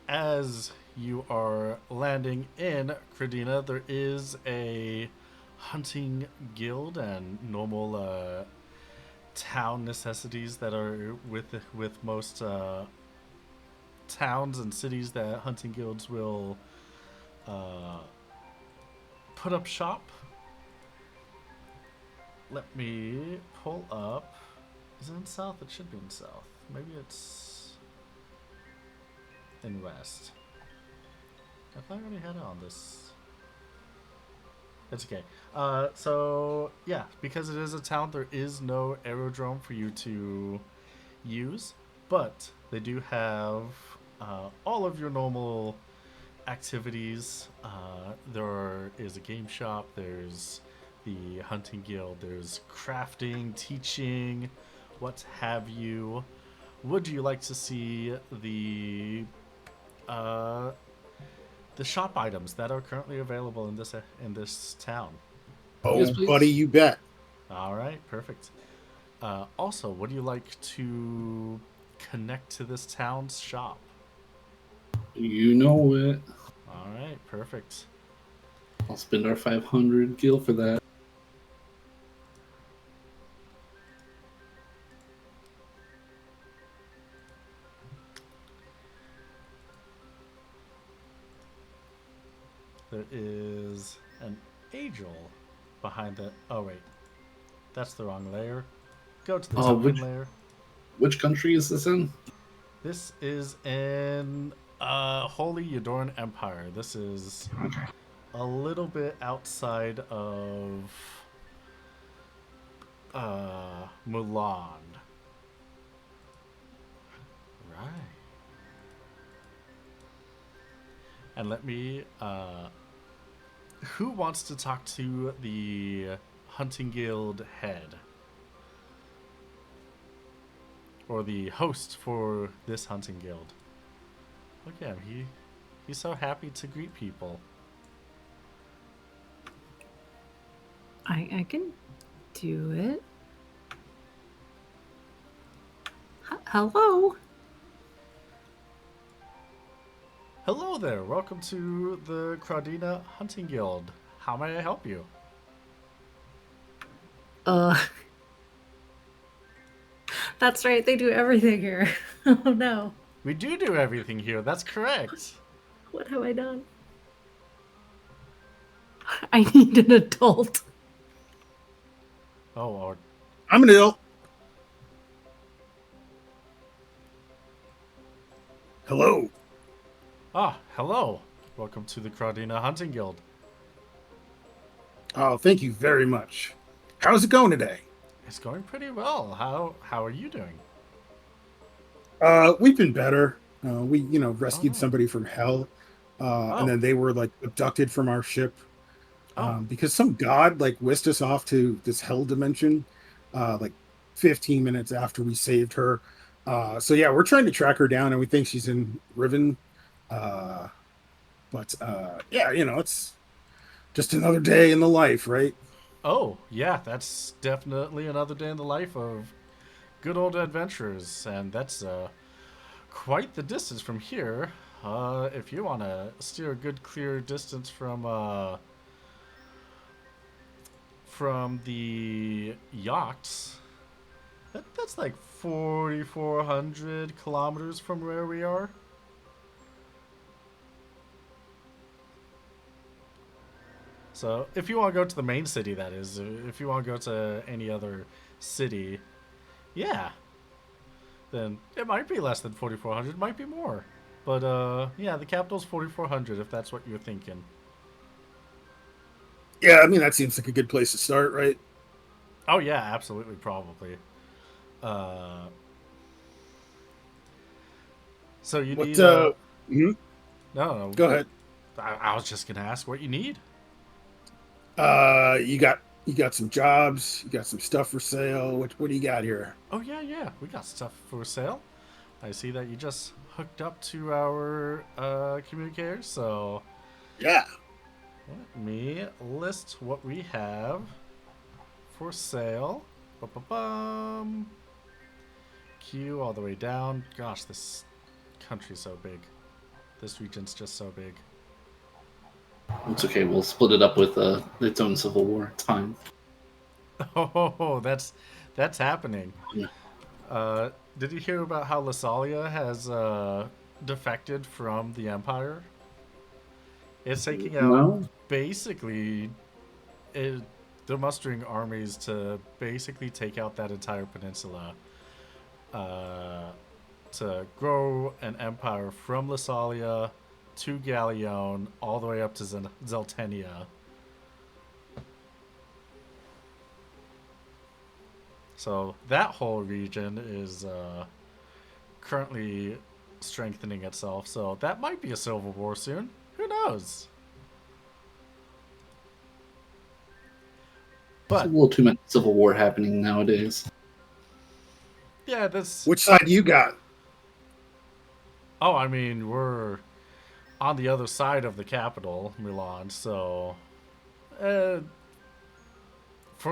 as you are landing in Credina, there is a hunting guild and normal town necessities that are with most towns and cities that hunting guilds will uh, put up shop. Let me pull up. Is it in south? It should be in south. Maybe it's in west. Have I already had it on this? It's okay. So yeah, because it is a town, there is no aerodrome for you to use, but they do have all of your normal activities. There is a game shop. There's the hunting guild. There's crafting, teaching, what have you. Would you like to see uh, the shop items that are currently available in this town? Yes, Oh, buddy, please. you bet. All right, perfect. Also, would you like to connect to this town's shop? You know it. All right, perfect. I'll spend our 500 gil for that. There is an angel behind the. Oh wait, that's the wrong layer. Go to the Uh, token which layer. which country is this in? This is in Holy Edoran Empire. This is Okay. a little bit outside of Mulan. Right. And let me. Who wants to talk to the Hunting Guild head? Or the host for this hunting guild? Look at him. He's so happy to greet people. I can do it. Hello? Hello there. Welcome to the Crawdina Hunting Guild. How may I help you? Uh, that's right. They do everything here. Oh no. We do everything here. That's correct. What have I done? I need an adult. Oh, or I'm an ill. Hello. hello. Welcome to the Crawdina Hunting Guild. Oh, thank you very much. How's it going today? It's going pretty well. How are you doing? We've been better. We, Oh rescued no. somebody from hell, and Oh. then they were like abducted from our ship Oh. because some god like whisked us off to this hell dimension, like 15 minutes after we saved her. So yeah, we're trying to track her down, and we think she's in Riven. Uh, but yeah, it's just another day in the life, right? Oh, yeah, that's definitely another day in the life of good old adventurers, and that's quite the distance from here. If you want to steer a good clear distance from the yachts, that's like 4,400 kilometers from where we are. So if you want to go to the main city, that is, if you want to go to any other city, yeah, then it might be less than 4,400, might be more. But yeah, the capital's 4,400 if that's what you're thinking. Yeah, I mean that seems like a good place to start, right? Oh yeah, absolutely, probably. Uh, so you What? need Mhm. no, no. Go ahead. I was just gonna ask what you need. You got some jobs. You got some stuff for sale. What do you got here? Oh yeah, yeah, we got stuff for sale. I see that you just hooked up to our communicator, so Yeah. let me list what we have for sale. Ba-ba-bum. Q all the way down. Gosh, this country's so big. This region's just so big. It's okay. We'll split it up with its own civil war. It's fine. Oh, that's happening. Yeah. Did you hear about how Lasalia has defected from the Empire? It's taking out No. basically. They're mustering armies to basically take out that entire peninsula. To grow an empire from Lasalia to Galleon all the way up to Zeltenia. So that whole region is currently strengthening itself. So that might be a civil war soon. Who knows? There's a But little too much civil war happening nowadays. yeah, this. Which side you got? Oh, I mean, we're on the other side of the capital, Milan. So, for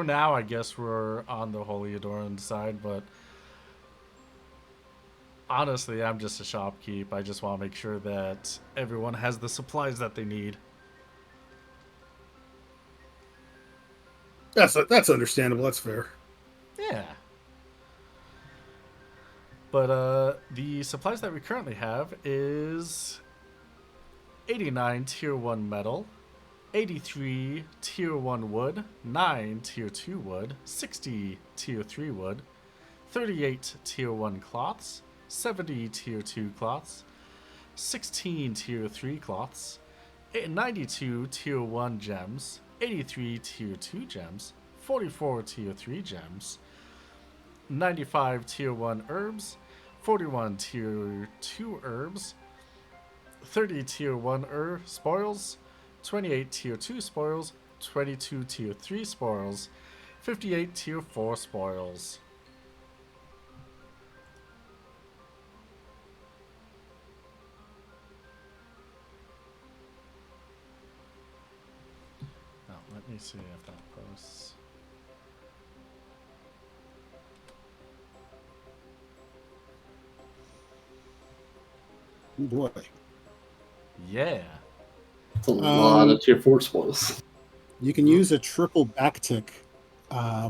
now, I guess we're on the Holy Adoran side. But honestly, I'm just a shopkeep. I just want to make sure that everyone has the supplies that they need. That's understandable. That's fair. Yeah. But the supplies that we currently have is 89 tier 1 metal, 83 tier 1 wood, 9 tier 2 wood, 60 tier 3 wood, 38 tier 1 cloths, 70 tier 2 cloths, 16 tier 3 cloths, 92 tier 1 gems, 83 tier 2 gems, 44 tier 3 gems, 95 tier 1 herbs, 41 tier 2 herbs, 30 tier 1 spoils, 28 tier 2 spoils, 22 tier 3 spoils, 58 tier 4 spoils. Now, let me see if that posts. Oh boy. Yeah. It's a lot of tier 4 spoils. You can use a triple backtick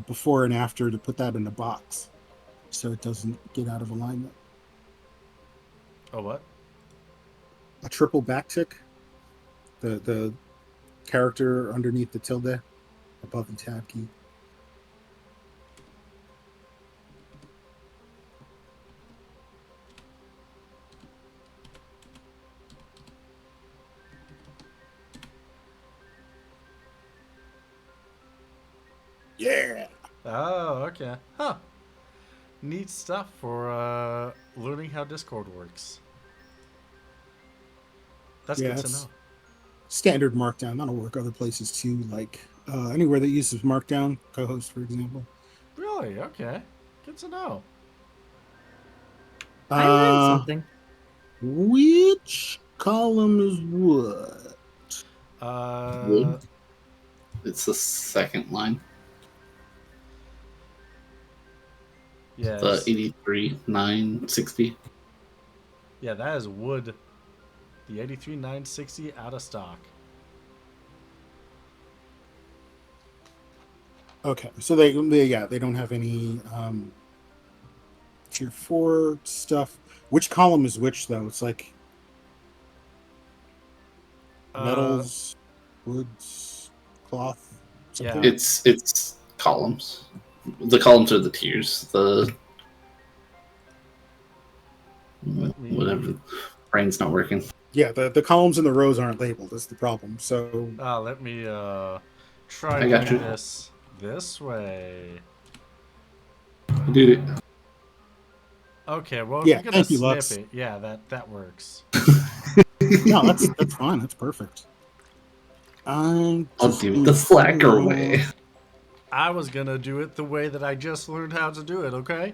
before and after to put that in the box, so it doesn't get out of alignment. Oh, what? A triple backtick, the character underneath the tilde above the tab key. Yeah. Oh, okay. Huh. Neat stuff for learning how Discord works. That's good to it's know. standard Markdown. That'll work other places too, like anywhere that uses Markdown, co-host, for example. Really? Okay. Good to know. I learned Uh, something. which column is what? Wood. It's the second line. The Yes. 83, 960. Yeah, that is wood. The 83-960 out of stock. Okay, so they don't have any tier 4 stuff. Which column is which though? It's like metals, woods, cloth. Something. Yeah. It's columns. The columns are the tiers. The whatever. Brain's not working. Yeah, the columns and the rows aren't labeled. That's the problem. So Let me try I got doing you. this way. I did it. Okay, well, if yeah, you're gonna thank you, snip Lux. it, yeah, that works. No, that's fine. That's perfect. I'll do it the slacker way. I was gonna do it the way that I just learned how to do it, okay?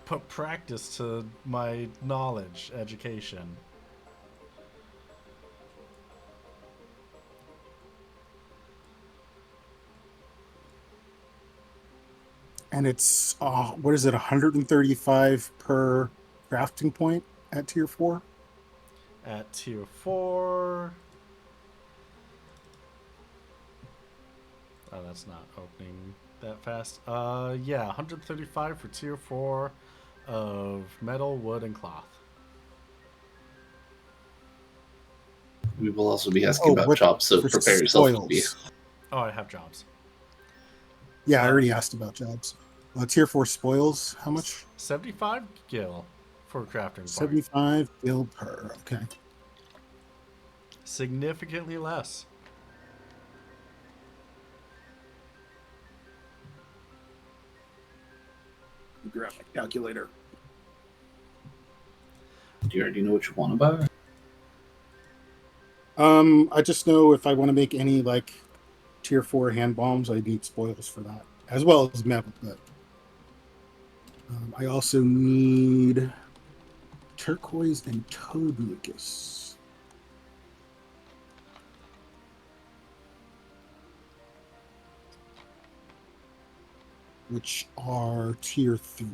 Put practice to my knowledge, education. And it's what is it, 135 per crafting point at tier 4? At tier 4. Oh, that's not opening that fast. Yeah, 135 for tier 4 of metal, wood, and cloth. We will also be asking about what jobs, so for prepare yourself to be. spoils? Oh, I have jobs. Yeah, I already asked about jobs. Tier 4 spoils, how much? 75 gil for a crafting point. 75 gil per. Okay. Significantly less. Grab my calculator. Do you already know what you want to buy? I just know if I want to make any like tier 4 hand bombs, I need spoils for that, as well as metal. But I also need turquoise and toad mucus. Which are tier 3.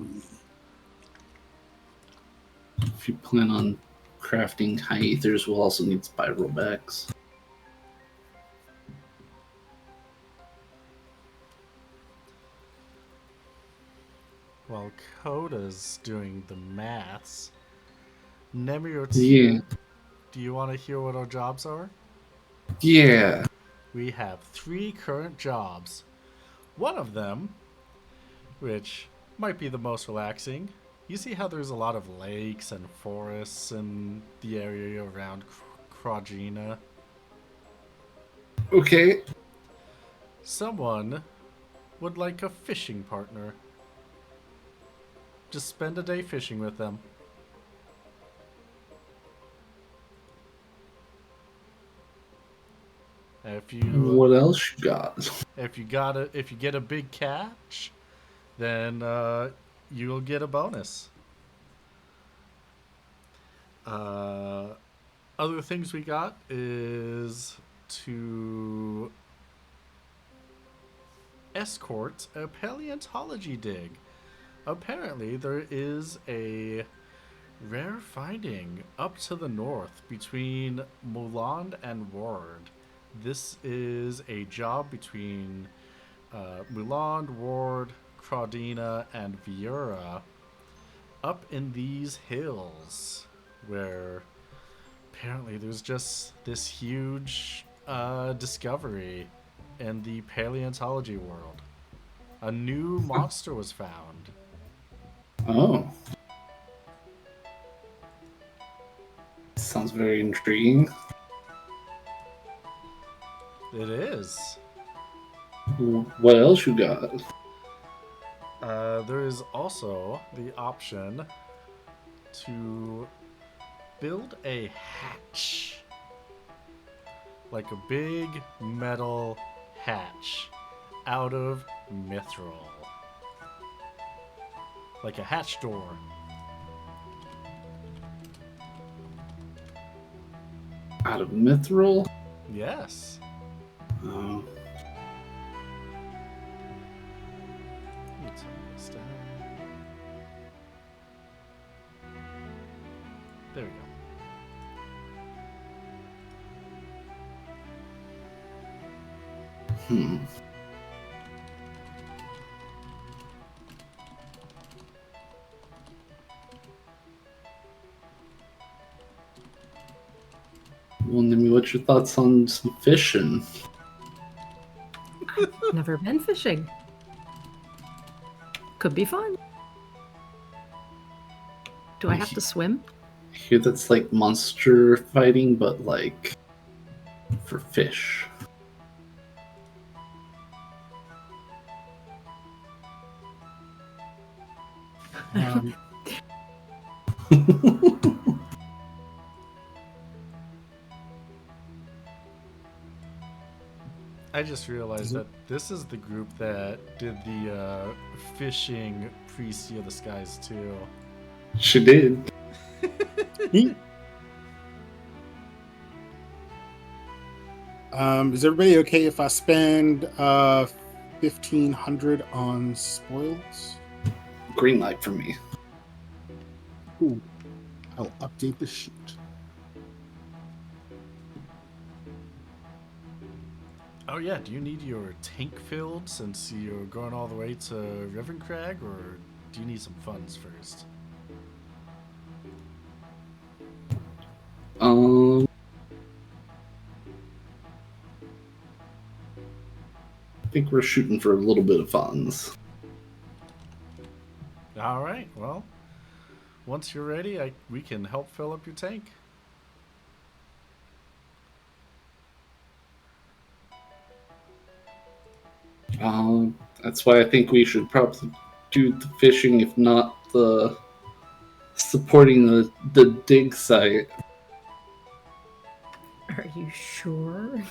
If you plan on crafting high ethers, we'll also need spiral backs. While Coda's doing the maths, Nemir, Yeah. do you want to hear what our jobs are? Yeah. We have 3 current jobs. One of them, which might be the most relaxing, you see how there's a lot of lakes and forests in the area around Kragina? Okay. Someone would like a fishing partner. Just spend a day fishing with them. If you What else you got? if you get a big catch, then you'll get a bonus. Other things we got is to escort a paleontology dig. Apparently, there is a rare finding up to the north between Muland and Ward. This is a job between Muland, Ward, Craudina, and Viura up in these hills where apparently there's just this huge discovery in the paleontology world. A new monster was found. Oh. Sounds very intriguing. It is. What else you got? There is also the option to build a hatch. Like a big metal hatch out of mithril. Like a hatch door. Out of mithril? Yes. Oh. Let me turn this down. There we go. Well, Nimi, what's your thoughts on some fishing? Never been fishing. Could be fun. Do I have to swim? I hear that's like monster fighting, but like for fish. I just realized that this is the group that did the fishing pre-Sea of the Skies too. She did. Is everybody okay if I spend 1,500 on spoils. Green light for me. Ooh, I'll update the sheet. Oh yeah, do you need your tank filled since you're going all the way to Rivencrag, or do you need some funds first? I think we're shooting for a little bit of funds. All right, well, once you're ready, we can help fill up your tank. That's why I think we should probably do the fishing, if not the supporting the dig site. Are you sure?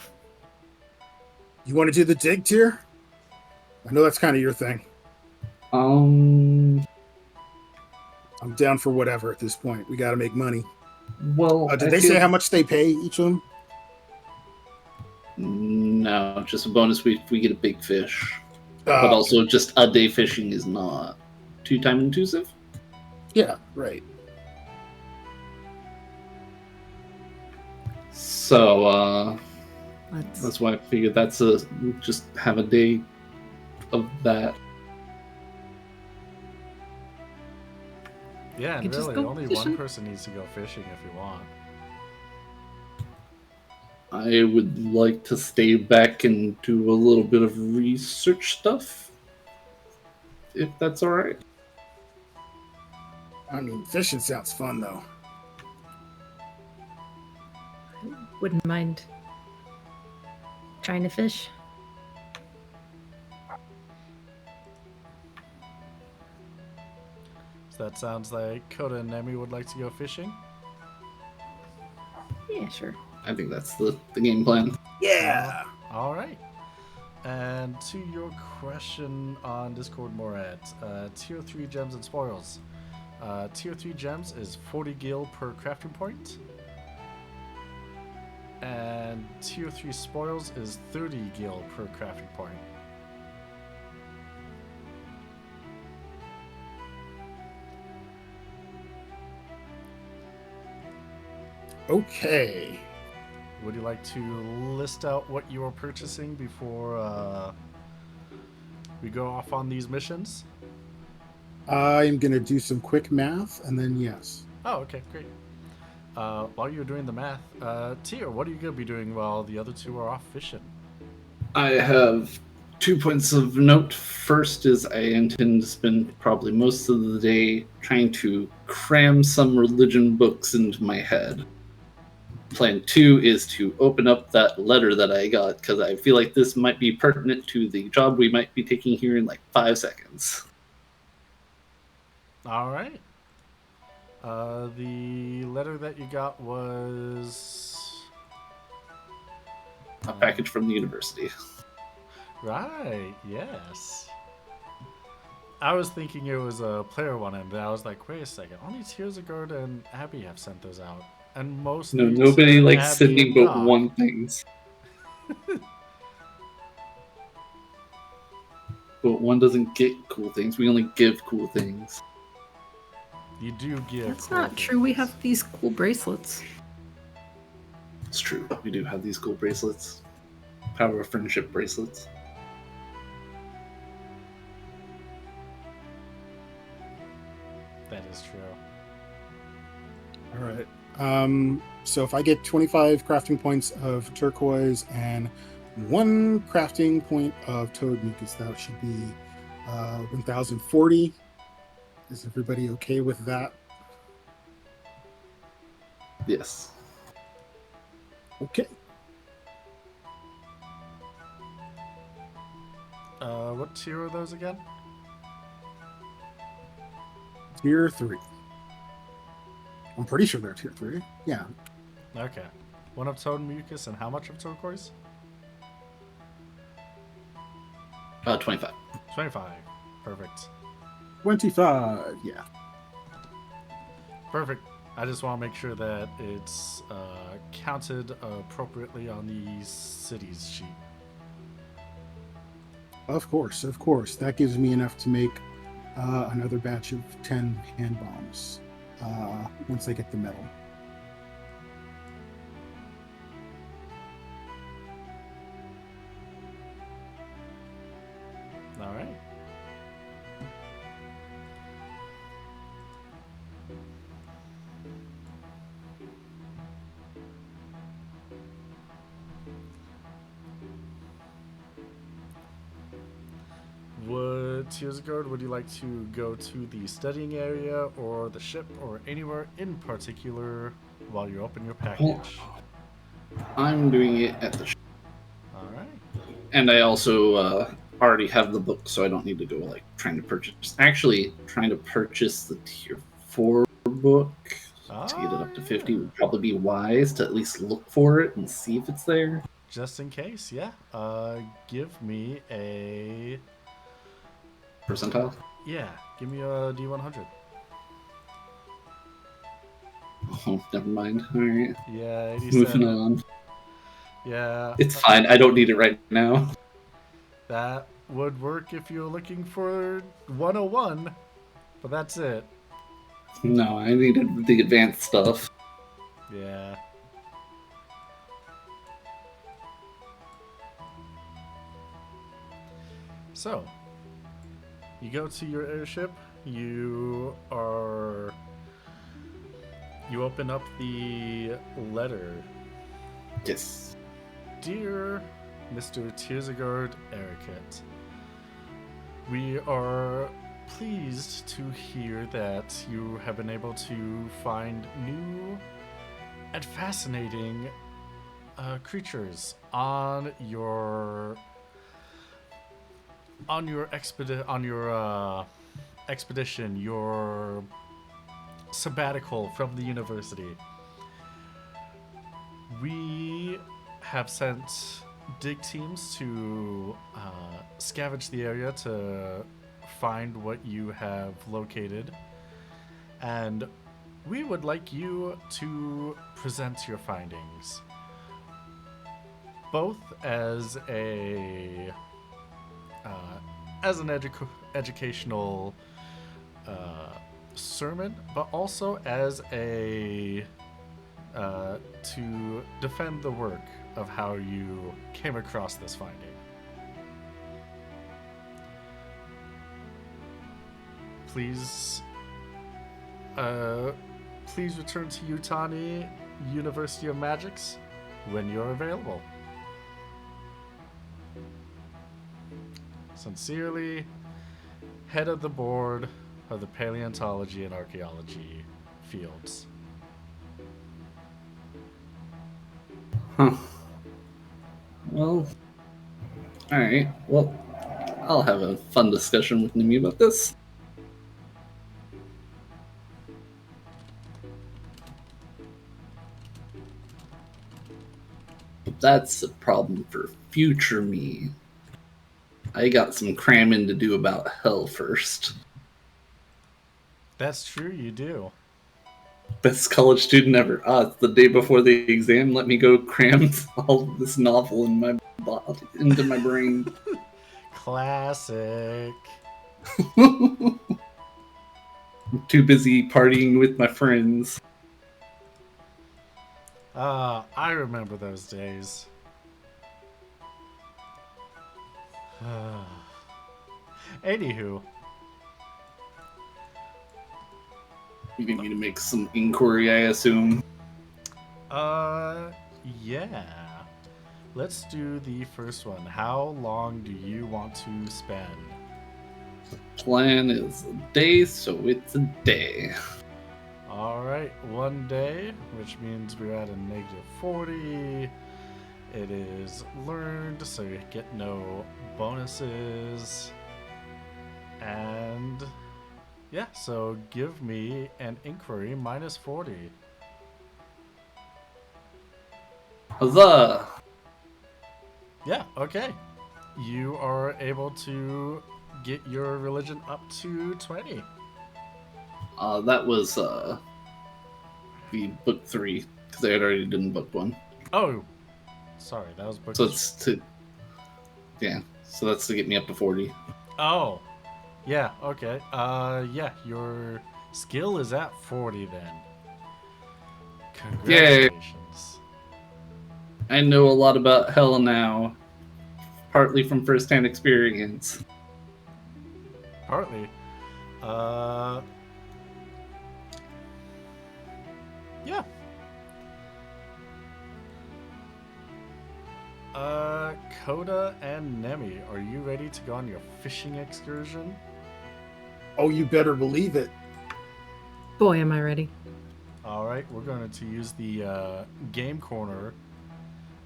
You want to do the dig tier? I know that's kind of your thing. Um. I'm down for whatever at this point. We got to make money. Well, Did they say how much they pay each of them? No, just a bonus if we get a big fish. But also, just a day fishing is not too time intensive. Yeah, right. So that's why I figured just have a day of that. Yeah, You and just really, go only fishing. one person needs to go fishing if you want. I would like to stay back and do a little bit of research stuff, if that's all right. I mean, fishing sounds fun, though. Wouldn't mind trying to fish. So that sounds like Coda and Nemi would like to go fishing. Yeah, sure. I think that's the game plan. Yeah. All right. And to your question on Discord, Morad, tier 3 gems and spoils. Tier 3 gems is 40 gil per crafting point. And tier 3 spoils is 30 gil per crafting point. Okay. Would you like to list out what you are purchasing before we go off on these missions? I'm going to do some quick math, and then yes. Oh, okay, great. While you're doing the math, Tia, what are you going to be doing while the other two are off fishing? I have 2 points of note. First is I intend to spend probably most of the day trying to cram some religion books into my head. Plan 2 is to open up that letter that I got, because I feel like this might be pertinent to the job we might be taking here in like 5 seconds. All right. The letter that you got was A package from the university. right. Yes. I was thinking it was a player one, and I was like, wait a second. Only Tears of Guard and Abby have sent those out, and mostly No, nobody to likes Abby sending and but Doc. one things. But one doesn't get cool things. We only give cool things. You do give. That's cool not true. We things. have these cool bracelets. It's true. We do have these cool bracelets. Power of friendship bracelets. That is true. All right. So if I get 25 crafting points of turquoise and 1 crafting point of toad mucus, that should be 1,040. Is everybody okay with that? Yes. Okay. What tier are those again? Tier 3. I'm pretty sure they're tier 3. Yeah. Okay. 1 of Toad Mucus and how much of turquoise? 25. 25. Perfect. 25. Yeah. Perfect. I just want to make sure that it's counted appropriately on the cities sheet. Of course, of course. That gives me enough to make another batch of 10 hand bombs once I get the metal. All right. Tearsgard, would you like to go to the studying area or the ship or anywhere in particular while you open your package? I'm doing it at the shop. All right. And I also already have the book, so I don't need to go like trying to purchase. Actually, trying to purchase the tier 4 book to get it up to 50 would probably be wise to at least look for it and see if it's there. Just in case, yeah. Give me a Percentile? give me a D100. Oh, never mind. All right. Yeah, 87. Moving on. Yeah. It's fine. I don't need it right now. That would work if you're looking for 101, but that's it. No, I needed the advanced stuff. Yeah. So, you go to your airship, you open up the letter. Yes. Dear Mr. Tearsgard Ericet, we are pleased to hear that you have been able to find new and fascinating creatures on your expedition, your sabbatical from the university. We have sent dig teams to scavenge the area to find what you have located, and we would like you to present your findings, both as an educational sermon, but also as a to defend the work of how you came across this finding. Please return to Utani University of Magics when you're available. Sincerely, head of the board of the Paleontology and Archaeology fields. Huh. Well, alright. Well, I'll have a fun discussion with Nimi about this. But that's a problem for future me. I got some cramming to do about hell first. That's true, you do. Best college student ever. It's the day before the exam. Let me go cram all this novel in my body, into my brain. Classic. I'm too busy partying with my friends. I remember those days. Anywho. You need me to make some inquiry, I assume. Yeah. Let's do the first one. How long do you want to spend? Plan is a day, so it's a day. Alright, 1 day, which means we're at a -40. It is learned, so you get no bonuses. And yeah, so give me an inquiry -40. Huzzah! Yeah, okay. You are able to get your religion up to 20. That was the book 3, because I had already done book 1. Oh, sorry, that was book So it's to, yeah. So that's to get me up to 40. Oh, yeah, okay. Yeah, your skill is at 40 then. Yay! Congratulations. I know a lot about hell now, partly from first-hand experience. Partly. Yeah. Coda and Nemi, are you ready to go on your fishing excursion? Oh, you better believe it. Boy, am I ready. All right, we're going to use the game corner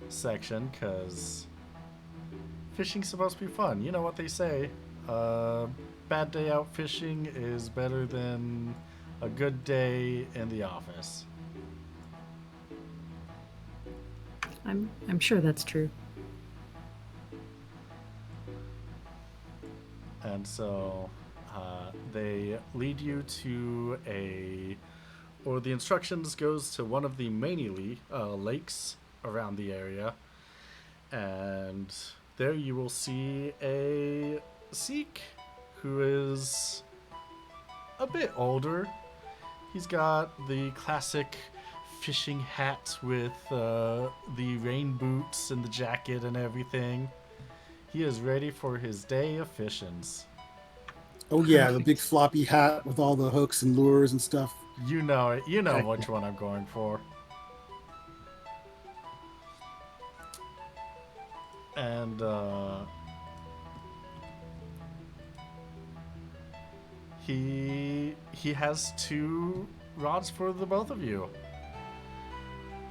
section because fishing's supposed to be fun. You know what they say. Bad day out fishing is better than a good day in the office. I'm sure that's true. And so they lead you to or the instructions goes to one of the many lakes around the area. And there you will see a Sikh who is a bit older. He's got the classic fishing hat with the rain boots and the jacket and everything. He is ready for his day of fishings. Oh yeah, the big floppy hat with all the hooks and lures and stuff. You know it. You know which one I'm going for. And he has 2 rods for the both of you.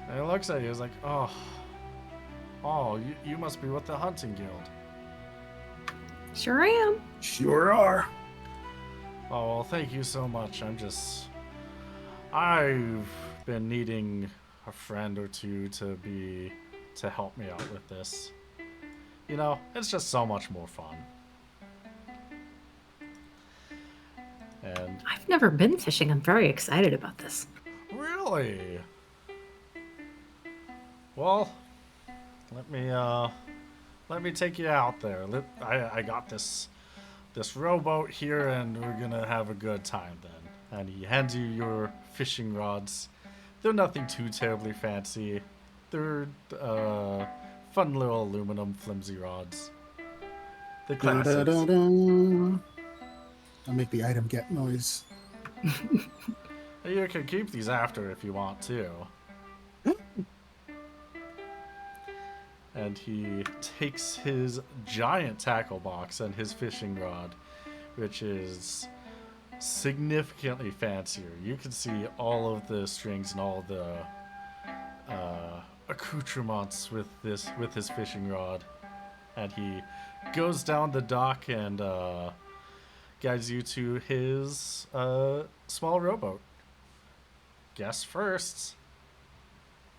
And he looks at you. He's like, oh, you must be with the hunting guild. Sure am. Sure are. Oh, well, thank you so much. I've been needing a friend or two to help me out with this. You know, it's just so much more fun. And I've never been fishing. I'm very excited about this. really? Well, let me take you out there. I got this rowboat here, and we're gonna have a good time then. And he hands you your fishing rods. They're nothing too terribly fancy. They're fun little aluminum flimsy rods. The Dun, dun, classics. dun, dun. I'll make the item get noise. You can keep these after if you want to. And he takes his giant tackle box and his fishing rod, which is significantly fancier. You can see all of the strings and all the accoutrements with his fishing rod. And he goes down the dock and guides you to his small rowboat. Guess first.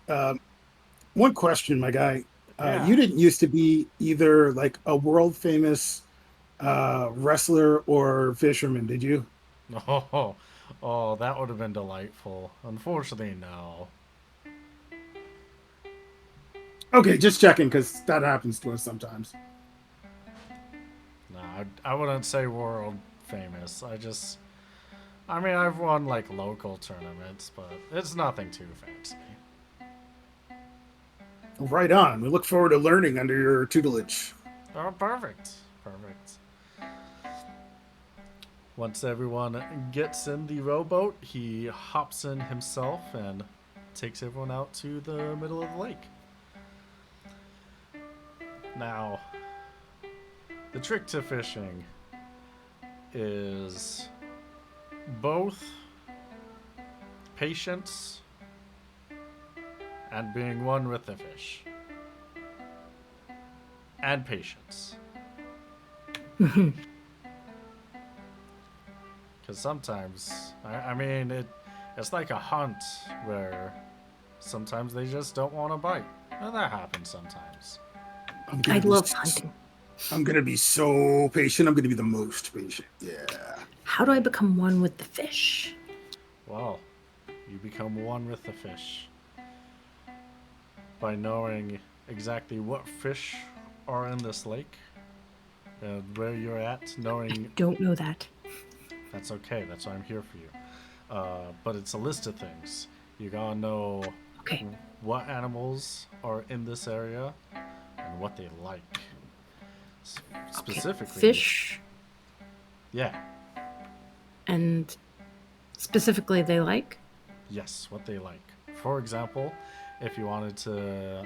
One question, my guy. Yeah. You didn't used to be either like a world famous wrestler or fisherman, did you? Oh, that would have been delightful. Unfortunately, no. Okay, just checking because that happens to us sometimes. No, I wouldn't say world famous. I mean, I've won like local tournaments, but it's nothing too fancy. Right on. We look forward to learning under your tutelage. Oh, perfect. Perfect. Once everyone gets in the rowboat, he hops in himself and takes everyone out to the middle of the lake. Now, the trick to fishing is both patience and being one with the fish. And patience. Because sometimes, I mean, it's like a hunt where sometimes they just don't want to bite. And that happens sometimes. I love hunting. I'm going to be so patient. I'm going to be the most patient. Yeah. How do I become one with the fish? Well, you become one with the fish by knowing exactly what fish are in this lake where you're at, knowing Don't know that. that's okay. That's why I'm here for you. But it's a list of things. You gotta know Okay. what animals are in this area and what they like. Okay. Specifically, Fish yeah, and specifically they like. yes, what they like. For example, if you wanted to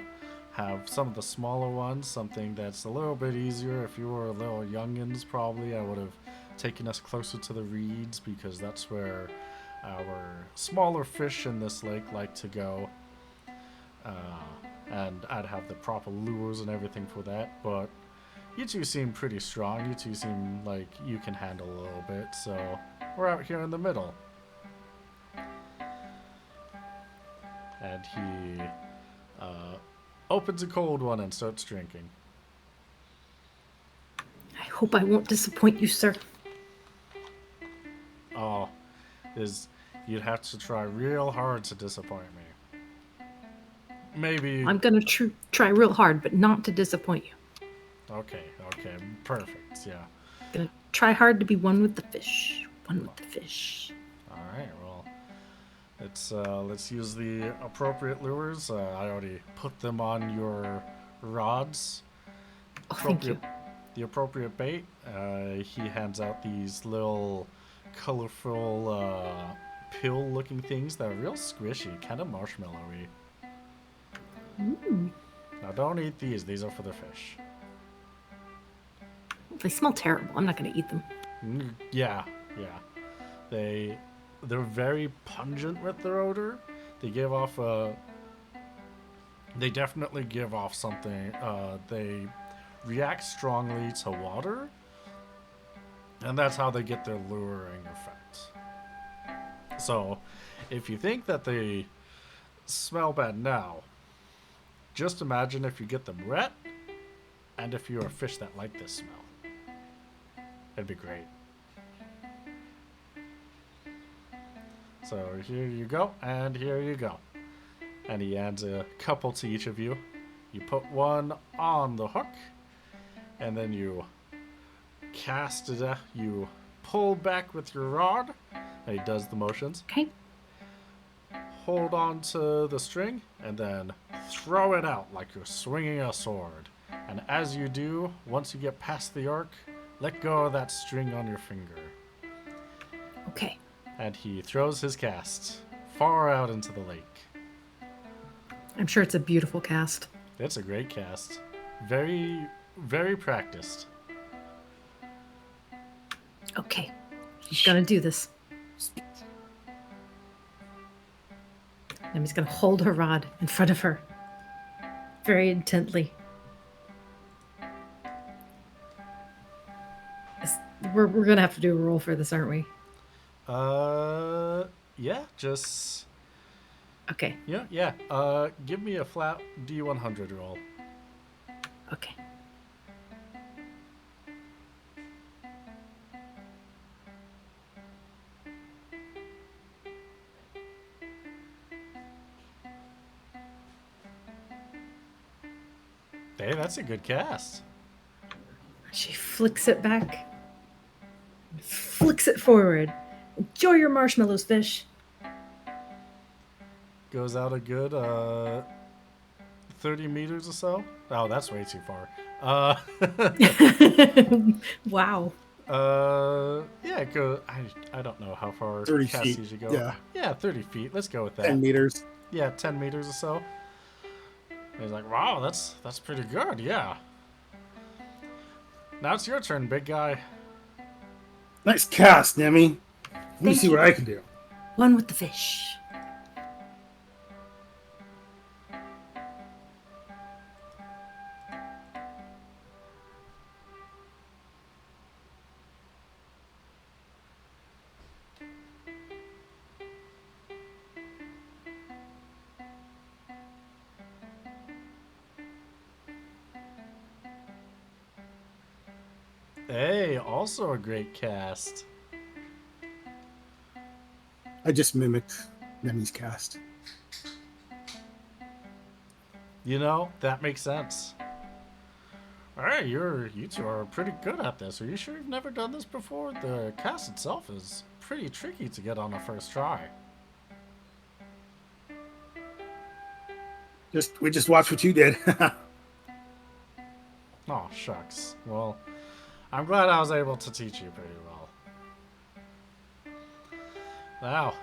have some of the smaller ones, something that's a little bit easier. If you were a little youngins, probably I would have taken us closer to the reeds because that's where our smaller fish in this lake like to go. Uh, and I'd have the proper lures and everything for that. But you two seem pretty strong. You two seem like you can handle a little bit. So we're out here in the middle. And he opens a cold one and starts drinking. I hope I won't disappoint you, sir. Oh, you'd have to try real hard to disappoint me. Maybe. I'm gonna try real hard, but not to disappoint you. Okay, perfect. Yeah. Gonna try hard to be one with the fish. One with the fish. All right. Well, let's use the appropriate lures. I already put them on your rods. Oh, thank you. The appropriate bait. He hands out these little colorful pill-looking things that are real squishy, kind of marshmallowy. Ooh, Now, don't eat these. These are for the fish. they smell terrible. I'm not gonna eat them. Yeah. They're very pungent with their odor. They give off They definitely give off something. They react strongly to water, and that's how they get their luring effect. So, if you think that they smell bad now, just imagine if you get them wet, and if you're a fish that like this smell. It'd be great. So here you go, and here you go. And he adds a couple to each of you. You put one on the hook, and then you cast it. You pull back with your rod, and he does the motions. Okay. Hold on to the string, and then throw it out like you're swinging a sword. And as you do, once you get past the arc, let go of that string on your finger. Okay. And he throws his cast far out into the lake. I'm sure it's a beautiful cast. It's a great cast. Very, very practiced. Okay. He's gonna do this. And he's gonna hold her rod in front of her. Very intently. We're gonna have to do a roll for this, aren't we? Yeah, just... Okay. Yeah. Give me a flat D100 roll. Okay. Hey, that's a good cast. She flicks it back. Flicks it forward. Enjoy your marshmallows, fish. Goes out a good 30 meters or so. Oh, that's way too far. Wow. Yeah, go. I don't know how far 30 casts feet. usually go. Yeah. Yeah, 30 feet. Let's go with that. 10 meters. Yeah, 10 meters or so. And he's like, wow, that's pretty good. Yeah. Now it's your turn, big guy. Nice cast, Nemi. Let me Thank see you. what I can do. One with the fish. Hey, also a great cast. I just mimicked Nemi's cast. You know, that makes sense. Hey, you two are pretty good at this. Are you sure you've never done this before? The cast itself is pretty tricky to get on a first try. We just watched what you did. Oh, shucks. Well, I'm glad I was able to teach you pretty well. Now,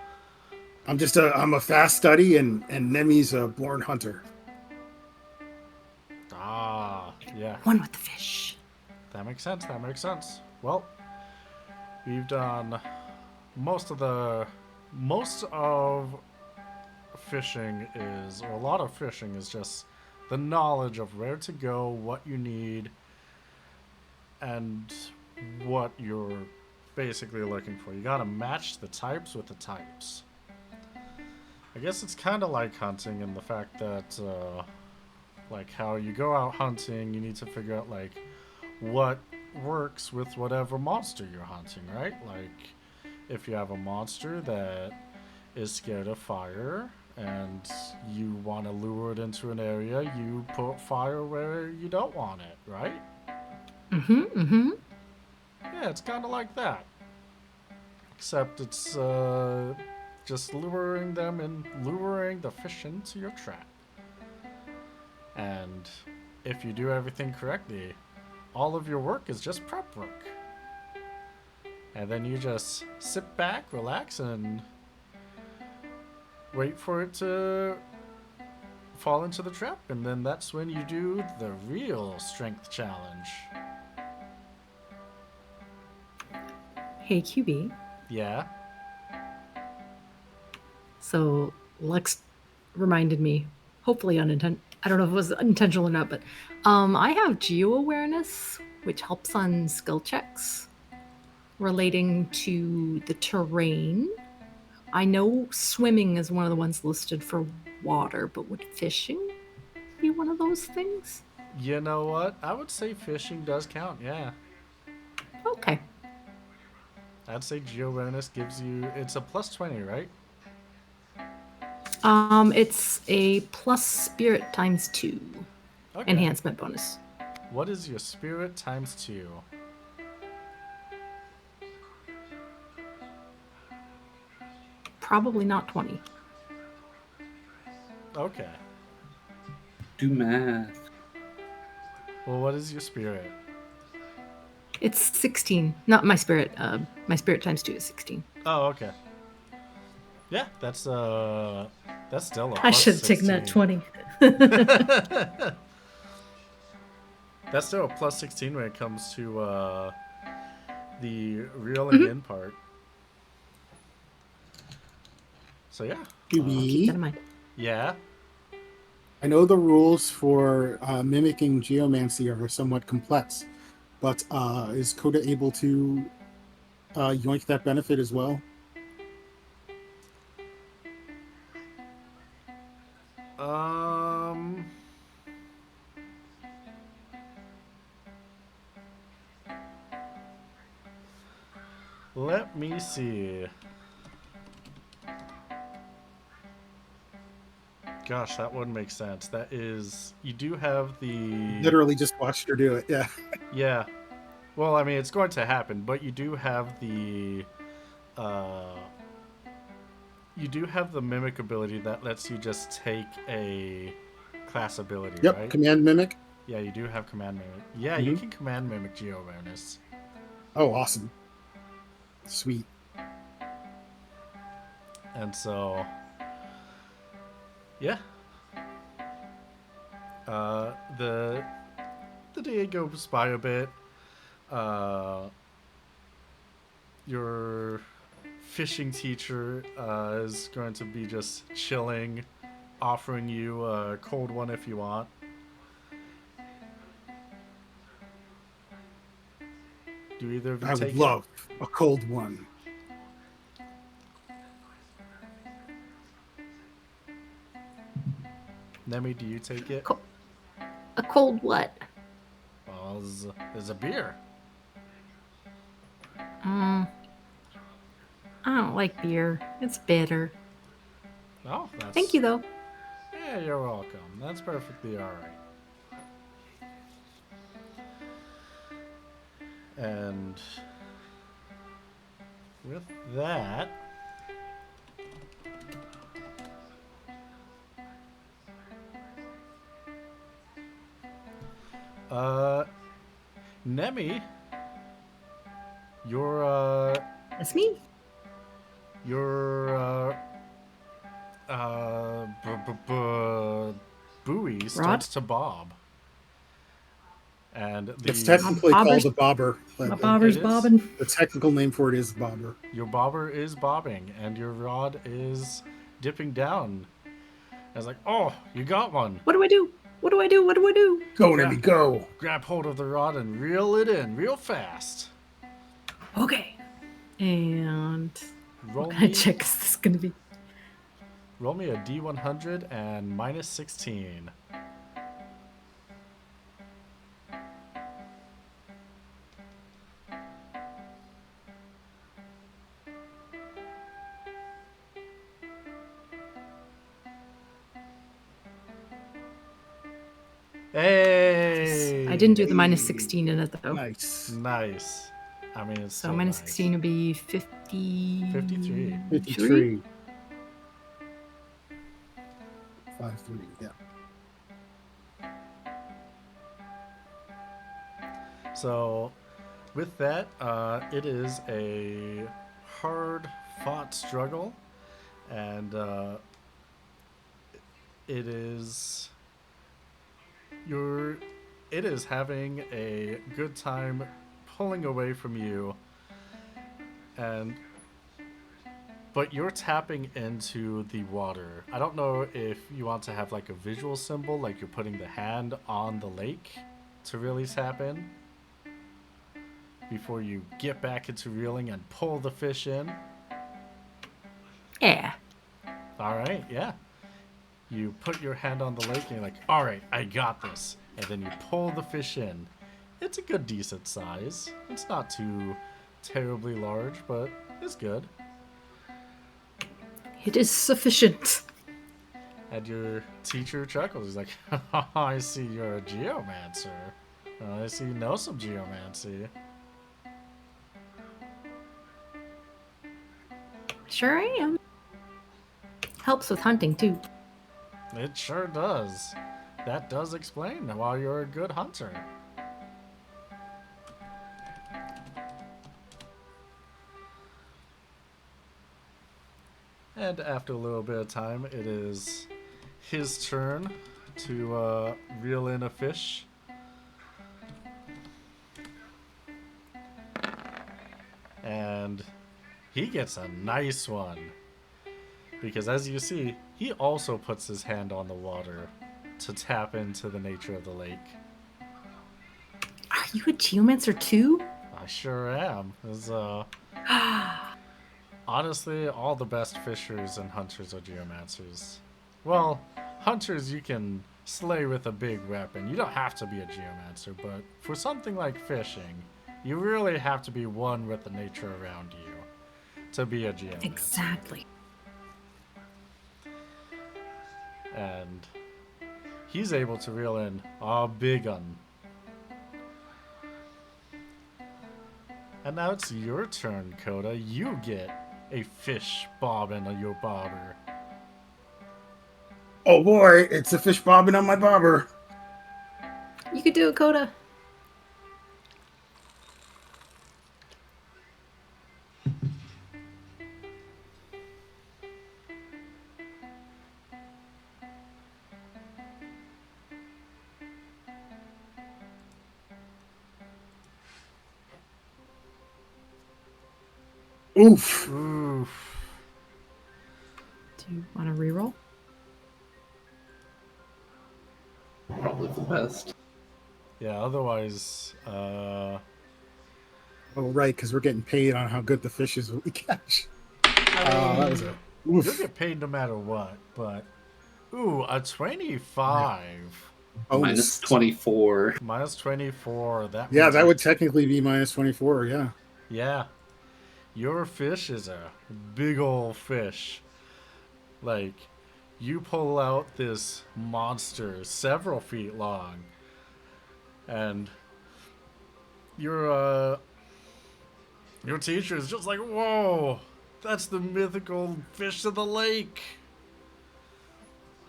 I'm a fast study, and Nemi's a born hunter. yeah, One with the fish. that makes sense. That makes sense. Well, we've done most of fishing is, or a lot of fishing is just the knowledge of where to go, what you need, and what you're basically looking for. You gotta match the types with the types. I guess it's kind of like hunting in the fact that, like how you go out hunting, you need to figure out like what works with whatever monster you're hunting, right? Like if you have a monster that is scared of fire and you want to lure it into an area, you put fire where you don't want it, right? Yeah, it's kind of like that. Except it's just luring them and luring the fish into your trap. And if you do everything correctly, all of your work is just prep work. And then you just sit back, relax, and wait for it to fall into the trap. And then that's when you do the real strength challenge. Hey, QB. Yeah? So Lex reminded me, hopefully unintentional. I don't know if it was intentional or not, but I have geo awareness, which helps on skill checks relating to the terrain. I know swimming is one of the ones listed for water, but would fishing be one of those things? You know what? I would say fishing does count, yeah. Okay. I'd say geo-awareness gives you... It's a plus 20, right? It's a plus spirit times 2 Okay. enhancement bonus. What is your spirit times 2? Probably not 20. Okay. Do math. Well, what is your spirit? It's 16. Not my spirit. My spirit times 2 is 16. Oh, okay. Yeah, that's still a I plus should have taken that 16. 20. That's still a plus 16 when it comes to the reeling in part. So yeah. Keep that in QB. mind. Yeah. I know the rules for mimicking geomancy are somewhat complex, but is Coda able to yoink that benefit as well? Let me see. Gosh, that wouldn't make sense. That is, you do have the... Literally just watched her do it. Yeah. Yeah. Well, I mean, it's going to happen, but you do have the mimic ability that lets you just take a class ability, Yep. right? Command mimic. Yeah, you do have command mimic. Yeah, you can command mimic geo awareness. Oh, awesome. Sweet. And so, yeah. The day goes by a bit. Your fishing teacher is going to be just chilling, offering you a cold one if you want. Do either of you I take would love a cold one. Nemi, do you take it? A cold what? Well, there's a beer. I don't like beer. It's bitter. Oh, that's... Thank you, though. Yeah, you're welcome. That's perfectly alright. And with that, Nemi, your That's me. buoy starts to bob, and It's the technically Bobber's- called a bobber. My But bobber's is? bobbing. the technical name for it is bobber. your bobber is bobbing, and your rod is dipping down. I was like, oh, you got one. What do I do? What do I do? What do I do? Go, Yeah. Nemi, go. Grab hold of the rod and reel it in real fast. Okay. And Roll what kind me, of check is this going to be? roll me a D100 and minus 16. Hey! I didn't do the minus 16 in it though. Nice. Nice. I mean, it's So still minus nice. 16 would be 50. 53. 53. 5-3, yeah. So, with that, it is a hard-fought struggle, and it is having a good time pulling away from you, but you're tapping into the water. I don't know if you want to have like a visual symbol, like you're putting the hand on the lake to really tap in before you get back into reeling and pull the fish in. Yeah. All right, yeah. You put your hand on the lake and you're like, all right, I got this. And then you pull the fish in. It's a good, decent size. It's not too terribly large, but it's good. It is sufficient. And your teacher chuckles. He's like, I see you're a geomancer. I see you know some geomancy. Sure I am. Helps with hunting too. It sure does. That does explain why you're a good hunter. And after a little bit of time, it is his turn to reel in a fish. And he gets a nice one. Because as you see, he also puts his hand on the water to tap into the nature of the lake. Are you a geomancer too? I sure am. Honestly, all the best fishers and hunters are geomancers. Well, hunters you can slay with a big weapon. You don't have to be a geomancer, but for something like fishing, you really have to be one with the nature around you to be a geomancer. Exactly. And he's able to reel in a big one. And now it's your turn, Coda. You get a fish bobbing on your bobber. Oh boy, it's a fish bobbing on my bobber. You could do it, Coda. Oof. Oof. Do you want to reroll? Probably the best. Yeah, otherwise, Oh, right, because we're getting paid on how good the fish is that we catch. That was a you'll oof. get paid no matter what, but ooh, a 25. Minus 24. Minus 24. That Yeah, means that would technically be minus 24, yeah. Yeah. Your fish is a big old fish. Like, you pull out this monster several feet long, and you're Your teacher is just like, whoa, that's the mythical fish of the lake.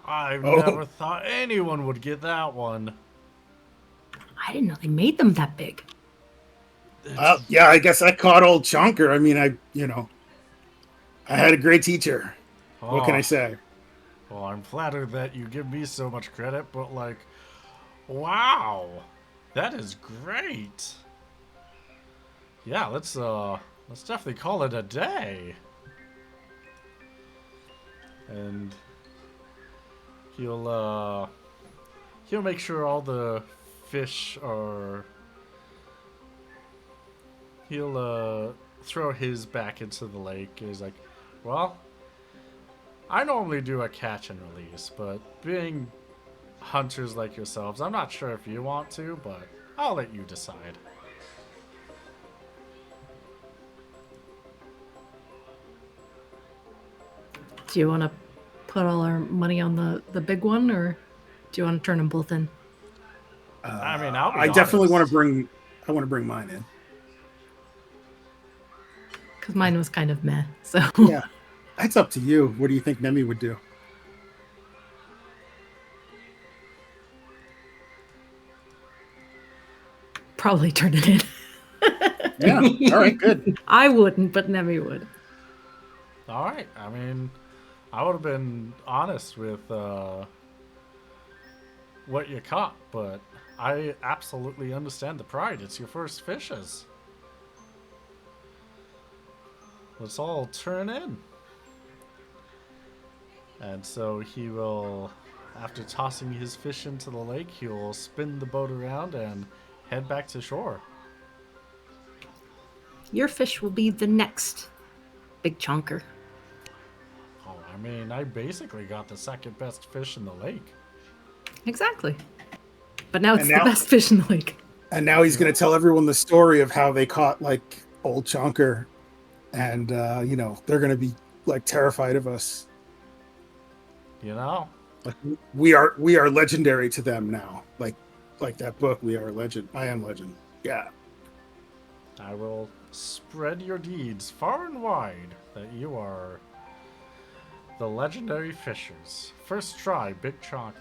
I Oh. never thought anyone would get that one. I didn't know they made them that big. Yeah, I guess I caught old Chonker. I mean, I had a great teacher. What can I say? Well, I'm flattered that you give me so much credit, but like, wow, that is great. Yeah, let's definitely call it a day. And he'll make sure all the fish are. He'll throw his back into the lake. He's like, well, I normally do a catch and release, but being hunters like yourselves, I'm not sure if you want to, but I'll let you decide. Do you want to put all our money on the big one, or do you want to turn them both in? I mean, I'll be I definitely want honest. to bring. I want to bring mine in. Because mine was kind of meh. So Yeah, that's up to you. What do you think Nemi would do? probably turn it in. Yeah. All right. Good. I wouldn't, but Nemi would. All right. I mean, I would have been honest with what you caught, but I absolutely understand the pride. It's your first fishes. Let's all turn in. And so he will, after tossing his fish into the lake, he will spin the boat around and head back to shore. Your fish will be the next big chonker. Oh, I mean, I basically got the second best fish in the lake. Exactly. But now it's And now- the best fish in the lake. And now he's going to tell everyone the story of how they caught like old Chonker, and they're going to be like terrified of us. You know? Like we are legendary to them now. Like that book, We Are Legend. I Am Legend. Yeah. I will spread your deeds far and wide that you are the legendary fishers. First try, Big Chonker.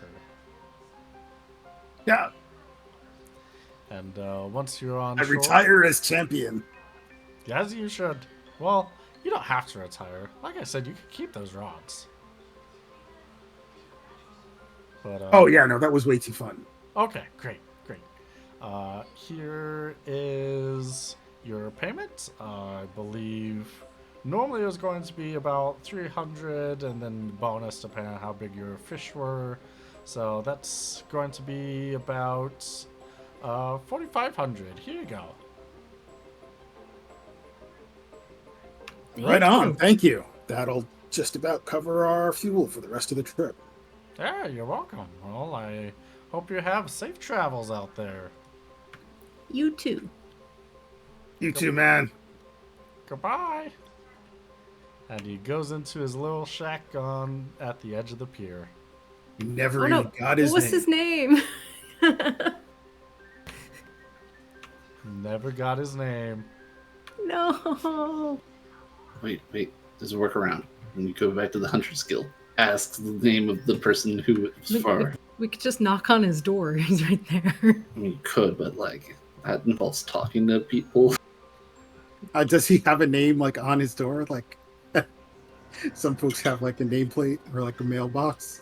Yeah. And once you're on I shore, retire as champion. as you should. Well, you don't have to retire. Like I said, you can keep those rods. But Oh yeah, no, that was way too fun. okay, great. Here is your payment. I believe normally it was going to be about 300 and then bonus depending on how big your fish were. So that's going to be about 4,500. Here you go. Right on. Thank you. That'll just about cover our fuel for the rest of the trip. Yeah, you're welcome. Well, I hope you have safe travels out there. You too. You too, man. Goodbye. And he goes into his little shack at the edge of the pier. Never Oh no, even got his what was name. his name? Never got his name. No. Wait. There's a workaround. When you go back to the Hunter's Guild, ask the name of the person who was far. We could just knock on his door. He's right there. I mean, you could, but like that involves talking to people. Does he have a name like on his door? Like some folks have like a nameplate or like a mailbox.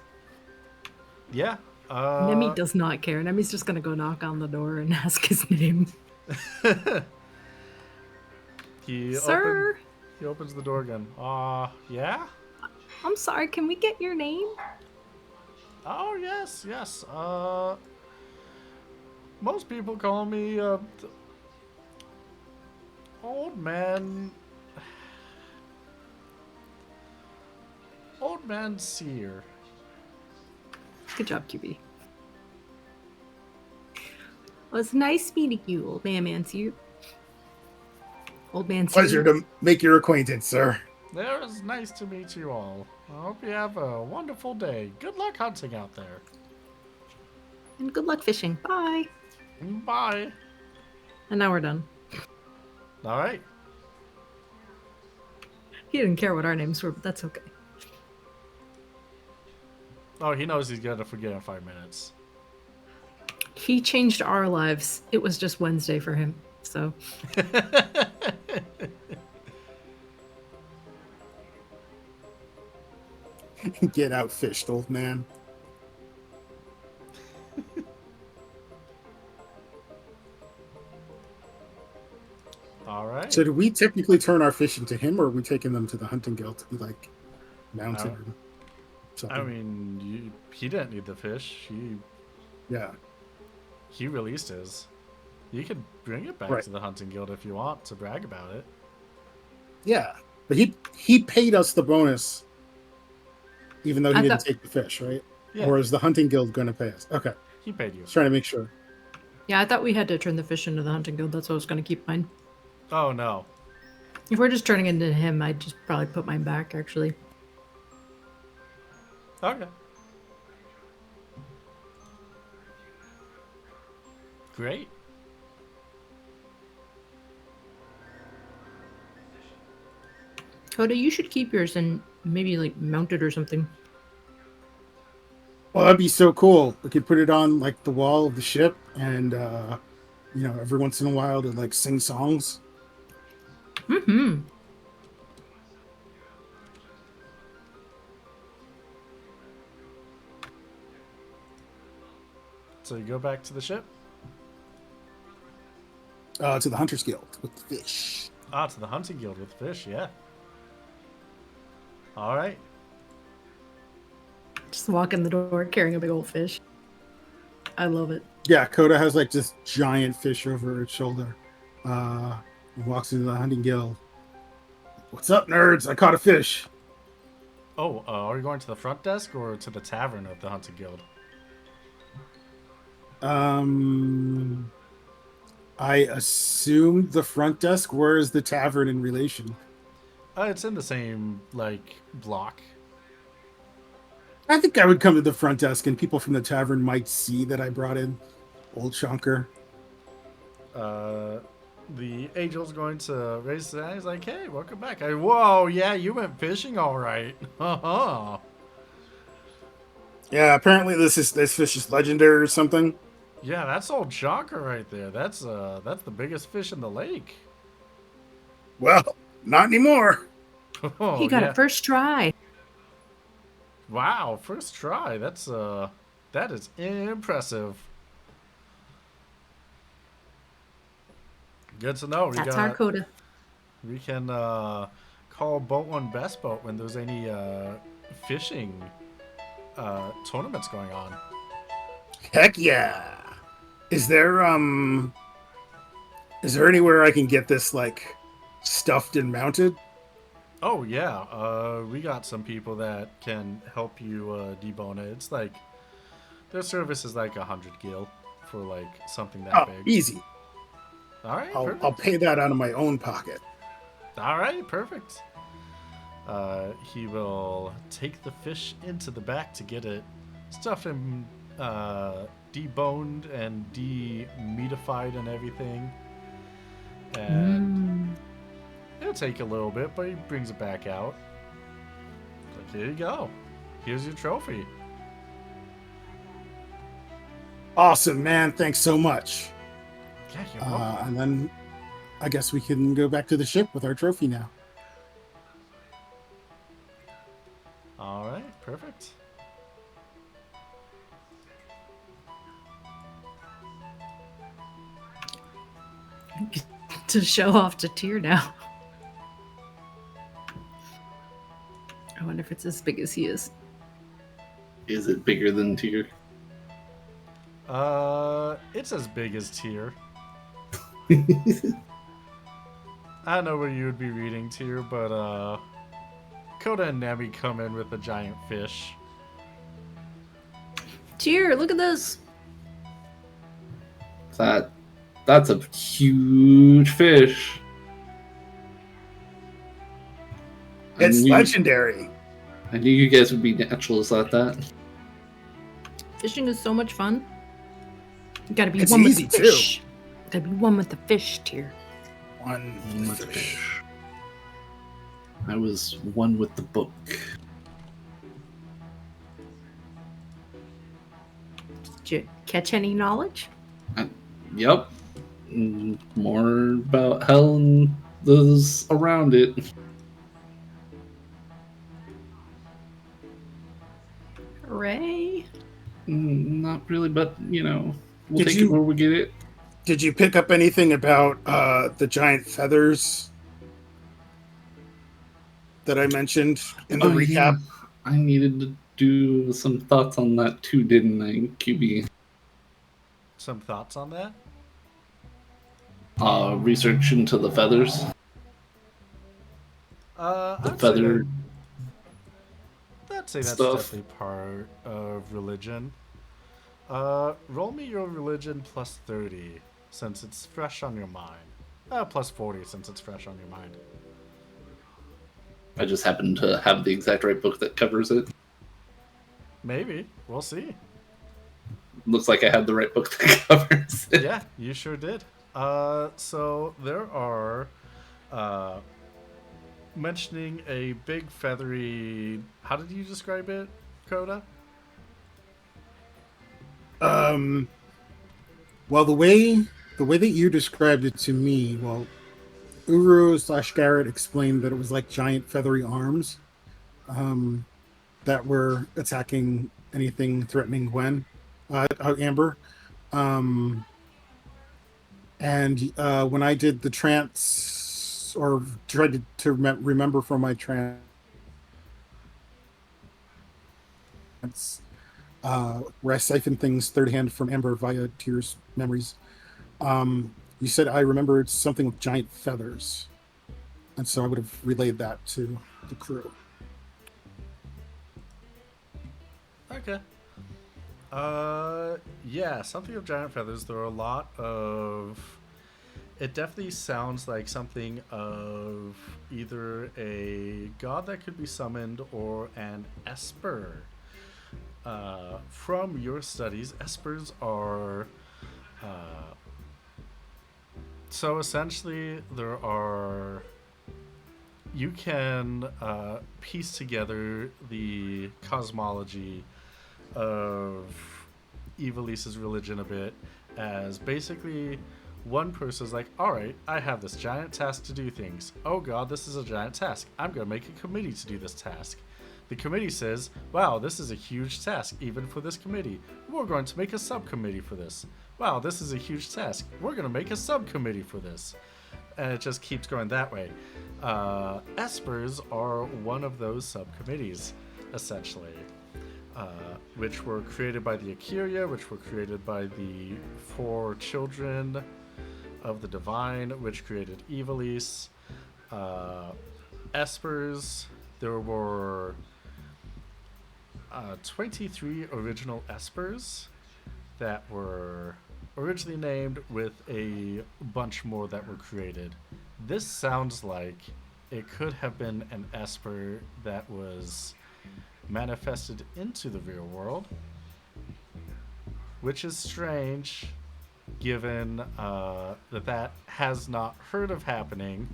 Yeah. Nemi does not care. Nemi's just gonna go knock on the door and ask his name. Sir? He opens the door again. Yeah? I'm sorry, can we get your name? Oh, yes. Most people call me, Old Man... Old Man Seer. Good job, QB. Well, it's nice meeting you, old man Manseer. Old man Pleasure to make your acquaintance, sir. It was nice to meet you all. I hope you have a wonderful day. Good luck hunting out there. And good luck fishing. Bye. Bye. And now we're done. All right. He didn't care what our names were, but that's okay. Oh, he knows he's gonna forget in 5 minutes. He changed our lives. It was just Wednesday for him. So Get outfished, old man. All right. So do we technically turn our fish into him, or are we taking them to the hunting guild to be like mounted or something? I mean, he didn't need the fish. Yeah. He released his. You could bring it back Right. to the hunting guild if you want to brag about it. Yeah. But he paid us the bonus even though he I didn't thought- take the fish, right? Yeah, Or is the hunting guild going to pay us? Okay. he paid you. Just trying to make sure. yeah, I thought we had to turn the fish into the hunting guild. That's what I was going to keep mine. Oh no. If we're just turning it into him, I'd just probably put mine back, actually. Okay. Great. Coda, you should keep yours and maybe like mount it or something. Well, that'd be so cool. We could put it on like the wall of the ship and every once in a while to like sing songs. Mm-hmm. So you go back to the ship? To the Hunters Guild with the fish. Ah, to the hunting guild with fish, yeah. All right. Just walk in the door carrying a big old fish. I love it. Yeah, Coda has like this giant fish over its shoulder. Walks into the hunting guild. What's up, nerds? I caught a fish. Oh, are you going to the front desk or to the tavern of the hunting guild? I assumed the front desk. Where is the tavern in relation? It's in the same, like, block. I think I would come to the front desk, and people from the tavern might see that I brought in Old Shonker. The angel's going to raise his hand. He's like, hey, welcome back. Whoa, yeah, you went fishing all right. Uh-huh. Yeah, apparently this fish is legendary or something. Yeah, that's old Shocker right there. That's the biggest fish in the lake. Well, not anymore. Oh, He got yeah. it first try. Wow, first try. That is impressive. Good to know. That's our Coda. We can call Boat One Best Boat when there's any fishing tournaments going on. Heck yeah. Is there anywhere I can get this like stuffed and mounted? Oh yeah, we got some people that can help you debone it. It's like their service is like 100 gil for like something that big. Easy. All right, I'll perfect. pay that out of my own pocket. All right, perfect. He will take the fish into the back to get it stuffed and deboned and demeatified and everything. And it'll take a little bit, but he brings it back out. Like, here you go. Here's your trophy. Awesome, man. Thanks so much. Yeah, you're welcome. And then I guess we can go back to the ship with our trophy now. All right, perfect. To show off to Tyr now. I wonder if it's as big as he is. Is it bigger than Tier? It's as big as Tyr. I don't know where you would be reading Tyr, but Coda and Nami come in with a giant fish. Tyr, look at this. That's a huge fish. It's I knew- legendary. I knew you guys would be naturals at that. Fishing is so much fun. You gotta be It's one with easy, the too. fish. Gotta be one with the fish, Tyr. One With fish. I was one with the book. Did you catch any knowledge? Yep. More about hell and those around it. Hooray. Not really, but we'll Did take it you- where we get it. Did you pick up anything about the giant feathers that I mentioned in the recap? Yeah. I needed to do some thoughts on that too, didn't I, QB? Some thoughts on that? Research into the feathers. The I'd feather I'd say that's stuff. definitely part of religion. Roll me your religion plus 30, since it's fresh on your mind. Plus 40, since it's fresh on your mind. I just happen to have the exact right book that covers it. Maybe. We'll see. Looks like I had the right book that covers it. Yeah, you sure did. So there are, mentioning a big feathery... How did you describe it, Coda? Well, the way that you described it to me, well, Uru/Garrett explained that it was like giant feathery arms that were attacking anything threatening Amber. And when I did the trance, or tried to remember from my trance, where I siphoned things third hand from Amber via Tears memories, you said I remembered something with giant feathers. And so I would have relayed that to the crew. Okay. Yeah, something of giant feathers. There are a lot of... It definitely sounds like something of either a god that could be summoned or an esper. From your studies, espers are... So essentially, there are... You can piece together the cosmology of Evalise's religion a bit as basically one person's like, alright, I have this giant task to do things. Oh god, this is a giant task. I'm going to make a committee to do this task. The committee says, wow, this is a huge task, even for this committee. We're going to make a subcommittee for this. Wow, this is a huge task. We're going to make a subcommittee for this. And it just keeps going that way. Espers are one of those subcommittees, essentially. Which were created by the Akiria, which were created by the 4 children of the Divine, which created Evilise. Espers, there were 23 original Espers that were originally named, with a bunch more that were created. This sounds like it could have been an Esper that was manifested into the real world, which is strange given that has not heard of happening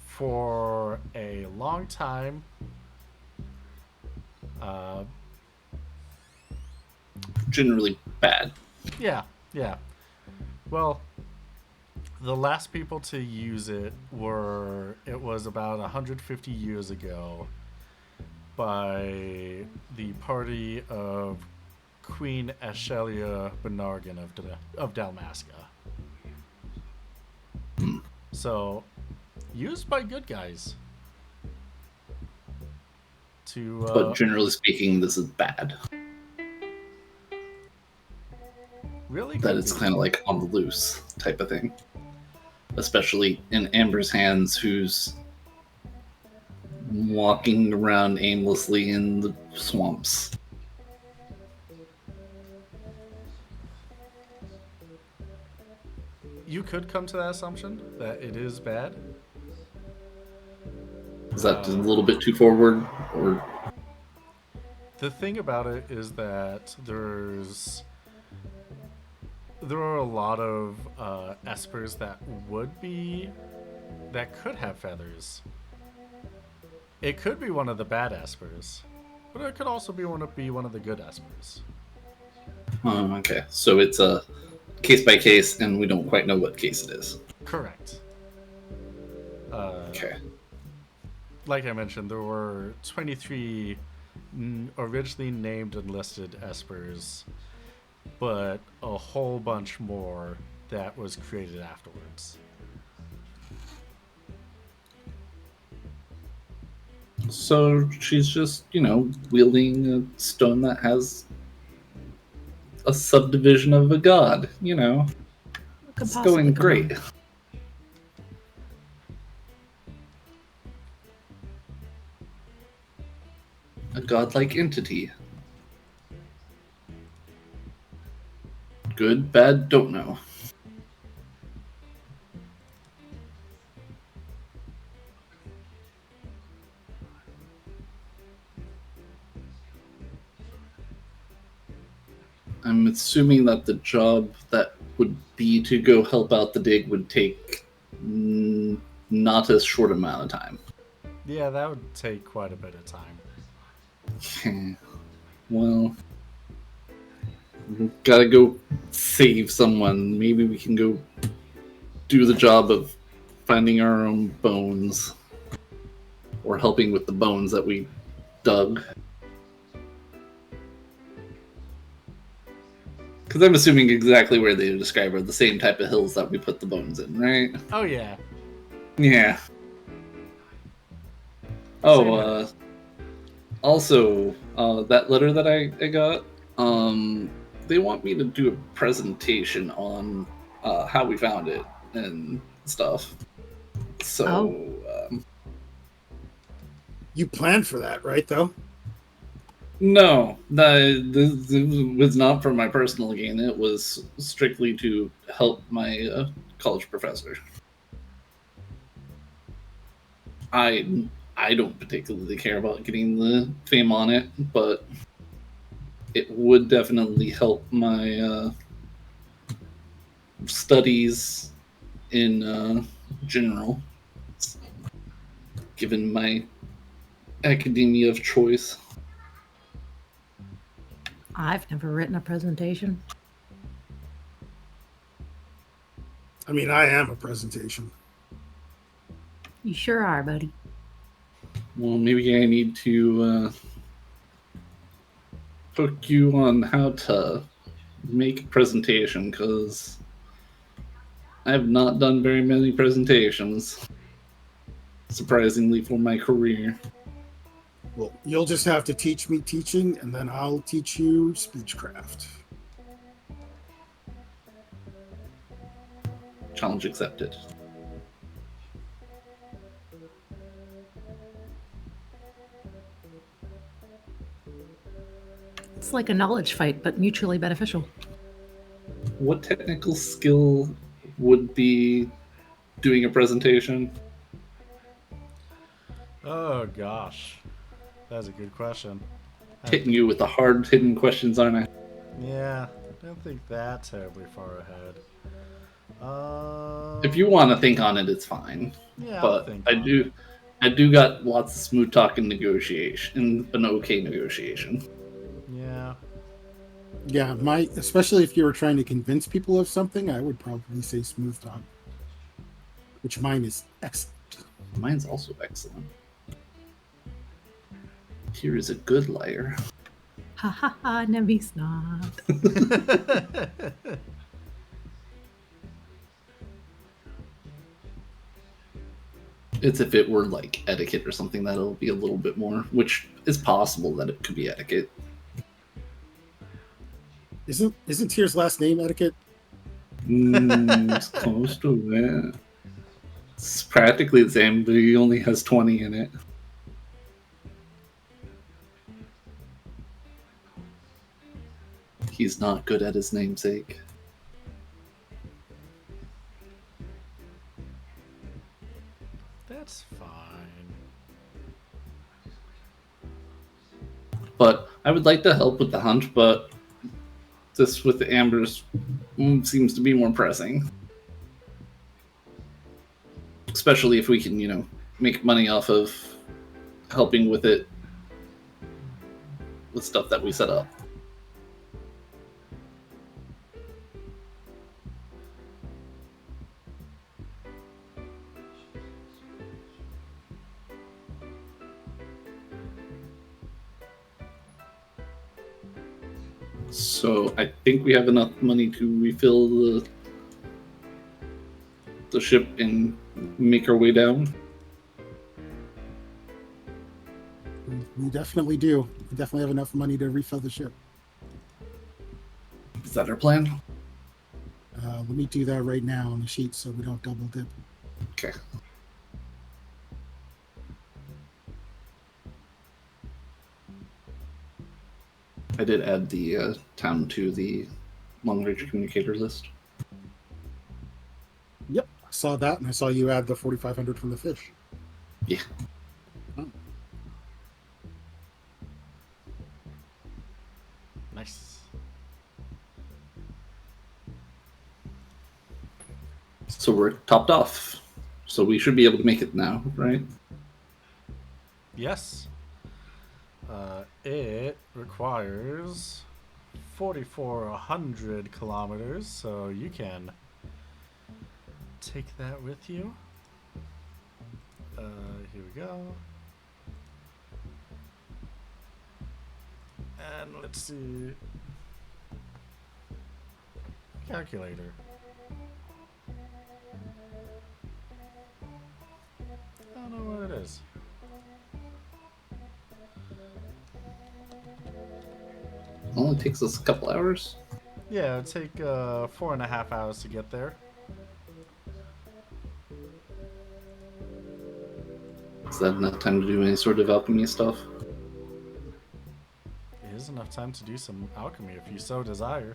for a long time. Generally bad. Yeah. Well, the last people to use it was about 150 years ago by the party of Queen Ashelia Benargan of Dalmasca. So, used by good guys. But generally speaking, this is bad. Really? That it's kind of like on the loose type of thing. Especially in Amber's hands, who's walking around aimlessly in the swamps. You could come to that assumption that it is bad. Is that a little bit too forward? Or The thing about it is that there are a lot of espers that could have feathers. It could be one of the bad espers, but it could also be one of the good espers. Okay, so it's a case by case, and we don't quite know what case it is. Correct. Okay. Like I mentioned, there were 23 originally named and listed espers, but a whole bunch more that was created afterwards. So she's just, wielding a stone that has a subdivision of a god, What could It's possibly going go great. wrong? A godlike entity. Good, bad, don't know. I'm assuming that the job that would be to go help out the dig would take not a short amount of time. Yeah, that would take quite a bit of time. Well, gotta go save someone. Maybe we can go do the job of finding our own bones. Or helping with the bones that we dug. Because I'm assuming exactly where they describe are the same type of hills that we put the bones in, right? Oh, yeah. Yeah. Oh, also, that letter that I got, they want me to do a presentation on how we found it and stuff. So, You planned for that, right? Though. no, this was not for my personal gain. It was strictly to help my college professor. I don't particularly care about getting the fame on it, but it would definitely help my studies in general, given my academia of choice. I've never written a presentation. I mean, I am a presentation. You sure are, buddy. Well, maybe I need to hook you on how to make a presentation, because I have not done very many presentations, surprisingly, for my career. Well, you'll just have to teach me teaching, and then I'll teach you speechcraft. Challenge accepted. It's like a knowledge fight, but mutually beneficial. What technical skill would be doing a presentation? Oh, gosh. That's a good question. Hitting you with the hard hidden questions, aren't I? Yeah, I don't think that terribly far ahead. If you want to think on it, it's fine. Yeah, But I do got lots of smooth talk and negotiation, an okay negotiation. Yeah. Yeah, especially if you were trying to convince people of something, I would probably say smooth talk, which mine is excellent. Mine's also excellent. Here is a good liar. Ha ha ha, no he's not. It's if it were like etiquette or something, that'll be a little bit more, which is possible that it could be etiquette. Isn't Tier's last name etiquette? It's close to it. It's practically the same, but he only has 20 in it. He's not good at his namesake. That's fine. But I would like to help with the hunt, but this with the Ambers seems to be more pressing. Especially if we can, make money off of helping with it, with stuff that we set up. So I think we have enough money to refill the ship and make our way down. We definitely do. We definitely have enough money to refill the ship. Is that our plan? Let me do that right now on the sheet so we don't double dip. Okay. I did add the town to the long-range communicator list. Yep, I saw that, and I saw you add the 4,500 from the fish. Yeah. Oh. Nice. So we're topped off. So we should be able to make it now, right? Yes. It requires 4,400 kilometers, so you can take that with you. Here we go. And let's see. Calculator. I don't know what it is. Only takes us a couple hours. Yeah, it'd take 4.5 hours to get there. Is that enough time to do any sort of alchemy stuff? It is enough time to do some alchemy if you so desire.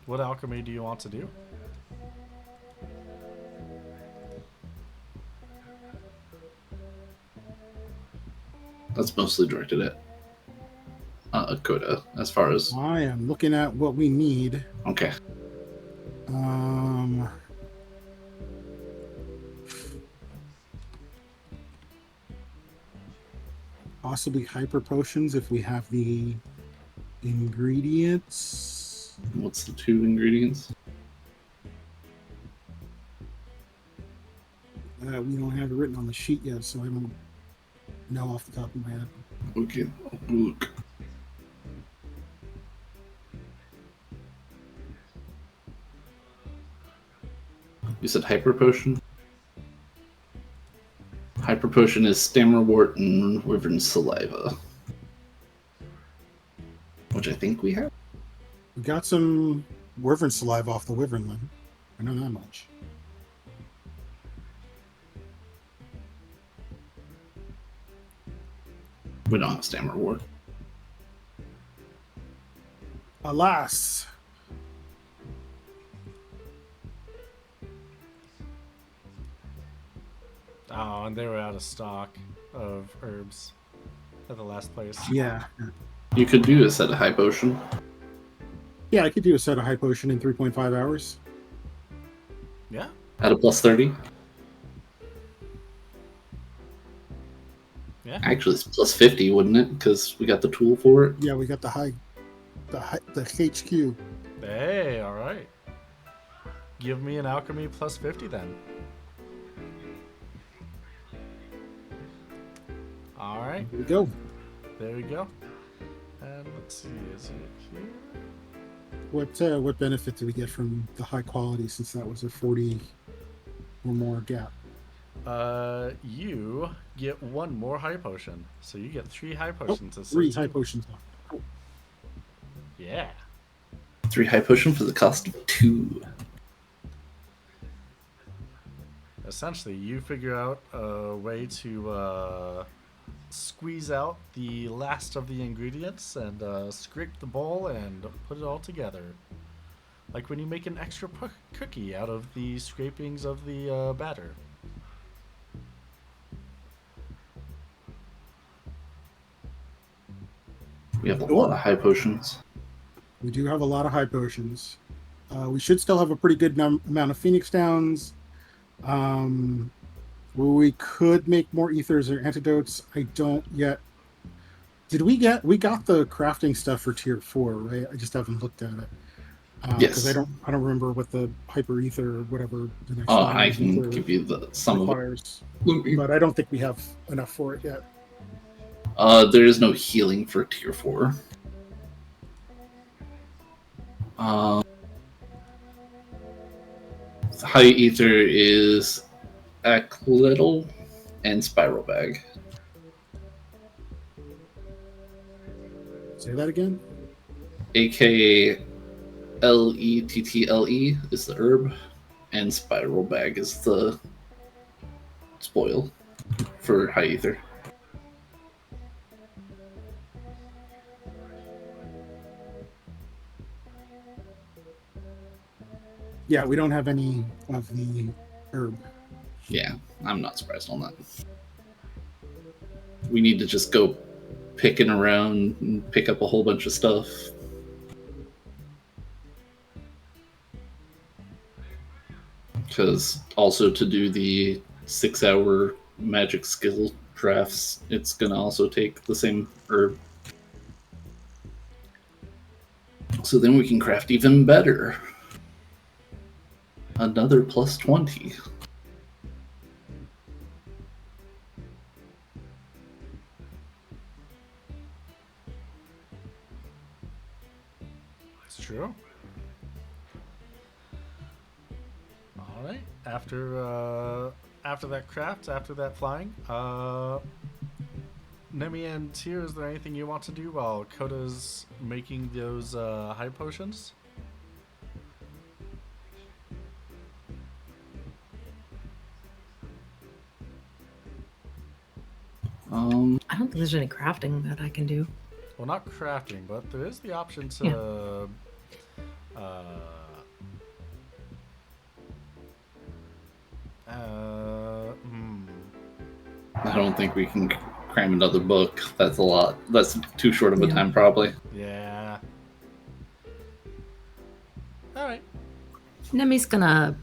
What alchemy do you want to do? That's mostly directed at Coda, as far as... I am looking at what we need. Okay. Possibly hyper potions if we have the ingredients. What's the 2 ingredients? We don't have it written on the sheet yet, so I don't know off the top of my head. Okay, look. You said hyper potion? Hyper potion is stammerwort and wyvern saliva. Which I think we have. We got some wyvern saliva off the wyvern limb. I know that much. We don't have stammerwort. Alas. Oh, and they were out of stock of herbs at the last place. Yeah. You could do a set of high potion. Yeah, I could do a set of high potion in 3.5 hours. Yeah. At a plus 30. Yeah. Actually, it's plus 50, wouldn't it? Because we got the tool for it. Yeah, we got the HQ. Hey, all right. Give me an alchemy plus 50 then. All right. Here we go. There we go. And let's see, is it here? What benefit do we get from the high quality since that was a 40 or more gap? You get 1 more high potion. So you get 3 high potions. Oh, instead 3 of high 2. potions. Cool. Yeah. 3 high potion for the cost of 2. Essentially, you figure out a way to squeeze out the last of the ingredients and scrape the bowl and put it all together. Like when you make an extra cookie out of the scrapings of the batter. We have a lot of high potions. We do have a lot of high potions. We should still have a pretty good amount of Phoenix Downs. We could make more ethers or antidotes. I don't yet. Did we got the crafting stuff for tier 4, right? I just haven't looked at it. Because Yes. I don't remember what the hyper ether or whatever the next level I of can ether give you some of it. requires. But I don't think we have enough for it yet. There is no healing for tier 4. High ether is Aclittle and Spiral Bag. Say that again. AKA Lettle is the herb, and Spiral Bag is the spoil for high ether. Yeah, we don't have any of the herb. Yeah, I'm not surprised on that. We need to just go picking around and pick up a whole bunch of stuff. Because also to do the 6-hour magic skill drafts, it's going to also take the same herb. So then we can craft even better. Another plus 20. It's true. All right. After that craft, after that flying, Nemi and Tyr, is there anything you want to do while Koda's making those high potions? I don't think there's any crafting that I can do. Well, not crafting, but there is the option to. I don't think we can cram another book. That's a lot. That's too short of a time, probably. Yeah. All right. Nemi's gonna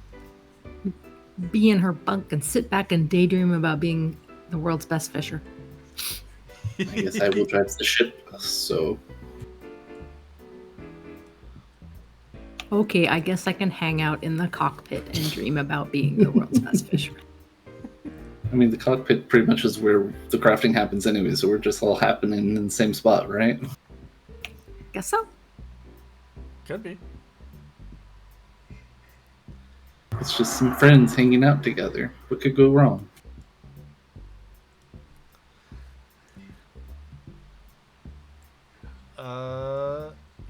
be in her bunk and sit back and daydream about being the world's best fisher. I guess I will drive the ship, so... Okay, I guess I can hang out in the cockpit and dream about being the world's best fisherman. I mean, the cockpit pretty much is where the crafting happens anyway, so we're just all happening in the same spot, right? Guess so. Could be. It's just some friends hanging out together. What could go wrong?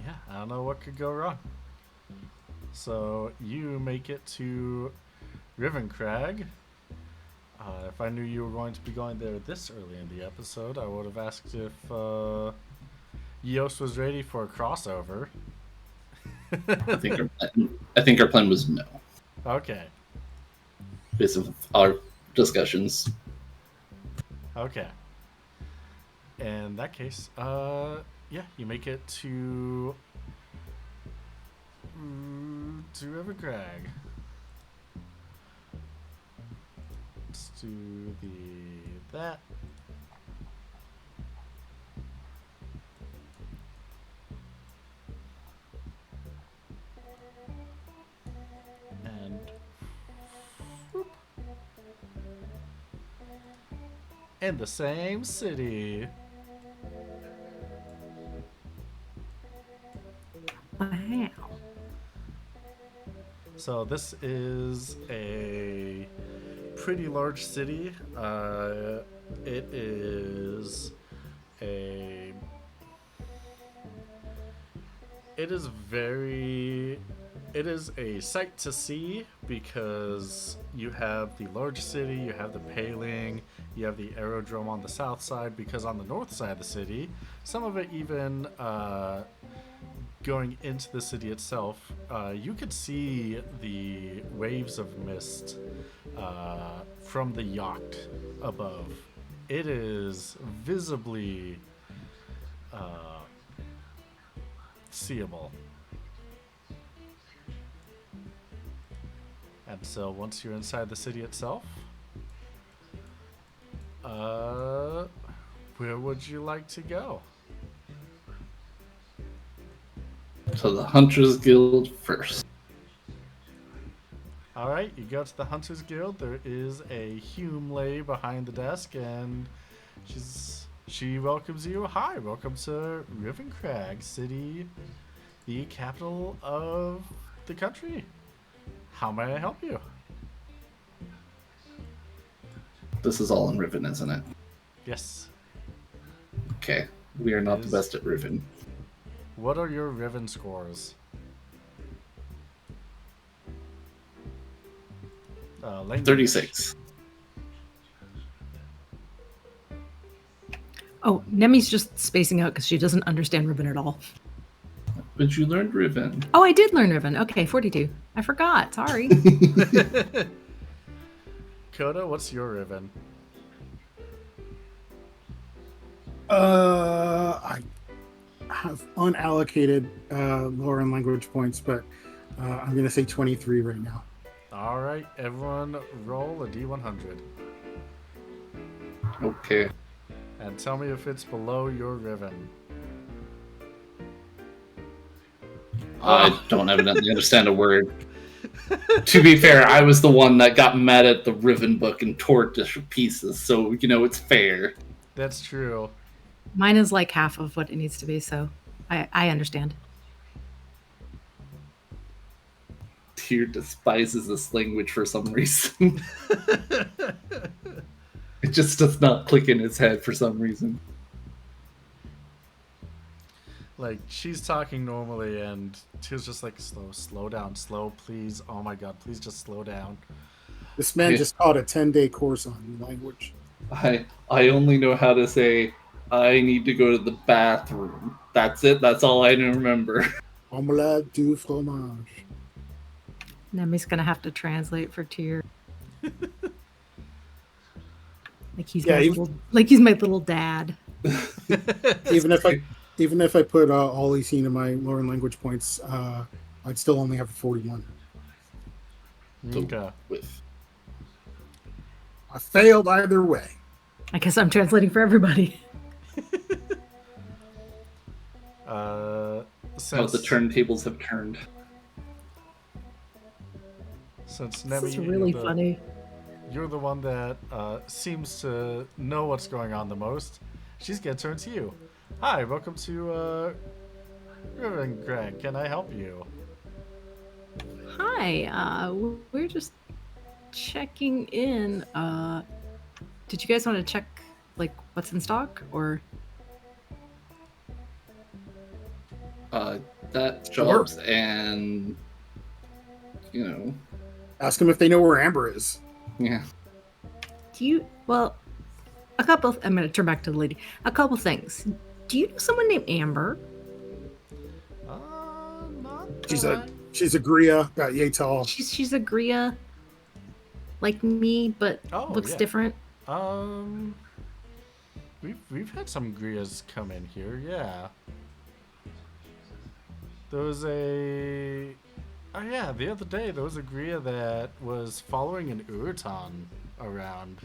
Yeah, I don't know what could go wrong. So you make it to Rivencrag. If I knew you were going to be going there this early in the episode, I would have asked if Eos was ready for a crossover. I think our plan was no, Okay. based on our discussions. Okay. In that case, yeah, you make it to Rivencrag. Let's do that. And whoop. In the same city. Wow. So this is a pretty large city. It is a. It is very. It is a sight to see because you have the large city, you have the paling, you have the aerodrome on the south side. Because on the north side of the city, some of it even. Going into the city itself, you could see the waves of mist from the yacht above. It is visibly seeable. And so once you're inside the city itself, Where would you like to go? To the Hunters Guild first. All right, you go to the Hunters Guild. There is a Hume lady behind the desk, and she welcomes you. Hi, welcome to Rivencrag City, the capital of the country. How may I help you? This is all in Riven, isn't it? Yes. Okay. We are not the Is- best at Riven. What are your Riven scores? Language. 36. Oh, Nemi's just spacing out because she doesn't understand Riven at all. But you learned Riven. Oh, I did learn Riven. Okay, 42. I forgot. Sorry. Coda, what's your Riven? I have unallocated lore and language points, but I'm going to say 23 right now. All right, everyone, roll a d100 Okay. and tell me if it's below your Riven. I don't evidently understand a word. To be fair, I was the one that got mad at the Riven book and tore it to pieces, so, it's fair. That's true. Mine is like half of what it needs to be, so I understand. Tyr despises this language for some reason. It just does not click in his head for some reason. Like, she's talking normally, and Tyr's just like, slow down, slow, please. Oh my god, please just slow down. This man Yeah. just taught a 10-day course on language. I only know how to say, I need to go to the bathroom. That's it. That's all I remember. Omelette du fromage. Nemi's gonna have to translate for Tyr. Like he's Yeah, he's my little dad. Even if I put all 18 of my lore and language points, I'd still only have 41. Okay. With I failed either way. I guess I'm translating for everybody. how Since the turntables have turned. Since This Nemi, is really funny. you're the one that seems to know what's going on the most, she's gonna turn to you. Hi, welcome to Rivencrag. Can I help you? Hi, we're just checking in. Did you guys want to check like what's in stock or? That Sure. jobs and Ask them if they know where Amber is. yeah. Do you? Well, a couple. I'm going to turn back to the lady. A couple things. Do you know someone named Amber? Not She's that a Gria, about yay tall. She's a Gria, like me, but Oh, looks yeah. different. We've had some Grias come in here, yeah. There was the other day there was a Gria that was following an Urton around.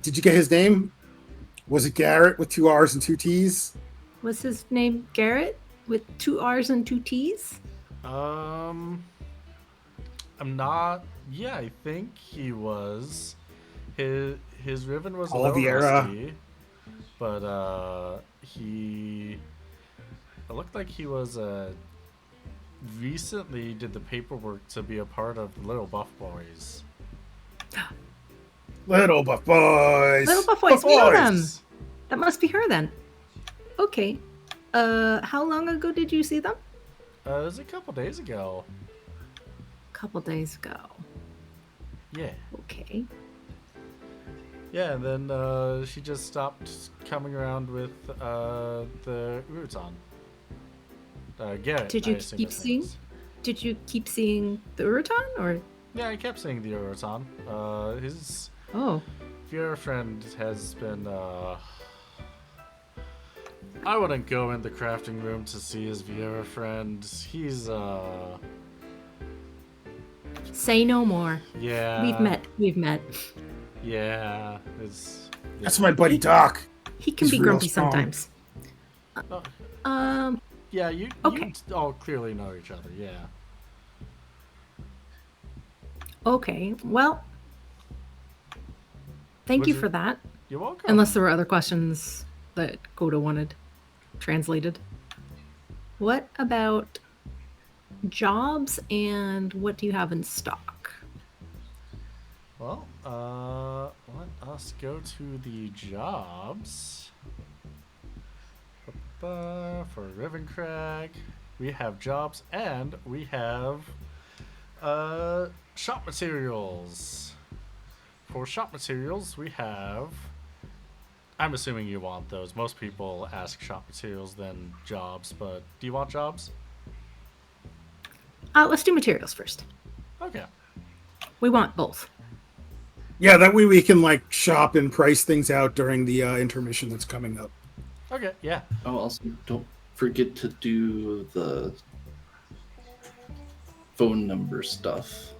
Did you get his name? Was it Garrett with 2 R's and 2 T's? Was his name Garrett with 2 R's and 2 T's? I'm not. Yeah, I think he was. His Riven was a little Oliveira. rusty, but he. It looked like he was recently did the paperwork to be a part of the Little Buff Boys. Little Buff Boys. Little Buff Boys, we know them. That must be her then. Okay. How long ago did you see them? It was a couple days ago. Couple days ago. Yeah. Okay. Yeah, and then she just stopped coming around with the Urutan. Garrett. Did you I assume keep his name seeing? is. Did you keep seeing the Urutan or? Yeah, I kept seeing the Urutan. His Oh. Vieira friend has been. I wouldn't go in the crafting room to see his Vieira friend. He's Say no more. Yeah. We've met. We've met. Yeah. It's. That's my buddy Doc. He can He's be real grumpy strong. sometimes. Oh, yeah, you Okay. all clearly know each other, yeah. Okay. Well, thank Was you it- for that. You're welcome. Unless there were other questions that Coda wanted translated. What about jobs and what do you have in stock? Well, let us go to the jobs. For Rivencrag, we have jobs and we have shop materials. For shop materials, we have. I'm assuming you want those. Most people ask shop materials then jobs, but do you want jobs? Let's do materials first. Okay. We want both. Yeah, that way we can like shop and price things out during the intermission that's coming up. Okay, yeah. Oh, also don't forget to do the phone number stuff.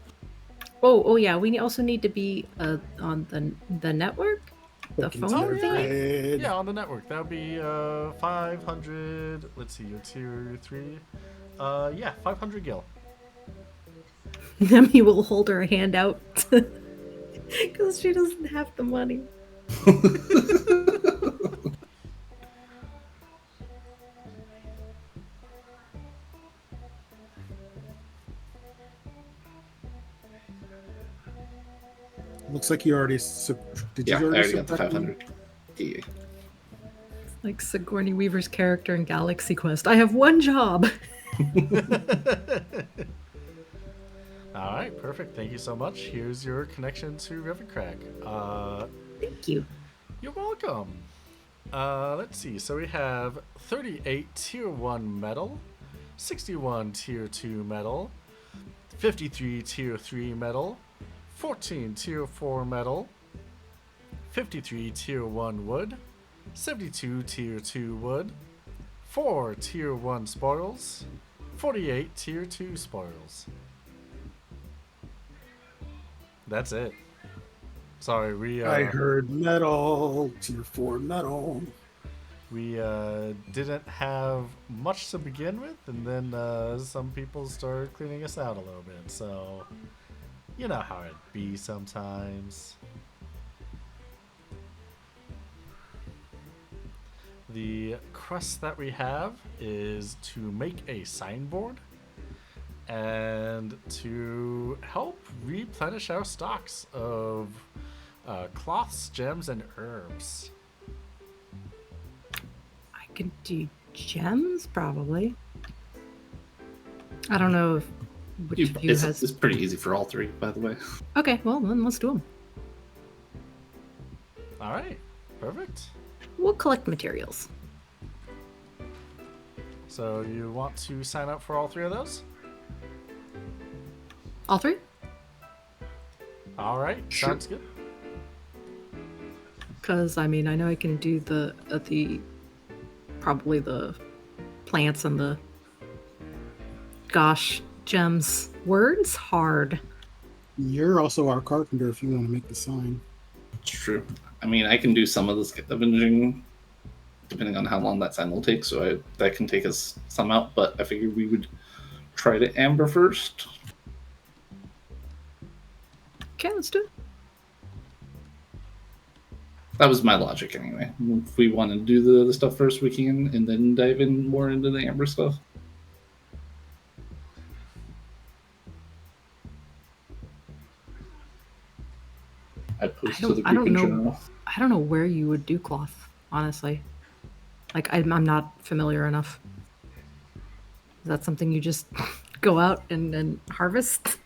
Oh yeah. We also need to be on the network, the Looking phone to yeah. their bed. Yeah, on the network. That would be 500. Let's see, your tier 3. Yeah, 500 gil. Nemi will hold her hand out because she doesn't have the money. Looks like you already. Did Yeah, you I already already got the subtract them? 500. Yeah. Like Sigourney Weaver's character in Galaxy Quest. I have one job. All right, perfect. Thank you so much. Here's your connection to Rivencrag. Thank you. You're welcome. Let's see. So we have 38 tier 1 metal, 61 tier 2 metal, 53 tier 3 metal, 14 tier 4 metal, 53 tier 1 wood, 72 tier 2 wood, 4 tier 1 spoils, 48 tier 2 spoils. That's it. Sorry, we I heard metal, tier 4 metal. we didn't have much to begin with, and then some people started cleaning us out a little bit. So, you know how it be sometimes. The quest that we have is to make a signboard and to help replenish our stocks of cloths, gems, and herbs. I can do gems, probably. I don't know if which of you It's, has. it's pretty easy for all three, by the way. Okay, well then let's do them. All right, perfect. We'll collect materials. So you want to sign up for all three of those? All three? All right, Sure. sounds good. Because I mean, I know I can do the probably the plants and the gems. Words hard. You're also our carpenter if you want to make the sign. It's true. I mean, I can do some of the scavenging, depending on how long that sign will take, so that can take us some out, but I figured we would try to amber first. Okay, let's do it. That was my logic anyway. If we want to do the stuff first, we can, and then dive in more into the amber stuff. I post to the I don't group in know. general. I don't know where you would do cloth, honestly. Like I'm not familiar enough. Is that something you just go out and harvest?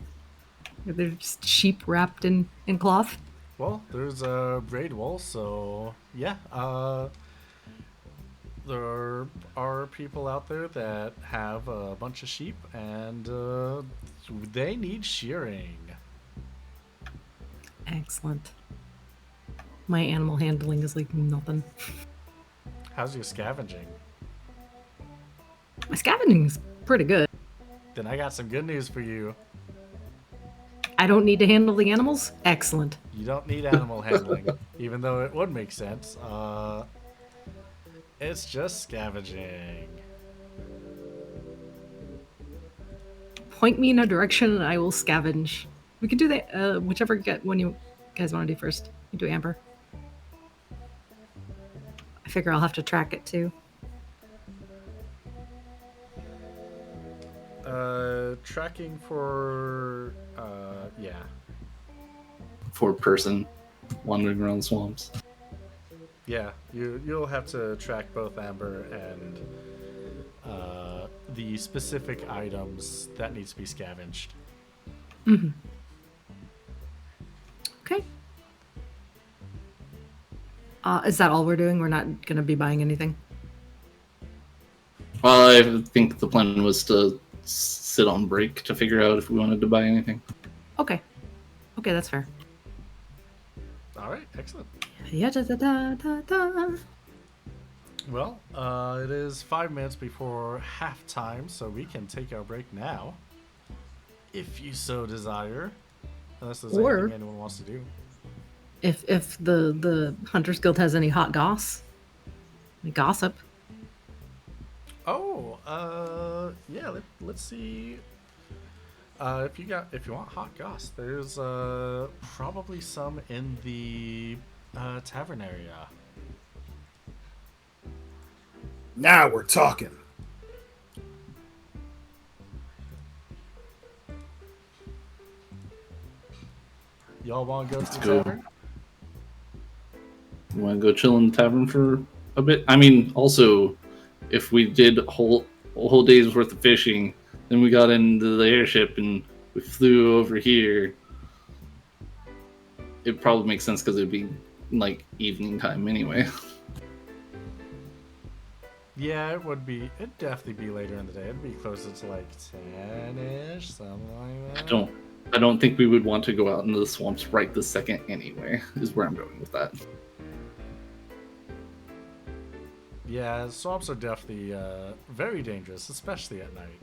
Are there just sheep wrapped in cloth? Well, there's a braid wool, so yeah. There are people out there that have a bunch of sheep, and they need shearing. Excellent. My animal handling is like nothing. How's your scavenging? My scavenging's pretty good. Then I got some good news for you. I don't need to handle the animals? Excellent. You don't need animal handling, even though it would make sense. It's just scavenging. Point me in a direction and I will scavenge. We can do that, whichever one you guys want to do first. You do Amber. I figure I'll have to track it too. Tracking for, yeah. 4-person wandering around swamps. Yeah, you'll have to track both Amber and the specific items that needs to be scavenged. Mm-hmm. Okay. Is that all we're doing? We're not going to be buying anything? Well, I think the plan was to sit on break to figure out if we wanted to buy anything. Okay. Okay, that's fair. All right, excellent. Yeah, da, da, da, da, da. Well, it is 5 minutes before halftime, so we can take our break now, if you so desire. Unless there's anything anyone wants to do. If the Hunters Guild has any hot any gossip. Oh, yeah. Let's see. If you want hot goss, there's probably some in the tavern area. Now we're talking. Y'all want to go to the go. tavern? You want to go chill in the tavern for a bit? I mean, also, if we did a whole day's worth of fishing, then we got into the airship and we flew over here, it probably makes sense because it'd be like evening time anyway. Yeah, it would be. It'd definitely be later in the day. It'd be closer to like 10-ish, something like that. I don't think we would want to go out into the swamps right this second anyway, is where I'm going with that. Yeah, swamps are definitely very dangerous, especially at night.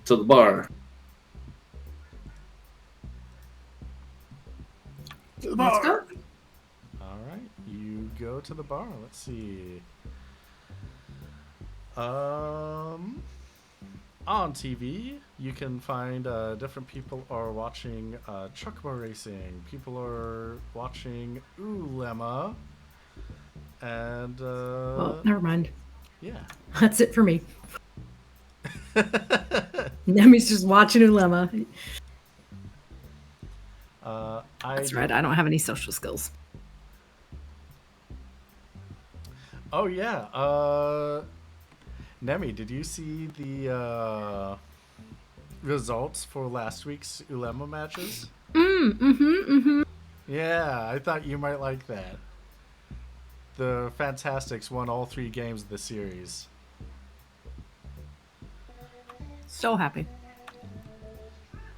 To the bar. To the Let's go. bar. All right, you go to the bar. Let's see. On TV, you can find different people are watching Chocobo racing. People are watching Ulema, and Oh, never mind. yeah. That's it for me. Nemi's just watching Ulema. That's right. I don't have any social skills. Oh yeah. Nemi, did you see the results for last week's Ulema matches? Yeah, I thought you might like that. The Fantastics won all 3 games of the series. So happy.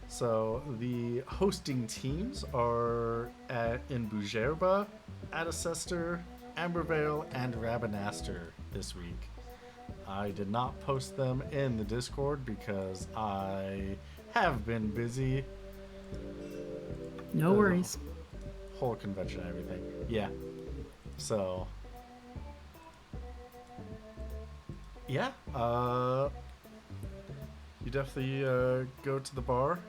So the hosting teams are in Bujerba, Adicester, Ambervale, and Rabanaster this week. I did not post them in the Discord because I have been busy. No worries. Whole convention and everything. Yeah. So. Yeah. You definitely go to the bar.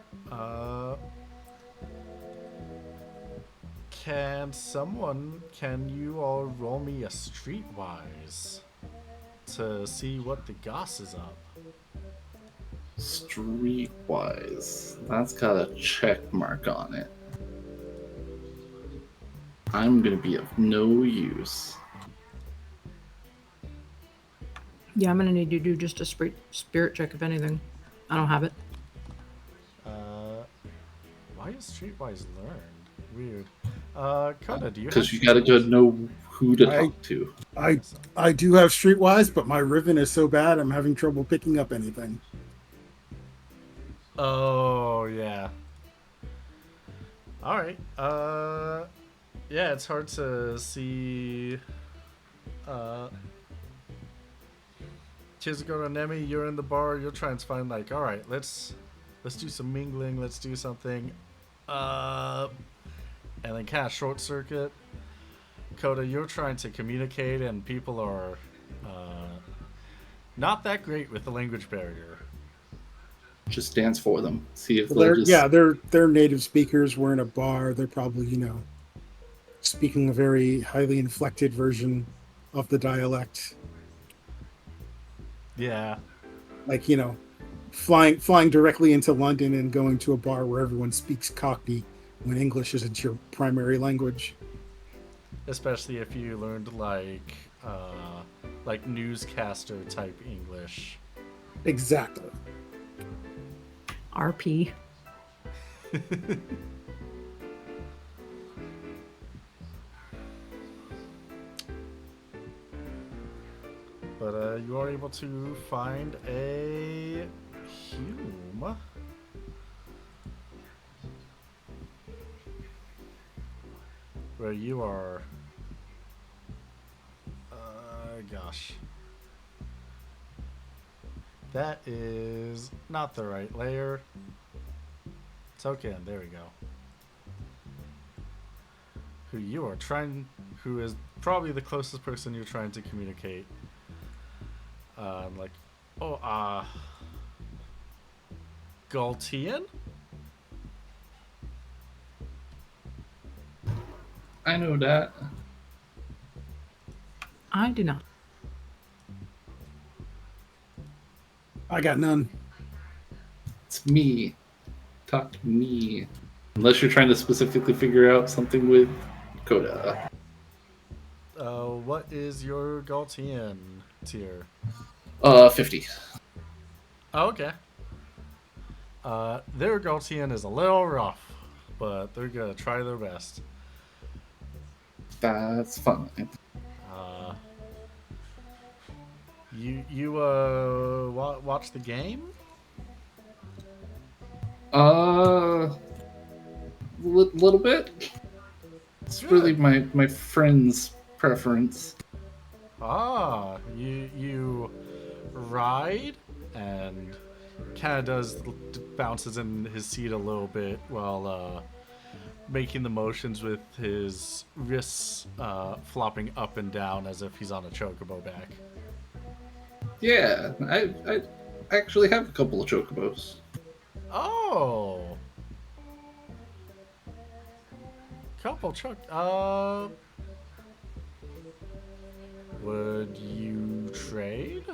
Can you all roll me a Streetwise to see what the goss is up? Streetwise. That's got a check mark on it. I'm gonna be of no use. Yeah, I'm gonna need to do just a spirit check, if anything. I don't have it. Why is Streetwise learned? Weird. Coda, do you have? Because you gotta go know who to talk to. I do have Streetwise, but my Riven is so bad I'm having trouble picking up anything. Oh yeah. All right. Yeah, it's hard to see. Chizuko and Nemi, you're in the bar. You're trying to find like, all right, let's do some mingling. Let's do something. And then kind of short circuit. Coda, you're trying to communicate, and people are not that great with the language barrier. Just dance for them. See if Well, they'll just. they're native speakers. We're in a bar. They're probably, speaking a very highly inflected version of the dialect. Yeah. Like, flying directly into London and going to a bar where everyone speaks Cockney when English isn't your primary language. Especially if you learned like newscaster type English. Exactly. RP. But you are able to find a Hume. Where you are. Gosh. That is not the right layer. Token, there we go. Who is probably the closest person you're trying to communicate. Galtian? I know that. I do not. I got none. It's me. Talk to me. Unless you're trying to specifically figure out something with Coda. What is your Galtian tier? 50. Oh, okay. Their Galtian is a little rough, but they're gonna try their best. That's fun. You watch the game? Little bit. It's Good. really my friend's preference. You ride and kind of bounces in his seat a little bit while making the motions with his wrists flopping up and down as if he's on a chocobo back. Yeah, I actually have a couple of chocobos. Oh, couple would you trade?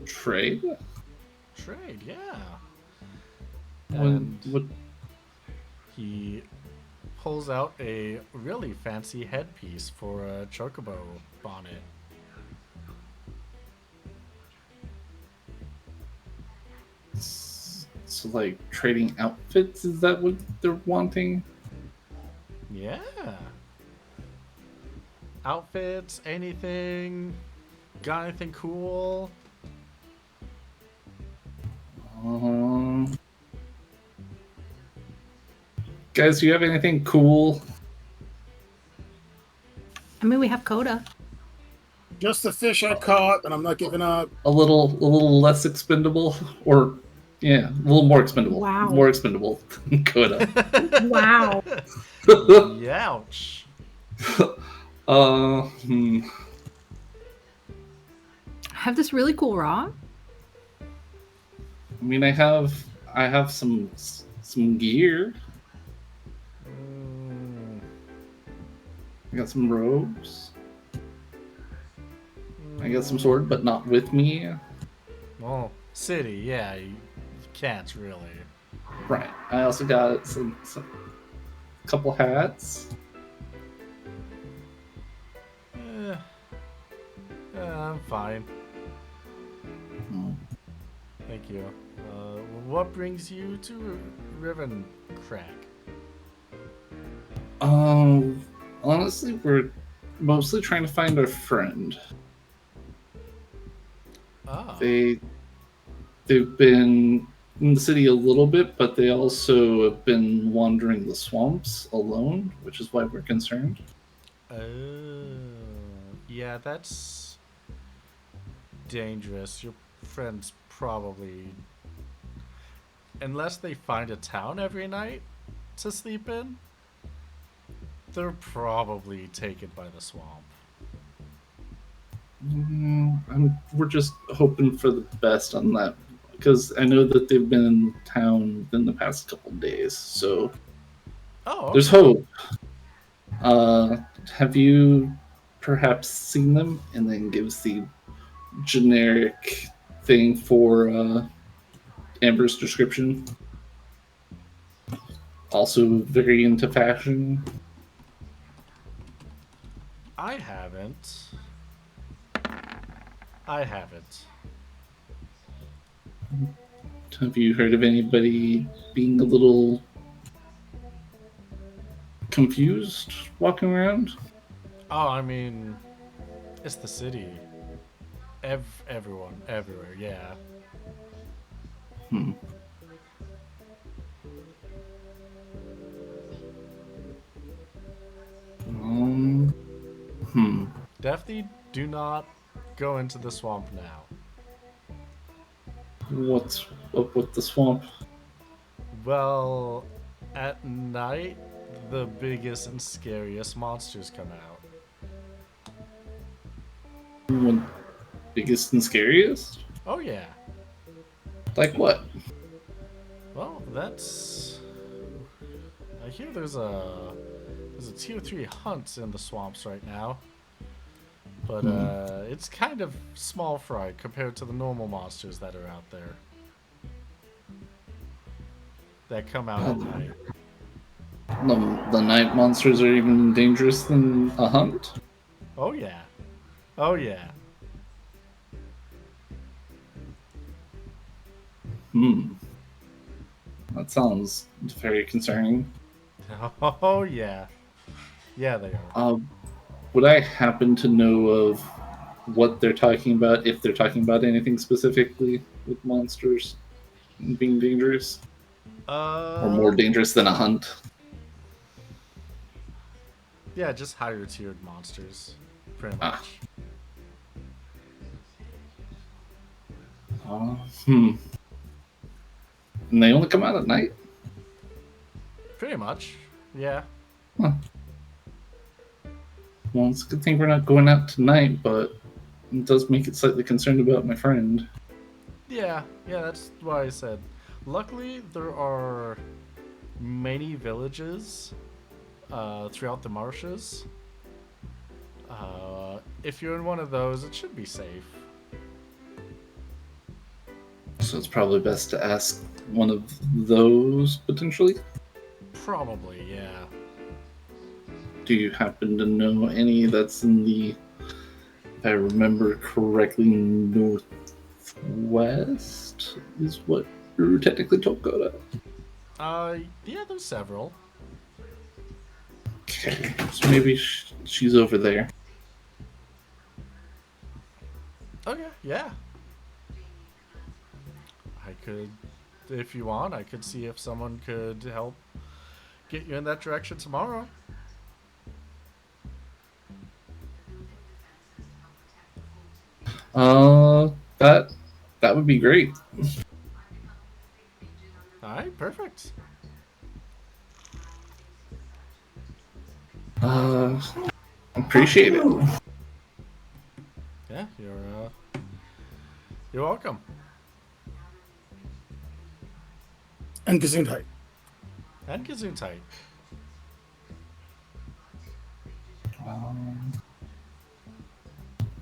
Trade? Trade, yeah. When, And what? he pulls out a really fancy headpiece for a chocobo bonnet. So, like, trading outfits? Is that what they're wanting? Yeah. Outfits, anything. Got anything cool? Guys, do you have anything cool? I mean, we have Coda. Just the fish I caught, and I'm not giving up. A little less expendable, or yeah, a little more expendable. Wow. More expendable than Coda. Wow. Youch. I have this really cool rock. I mean, I have some gear. I got some robes. I got some sword, but not with me. Well, city, yeah, you can't really. Right. I also got some couple hats. I'm fine. Hmm. Thank you. What brings you to Rivencrag? Honestly, we're mostly trying to find our friend. Ah. They've been in the city a little bit, but they also have been wandering the swamps alone, which is why we're concerned. Oh. Yeah, that's dangerous. Your friends probably, unless they find a town every night to sleep in, they're probably taken by the swamp. We're just hoping for the best on that because I know that they've been in town in the past couple days, so Oh, there's okay. hope. Have you perhaps seen them? And then gives the generic thing for Amber's description. Also very into fashion. I haven't. I haven't. Have you heard of anybody being a little confused walking around? Oh, I mean, it's the city. Everyone, everywhere, yeah. Hmm. Um, Definitely do not go into the swamp now. What's up with the swamp? Well, at night, the biggest and scariest monsters come out. What, biggest and scariest? Oh yeah. Like what? Well, that's. I hear there's a tier 3 hunt in the swamps right now, but it's kind of small fry compared to the normal monsters that are out there that come out at night. The night monsters are even dangerous than a hunt? Oh yeah. Oh yeah. That sounds very concerning. Oh yeah. Yeah, they are. Would I happen to know of what they're talking about, if they're talking about anything specifically with monsters being dangerous? Or more dangerous than a hunt? Yeah, just higher tiered monsters, pretty Ah. much. And they only come out at night? Pretty much, yeah. Huh. Well, it's a good thing we're not going out tonight, but it does make it slightly concerned about my friend. Yeah, that's why I said. Luckily, there are many villages throughout the marshes. If you're in one of those, it should be safe. So it's probably best to ask one of those, potentially? Probably, yeah. Do you happen to know any that's in the, if I remember correctly, northwest is what we're technically told go to? Yeah, there's several. Okay, so maybe she's over there. Okay, yeah. I could, if you want, I could see if someone could help get you in that direction tomorrow. That would be great. Alright, perfect. Appreciate it. Yeah, you're welcome. And Gesundheit. And Gesundheit.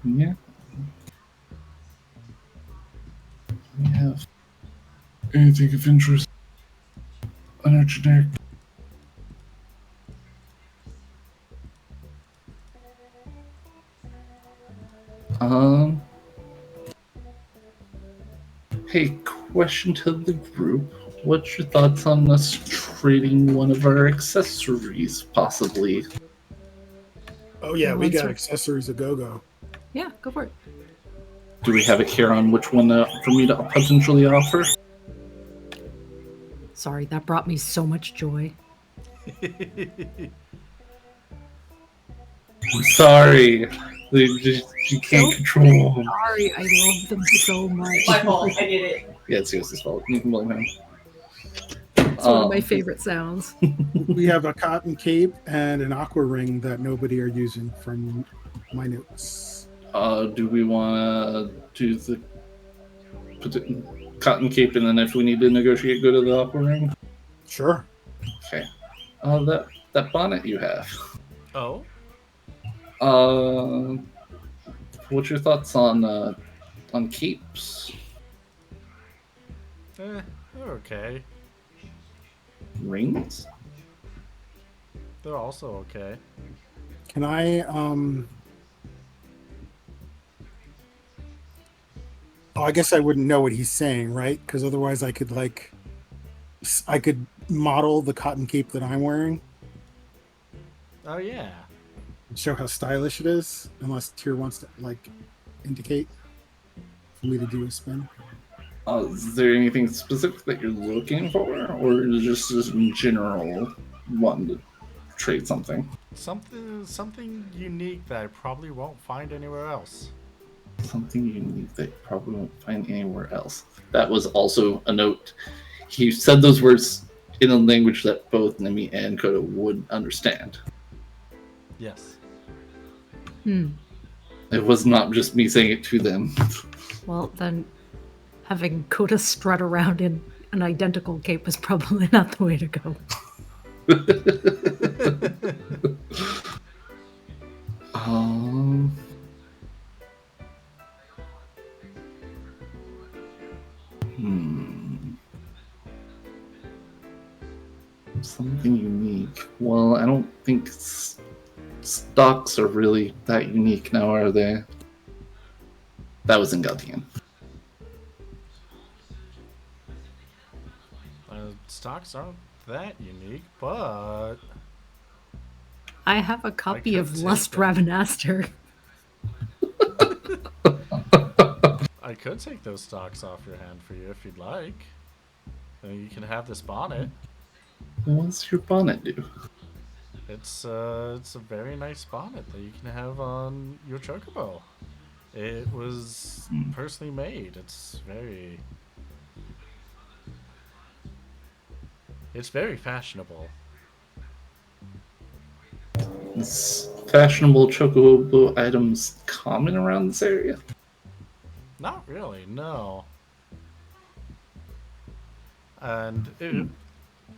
Yeah. We have anything of interest on our generic. Hey, question to the group. What's your thoughts on us trading one of our accessories, possibly? Oh yeah, we got Monster. accessories a go-go. Yeah, go for it. Do we have a care on which one for me to potentially offer? Sorry, that brought me so much joy. I'm sorry. You can't Nope. control him. Sorry, I love them so much. My fault. I did it. Yeah, it's Yosu's fault. You can blame him. It's one of my favorite sounds. We have a cotton cape and an aqua ring that nobody are using from my notes. Do we want to do the cotton cape, and then if we need to negotiate, go to the aqua ring? Sure. Okay. That bonnet you have. Oh, What's your thoughts on capes? they're okay. Rings? They're also okay. Can I Oh, I guess I wouldn't know what he's saying, right? Because otherwise I could model the cotton cape that I'm wearing Oh yeah. and show how stylish it is, unless Tyr wants to indicate for me to do a spin. Is there anything specific that you're looking for, or is it just in general wanting to trade something? Something unique that I probably won't find anywhere else. Something unique that you probably won't find anywhere else. That was also a note. He said those words in a language that both Nimi and Koda would understand. Yes. It was not just me saying it to them. Well, then having Coda strut around in an identical cape is probably not the way to go. um, Something unique. Well, I don't think stocks are really that unique now, are they? That was in Galtian. Stocks aren't that unique, but I have a copy could of take Lust them. Ravenaster. I could take those stocks off your hand for you if you'd like. And you can have this bonnet. What's your bonnet do? It's a very nice bonnet that you can have on your chocobo. It was personally made. It's very fashionable. Is fashionable chocobo items common around this area? Not really, no. And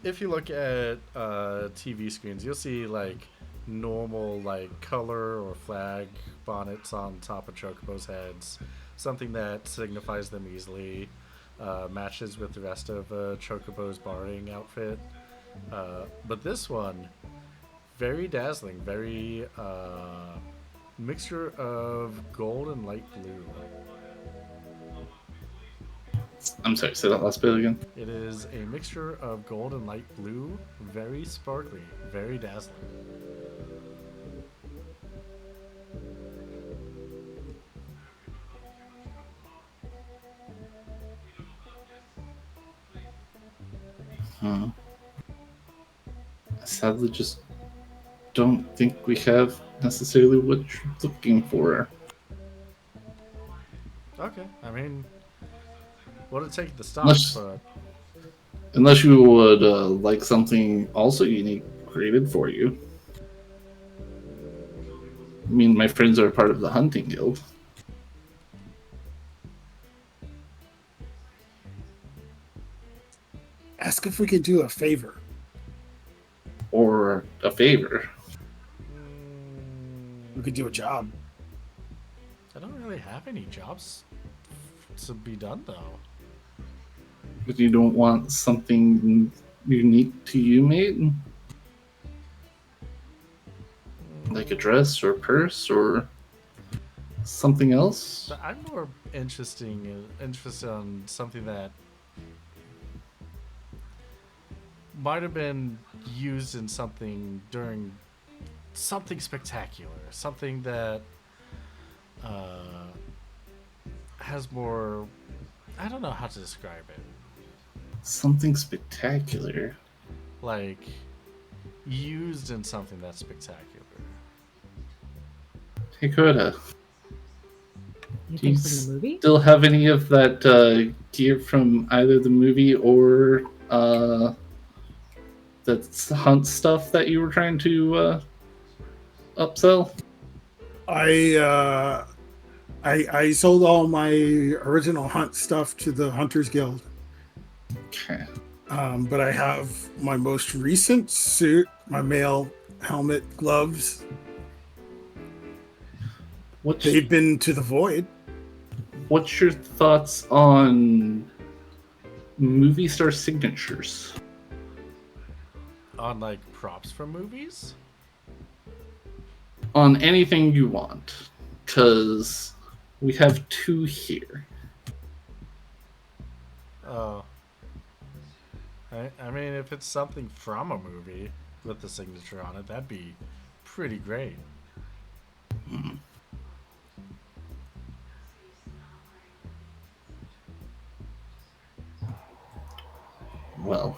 if you look at TV screens, you'll see normal color or flag bonnets on top of chocobos' heads, something that signifies them easily, matches with the rest of chocobo's barding outfit. But this one, very dazzling, very mixture of gold and light blue. I'm sorry, say that last bit again. It is a mixture of gold and light blue, very sparkly, very dazzling. I sadly just don't think we have necessarily what you're looking for. Okay, I mean, would it take the stocks, but Unless you would like something also unique created for you. I mean, my friends are part of the hunting guild. Ask if we could do a favor. Or a favor. We could do a job. I don't really have any jobs to be done though. But you don't want something unique to you made? Like a dress or purse or something else? But I'm more interested in something that might have been used in something during something spectacular, something that has more. I don't know how to describe it. Something spectacular. Like used in something that's spectacular. Hey, Coda. Do Anything you from the movie? still have any of that gear from either the movie or the hunt stuff that you were trying to upsell? I sold all my original hunt stuff to the Hunters Guild. Okay. But I have my most recent suit, my mail helmet, gloves. They've been to the void. What's your thoughts on movie star signatures? On like props from movies? On anything you want. Because we have 2 here. Oh. I mean, if it's something from a movie with the signature on it, that'd be pretty great. Well,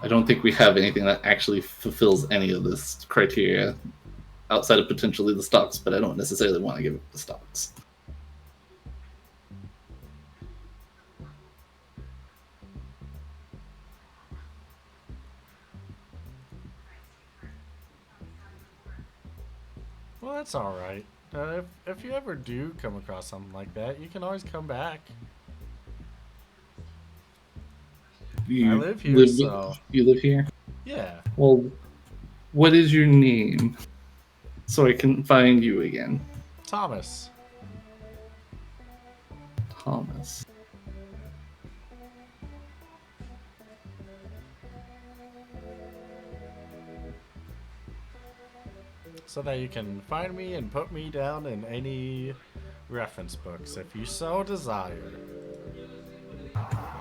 I don't think we have anything that actually fulfills any of this criteria outside of potentially the stocks, but I don't necessarily want to give it the stocks. Well, that's all right. If you ever do come across something like that, you can always come back. I live here, so... You live here? Yeah. Well, what is your name? So I can find you again. Thomas. Thomas. So that you can find me and put me down in any reference books if you so desire.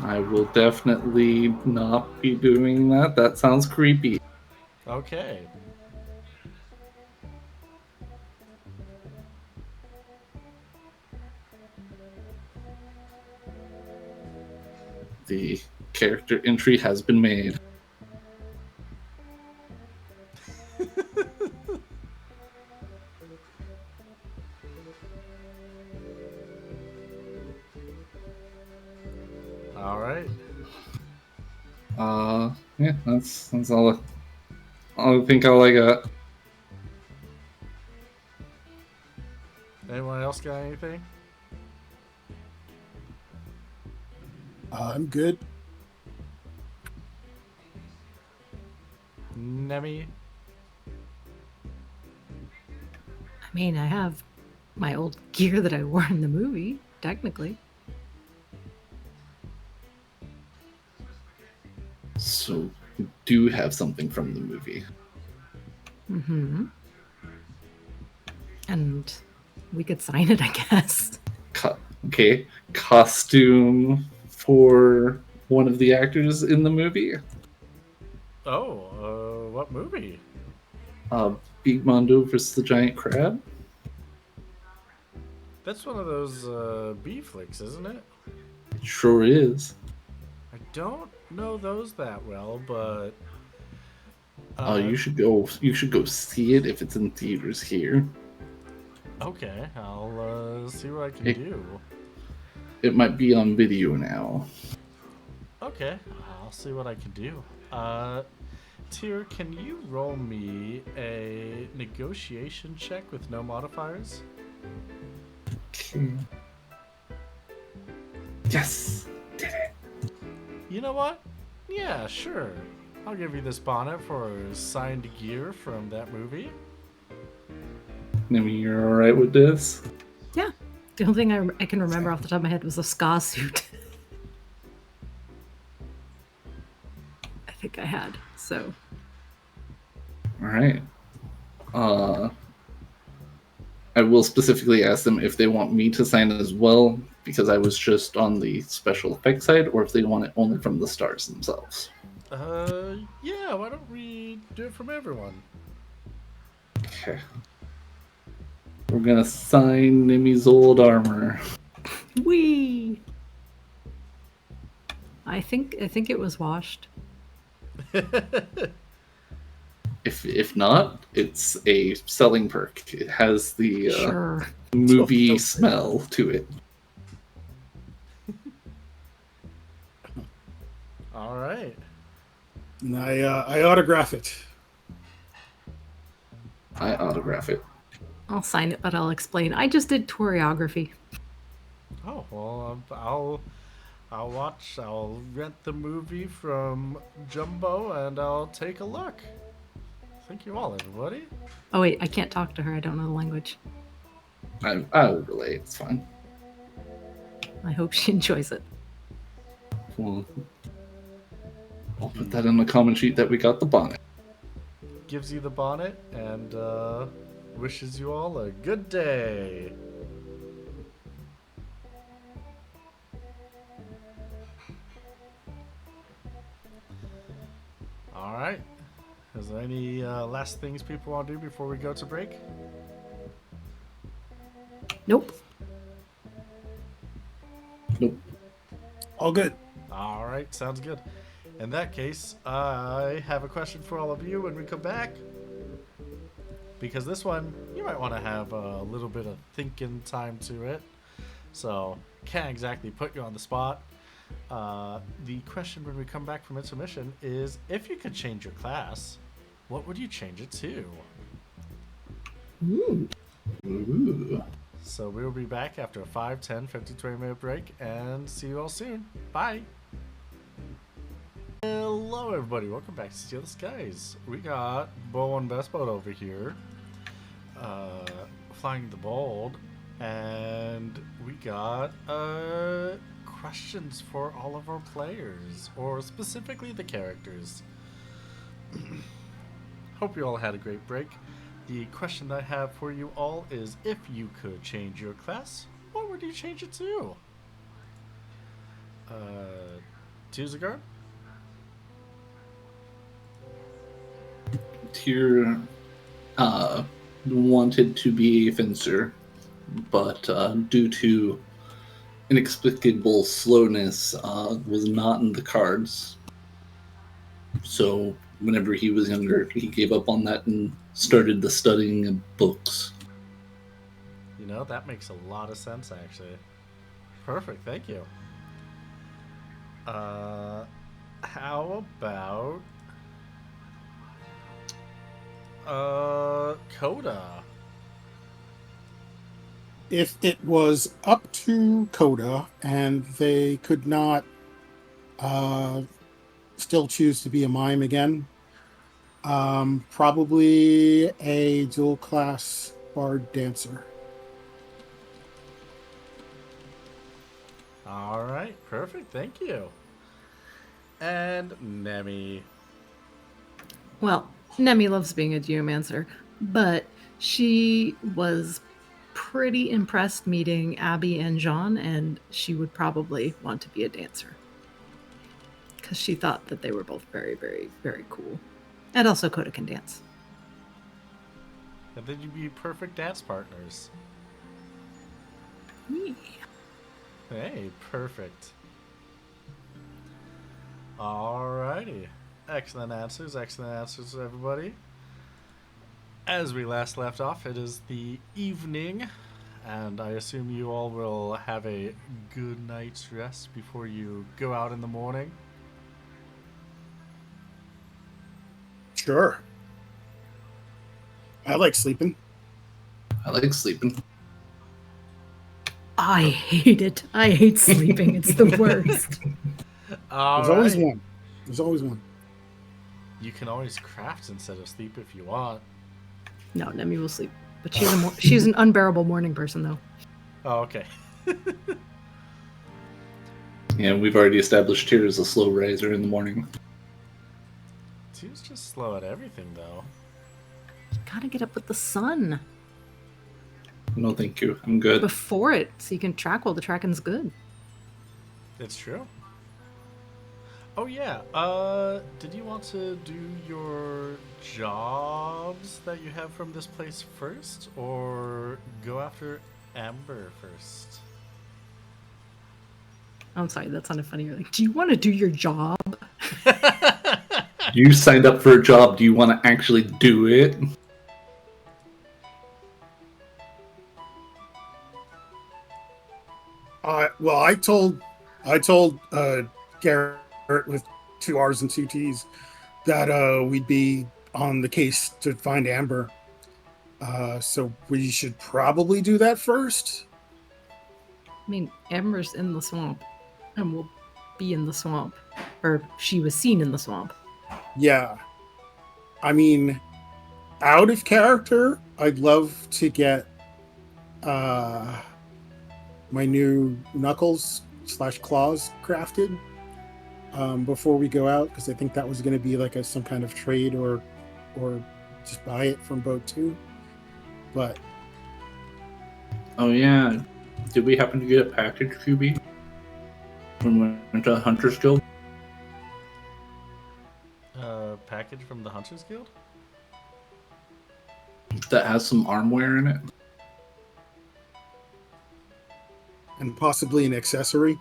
I will definitely not be doing that. That sounds creepy. Okay. The character entry has been made. All right. Yeah, that's all. I think all I got. Anyone else got anything? I'm good. Nemi? I mean, I have my old gear that I wore in the movie, technically. So you do have something from the movie. Mm-hmm. And we could sign it, I guess. Okay, costume for one of the actors in the movie. Oh, what movie? Big Mondo versus the Giant Crab. That's one of those B flicks, isn't it? It sure is. I don't know those that well, but You should go. You should go see it if it's in theaters here. Okay, I'll see what I can do. It might be on video now. Okay, I'll see what I can do. Tyr, can you roll me a negotiation check with no modifiers? Okay. Yes, did it. You know what? Yeah, sure. I'll give you this bonnet for signed gear from that movie. I mean, you're all right with this? Yeah. The only thing I can remember off the top of my head was a ska suit. I think I had, so. All right. I will specifically ask them if they want me to sign it as well, because I was just on the special effects side, or if they want it only from the stars themselves. Yeah, why don't we do it from everyone? Okay. We're gonna sign Nimi's old armor. Whee! I think it was washed. It If not, it's a selling perk. It has the Sure. movie Don't- smell to it. All right. And I autograph it. I autograph it. I'll sign it, but I'll explain. I just did choreography. Oh well, I'll watch. I'll rent the movie from Jumbo, and I'll take a look. Thank you all, everybody. Oh wait, I can't talk to her. I don't know the language. I will relay. It's fine. I hope she enjoys it. Well, I'll put that in the comment sheet that we got the bonnet. Gives you the bonnet and wishes you all a good day. All right. Is there any last things people want to do before we go to break? Nope. Nope. All good. All right, sounds good. In that case, I have a question for all of you when we come back. Because this one, you might want to have a little bit of thinking time to it. So, can't exactly put you on the spot. The question when we come back from intermission is, if you could change your class, what would you change it to? Ooh. Ooh. So we'll be back after a 5, 10, 15, 20-minute break, and see you all soon. Bye! Hello everybody, welcome back to Steal the Skies. We got Bo and Bestboat over here, flying the bold, and we got questions for all of our players, or specifically the characters. Hope you all had a great break. The question I have for you all is, if you could change your class, what would you change it to? Tuzagard? Tyr wanted to be a fencer, but due to inexplicable slowness, was not in the cards. So whenever he was younger, he gave up on that and started the studying of books. You know, that makes a lot of sense, actually. Perfect, thank you. How about Coda? If it was up to Coda and they could not still choose to be a mime again, probably a dual class bard dancer. All right, perfect, thank you. And Nemi. Well, Nemi loves being a geomancer, but she was pretty impressed meeting Abby and John, and she would probably want to be a dancer. Because she thought that they were both very, very, very cool. And also Coda can dance. And then you'd be perfect dance partners. Yeah. Hey, perfect. Alrighty. Excellent answers, everybody. As we last left off, it is the evening, and I assume you all will have a good night's rest before you go out in the morning. Sure. I like sleeping. I like sleeping. I hate it. I hate sleeping. It's the worst. There's always one. There's always one. You can always craft instead of sleep if you want. No, Nemi will sleep. But she's an unbearable morning person, though. Oh, okay. Yeah, we've already established Tyr as a slow riser in the morning. Two's just slow at everything, though. Gotta get up with the sun No, thank you. I'm good. before it so you can track while the tracking's good. It's true. Oh yeah, did you want to do your jobs that you have from this place first, or go after Amber first? I'm sorry, that sounded funny. You're like, do you want to do your job? You signed up for a job. Do you want to actually do it? Well, I told Garrett with 2 R's and 2 T's that we'd be on the case to find Amber. So we should probably do that first. I mean, Amber's in the swamp and will be in the swamp. Or she was seen in the swamp. Yeah. I mean, out of character, I'd love to get my new knuckles / claws crafted before we go out, because I think that was going to be like some kind of trade or just buy it from boat 2. But Oh yeah. Did we happen to get a package, QB? When we went to Hunter's Guild? Package from the Hunters Guild? That has some armware in it? and possibly an accessory.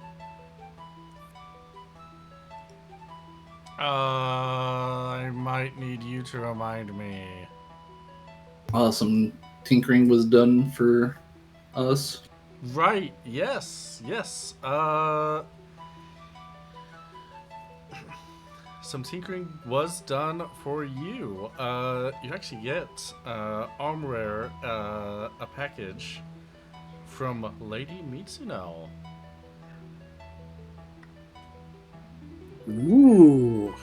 I might need you to remind me. Some tinkering was done for us. Right, yes. Some tinkering was done for you. You actually get armware, a package from Lady Mitsuno. Ooh.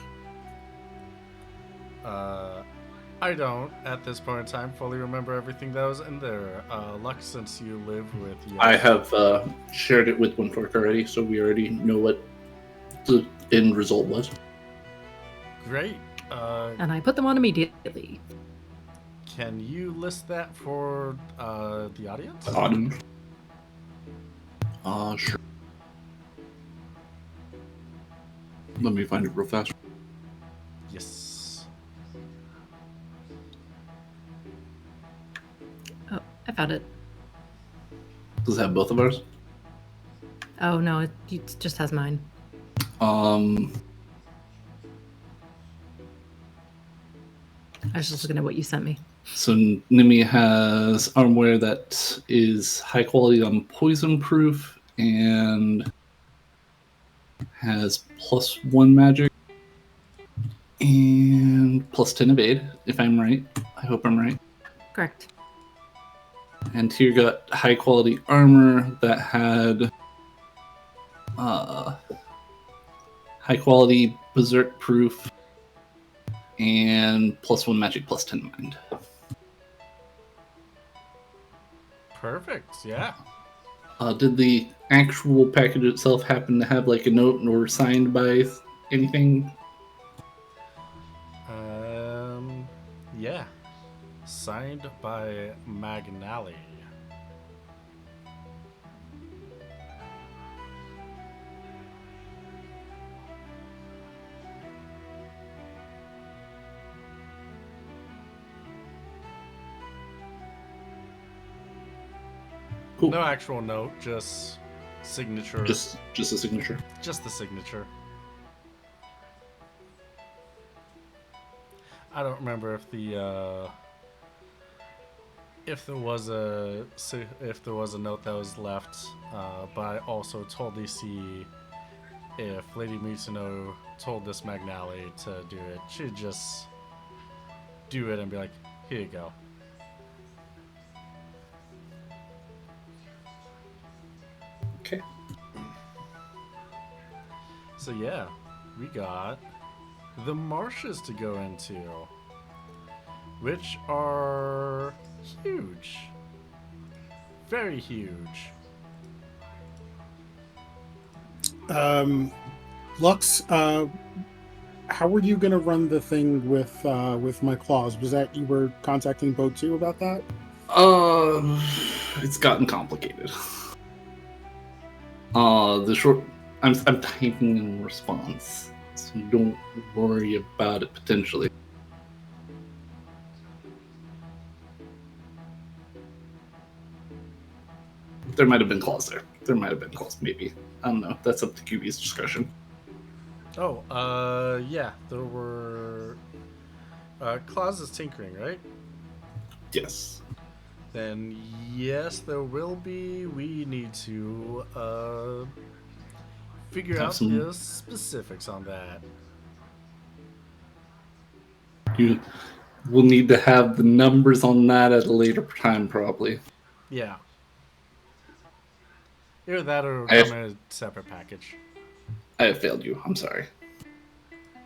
I don't, at this point in time, fully remember everything that was in there. Lux, since you live with you. I have shared it with Windfork already, so we already know what the end result was. Great. And I put them on immediately. Can you list that for the audience? Sure. Let me find it real fast. Yes. Oh, I found it. Does it have both of ours? Oh, no, it just has mine. Um, I was just looking at what you sent me. So Nimi has armware that is high quality on poison proof and has +1 magic and +10 evade, if I'm right. I hope I'm right. Correct. And here got high quality armor that had high quality berserk proof and +1 magic, +10 mind. Perfect, yeah. Did the actual package itself happen to have like a note or signed by anything? Yeah. Signed by Magnali. Cool. No actual note, just signature. Just a signature. Just the signature. I don't remember if there was a note that was left, but I also told DC if Lady Mitsuno told this Magnali to do it, she'd just do it and be like, "Here you go." Okay. So yeah, we got the marshes to go into, which are huge. Very huge. Lux, how were you going to run the thing with my claws? Was that you were contacting Boat 2 about that? It's gotten complicated. I'm typing in response, so don't worry about it potentially. There might have been claws there. There might have been claws, maybe. I don't know. That's up to QB's discretion. Oh, yeah, there were clauses tinkering, right? Yes. Then yes, there will be. We need to figure Have out some. the specifics on that. You will need to have the numbers on that at a later time, probably. Yeah. Either that or it'll I come have, in a separate package. I have failed you. I'm sorry.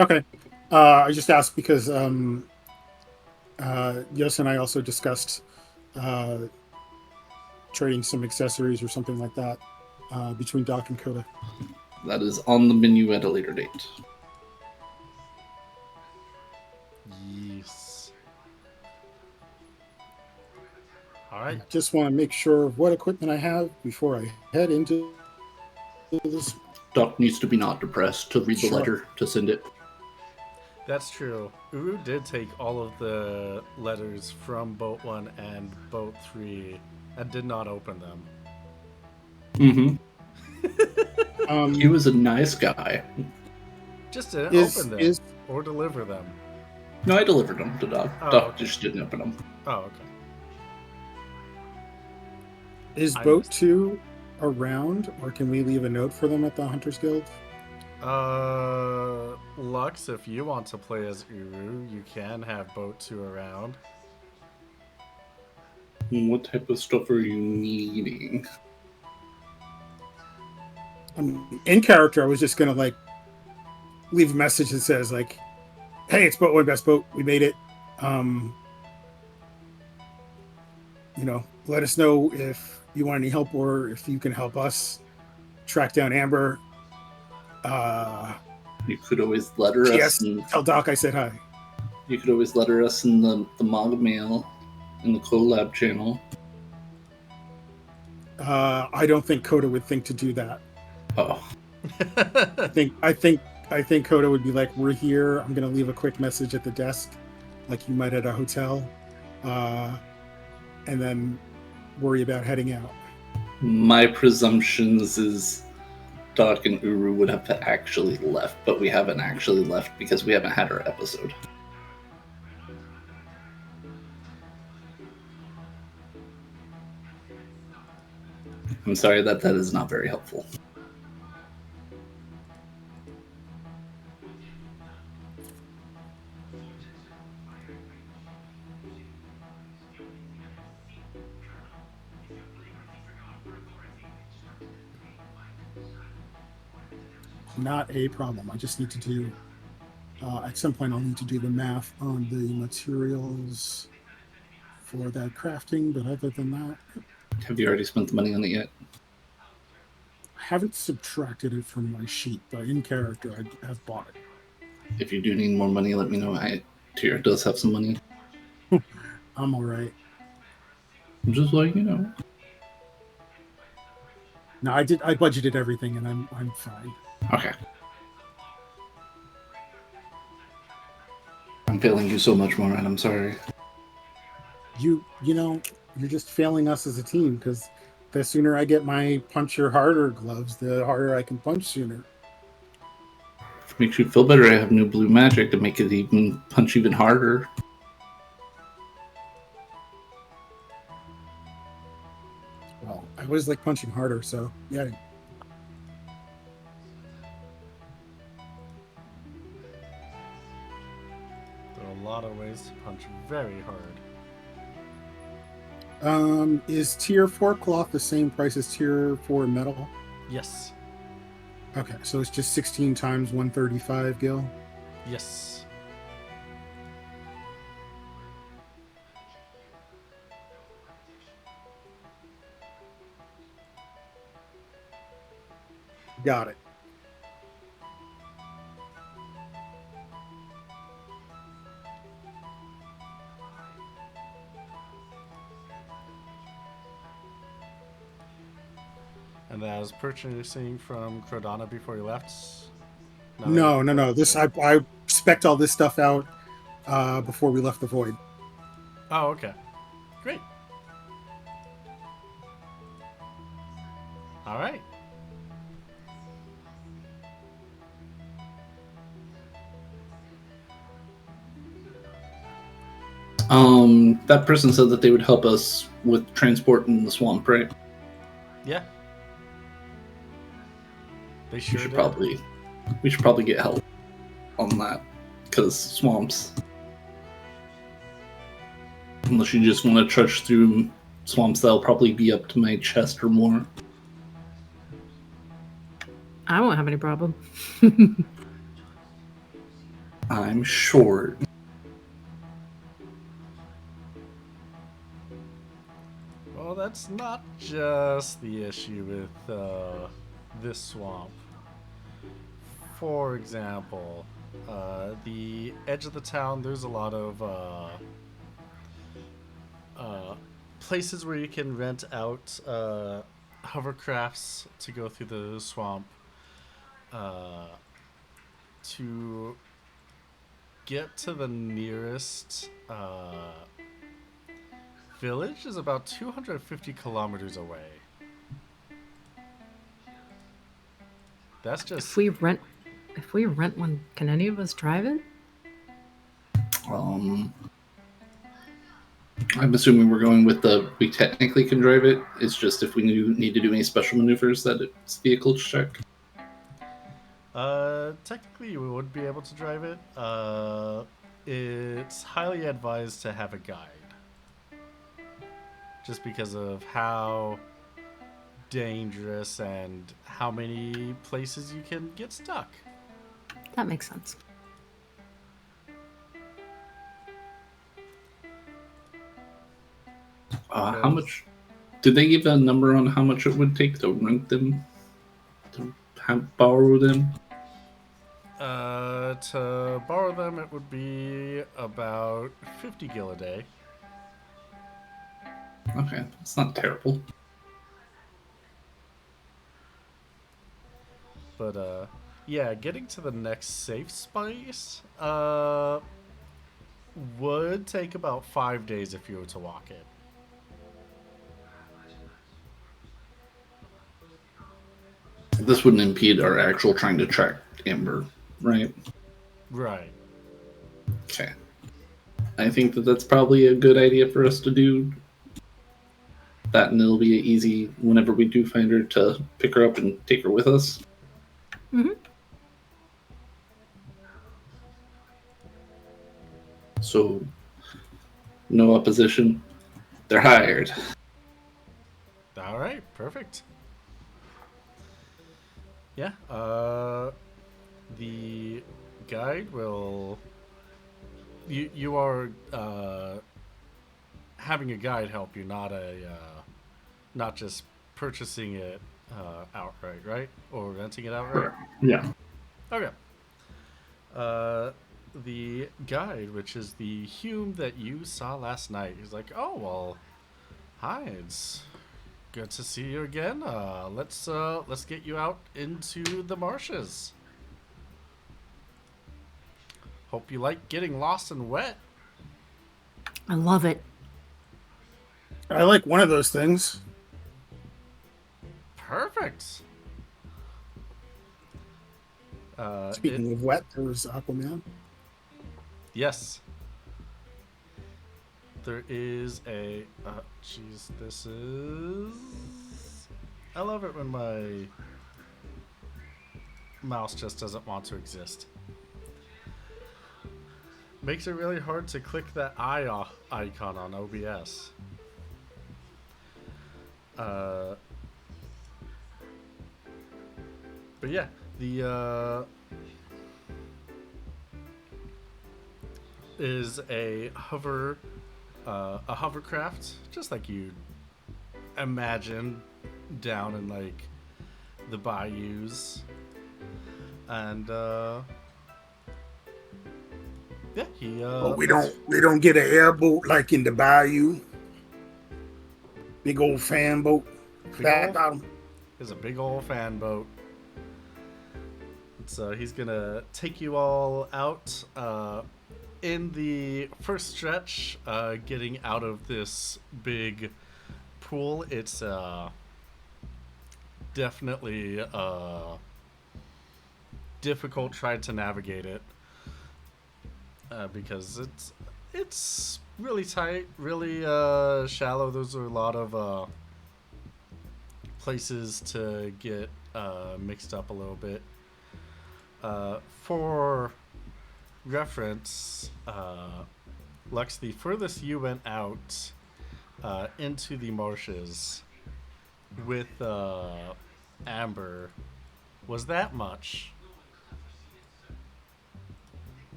Okay. I just asked because Yos and I also discussed uh, trading some accessories or something like that between Doc and Coda. That is on the menu at a later date. Yes. All I right. just want to make sure of what equipment I have before I head into this. Doc needs to be not depressed to read the Sure. letter to send it. That's true. Uru did take all of the letters from Boat 1 and Boat 3 and did not open them. Mm-hmm. He Um, was a nice guy. Just didn't is open them is or deliver them. No, I delivered them to Doc. Oh, Doc okay. just didn't open them. Oh, okay. is I Boat missed. 2 around, or can we leave a note for them at the Hunters Guild? Lux, if you want to play as Uru, you can have Boat 2 around. What type of stuff are you needing? In character, I was just gonna like leave a message that says like, "Hey, it's Boat 1 Best Boat. We made it. Um, let us know if you want any help or if you can help us track down Amber. You could always letter us, P.S. and Tell Doc I said hi." you could always letter us in the manga mail, in the collab channel. I don't think Coda would think to do that. Oh, I think Coda would be like, "We're here. I'm gonna leave a quick message at the desk, like you might at a hotel, and then worry about heading out." my presumptions is Doc and Uru would have actually left, but we haven't actually left because we haven't had our episode. I'm sorry that is not very helpful. Not a problem. I just need to do. At some point, I'll need to do the math on the materials for that crafting. But other than that, Have you already spent the money on it yet? I haven't subtracted it from my sheet. But in character, I have bought it. If you do need more money, let me know. Tyr does have some money. I'm all right. Just like you know. No, I did. I budgeted everything, and I'm fine. Okay. I'm failing you so much, Moran. I'm sorry. You're just failing us as a team because the sooner I get my puncher harder gloves, the harder I can punch sooner. If it makes you feel better, I have new blue magic to make it even punch even harder. Well, I always like punching harder, so yeah. There are a lot of ways to punch very hard. Is tier 4 cloth the same price as tier 4 metal? Yes. Okay, so it's just 16 times 135, Gil. Yes. Got it. And that was purchasing from Crodana before you left? No. This I spec'd all this stuff out before we left the void. Oh, okay. Great. All right. That person said that they would help us with transport in the swamp, right? Yeah. They We sure should did. probably get help on that, because swamps. Unless you just want to trudge through swamps, that'll probably be up to my chest or more. I won't have any problem. I'm short. Well, that's not just the issue with this swamp. For example, the edge of the town, there's a lot of places where you can rent out hovercrafts to go through the swamp to get to the nearest village is about 250 kilometers away. That's just If we rent one, can any of us drive it? I'm assuming we're going with we technically can drive it. It's just if we need to do any special maneuvers that it's vehicle check. technically you would be able to drive it. It's highly advised to have a guide. Just because of how dangerous and how many places you can get stuck. That makes sense. How much? Did they give a number on how much it would take to rent them? To borrow them? To borrow them, it would be about 50 gil a day. Okay, it's not terrible. But, yeah, getting to the next safe space, would take about 5 days if you were to walk it. This wouldn't impede our actual trying to track Amber, right? Right. Okay. I think that that's probably a good idea for us to do. That, and it'll be easy whenever we do find her to pick her up and take her with us. Mm-hmm. So, no opposition. They're hired. All right, perfect. Yeah, the guide will. You are having a guide help you, not just purchasing it outright, right? Or renting it outright. Yeah. Okay. The guide, which is the Hume that you saw last night, he's like, "Oh well, hi, it's good to see you again. Let's get you out into the marshes. Hope you like getting lost and wet." I love it. I like one of those things. Perfect. Speaking of wet, there was Aquaman. Yes. There is a. Jeez, this is. I love it when my mouse just doesn't want to exist. Makes it really hard to click that eye icon on OBS. But yeah, the is a hovercraft, just like you'd imagine down in like the bayous, and yeah, he But we don't get an airboat like in the bayou. Big old fan boat. Flat bottom. There's a big old fan boat. So he's gonna take you all out. In the first stretch, getting out of this big pool, it's definitely difficult trying to navigate it because it's really tight, really shallow. Those are a lot of places to get mixed up a little bit. For reference, Lux, the furthest you went out into the marshes with Amber was that much.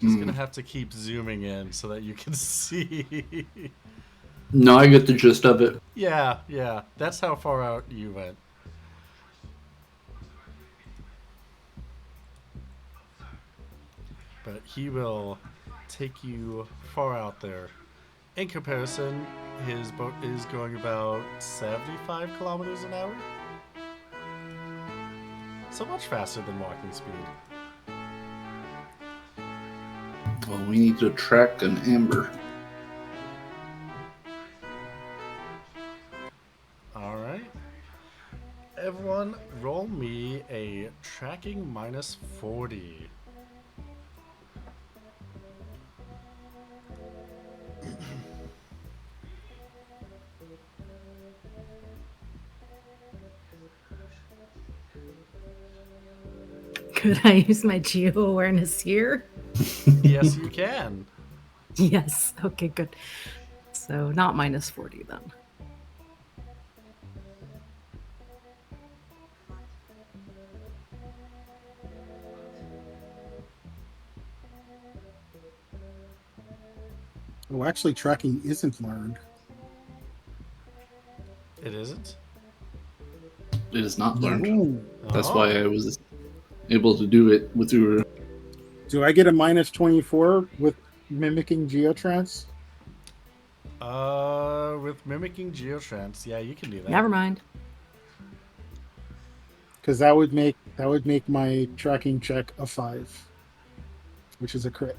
Just gonna have to keep zooming in so that you can see. No, I get the gist of it. Yeah, that's how far out you went. But he will take you far out there. In comparison, his boat is going about 75 kilometers an hour. So much faster than walking speed. Well, we need to track an Amber. Alright. Everyone, roll me a tracking minus 40. Could I use my geo awareness here? Yes, you can. Yes. Okay, good. So not minus 40 then. Oh, actually, tracking isn't learned. It isn't? It is not learned. Ooh. That's Oh. why I was able to do it with your. Do I get a minus 24 with mimicking geotrance? With mimicking geotrance, yeah, you can do that. Never mind. Because that would make my tracking check a 5, which is a crit.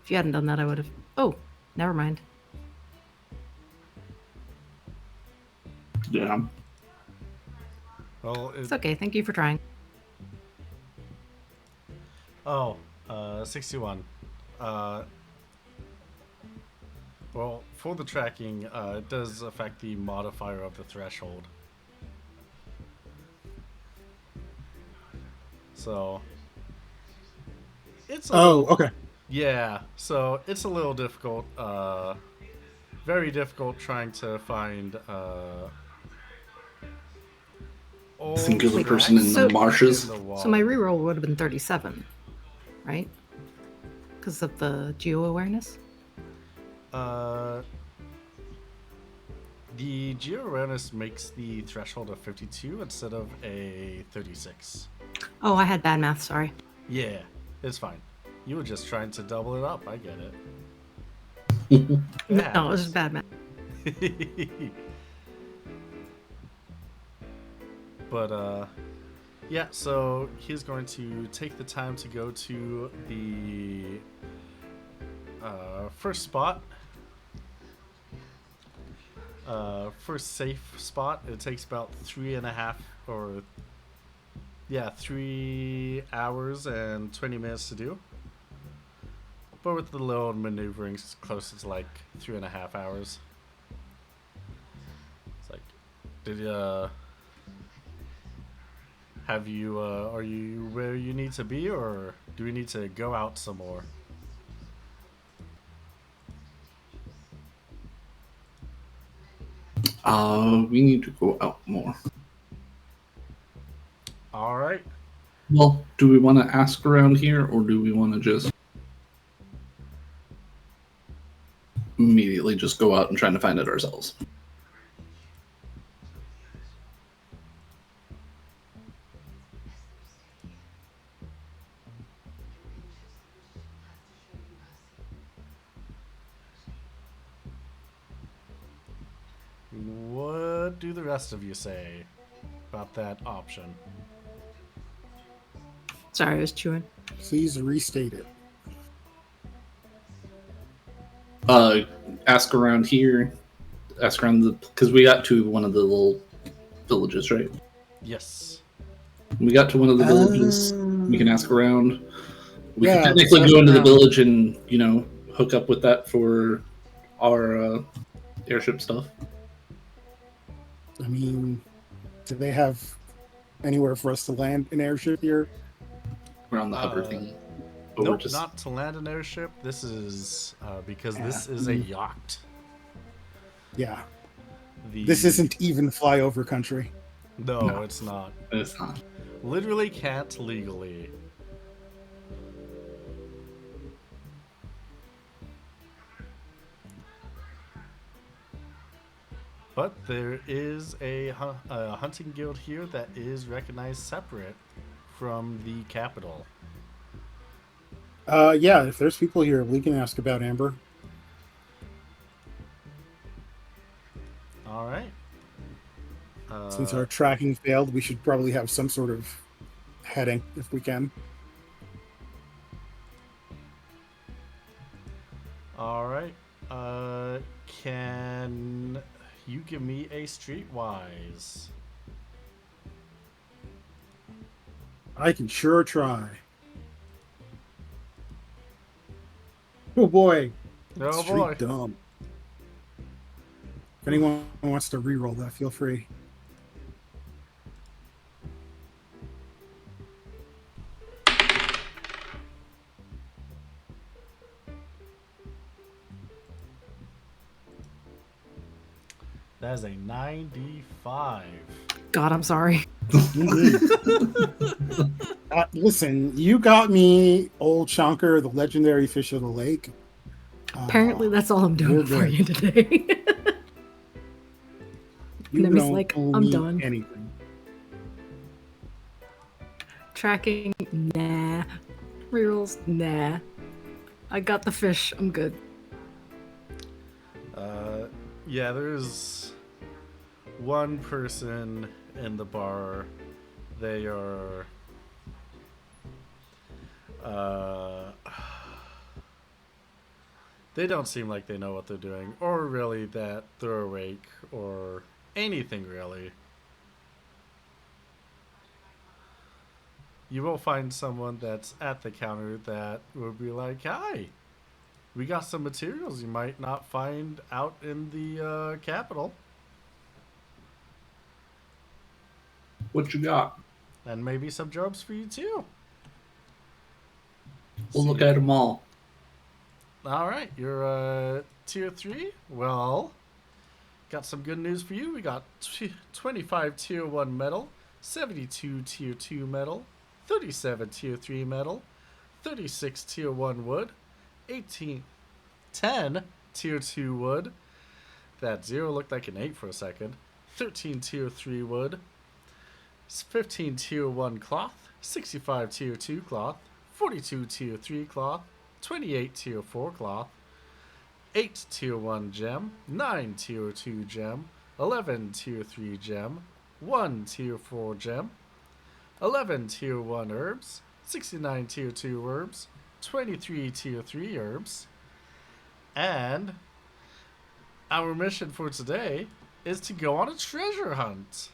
If you hadn't done that, I would have. Oh, never mind. Yeah. Well, It's okay. Thank you for trying. 61. Well, for the tracking, it does affect the modifier of the threshold. So, it's a little, Okay. yeah. So it's a little difficult. Very difficult trying to find old Singular tracks person in the marshes. in the So my water. reroll would have been 37, right? Because of the geo awareness. The geo awareness makes the threshold a 52 instead of a 36. Oh, I had bad math. Sorry. Yeah, it's fine. You were just trying to double it up. I get it. No, it was just bad math. But yeah, so he's going to take the time to go to the first spot. First safe spot. It takes about 3 hours and 20 minutes to do. But with the little maneuvering, it's closer to like 3.5 hours. It's like, are you where you need to be, or do we need to go out some more? We need to go out more. All right. Well, do we want to ask around here, or do we want to just immediately just go out and try to find it ourselves? What do the rest of you say about that option? Sorry, I was chewing. Please restate it. Ask around here. Ask around because we got to one of the little villages, right? Yes. When we got to one of the villages, we can ask around. We could Yeah, let's technically ask go into the around. village and, hook up with that for our airship stuff. I mean, do they have anywhere for us to land an airship here? We're on the hover Uh, thingy. But we're Nope, just. not to land an airship. This is because Yeah, this is a yacht. yeah. The This isn't even flyover country. No, No. it's not. It's not. Literally can't legally. But there is a hunting guild here that is recognized separate from the capital. Yeah, if there's people here, we can ask about Amber. All right. Since our tracking failed, we should probably have some sort of heading if we can. All right. Can you give me a streetwise? I can sure try. Oh boy. Oh Street boy. dumb. If anyone wants to re-roll that, feel free. That is a 95. God, I'm sorry. Listen, you got me, Old Chonker, the legendary fish of the lake. Apparently, that's all I'm doing we're for good. you today. You Nemi's don't like, owe I'm me done. anything. Tracking, nah. Rerolls, nah. I got the fish. I'm good. Yeah, there's one person in the bar. They are they don't seem like they know what they're doing, or really that they're awake, or anything really. You will find someone that's at the counter that will be like, "Hi, we got some materials you might not find out in the capital, What you got? and maybe some jobs for you too." We'll look at them all. All right, you're tier 3. Well, got some good news for you. We got 25 tier 1 metal, 72 tier 2 metal, 37 tier 3 metal, 36 tier 1 wood, 10 tier 2 wood. That 0 looked like an 8 for a second. 13 tier 3 wood, 15 tier 1 cloth, 65 tier 2 cloth, 42 tier 3 cloth, 28 tier 4 cloth, 8 tier 1 gem, 9 tier 2 gem, 11 tier 3 gem, 1 tier 4 gem, 11 tier 1 herbs, 69 tier 2 herbs, 23 tier 3 herbs, and our mission for today is to go on a treasure hunt.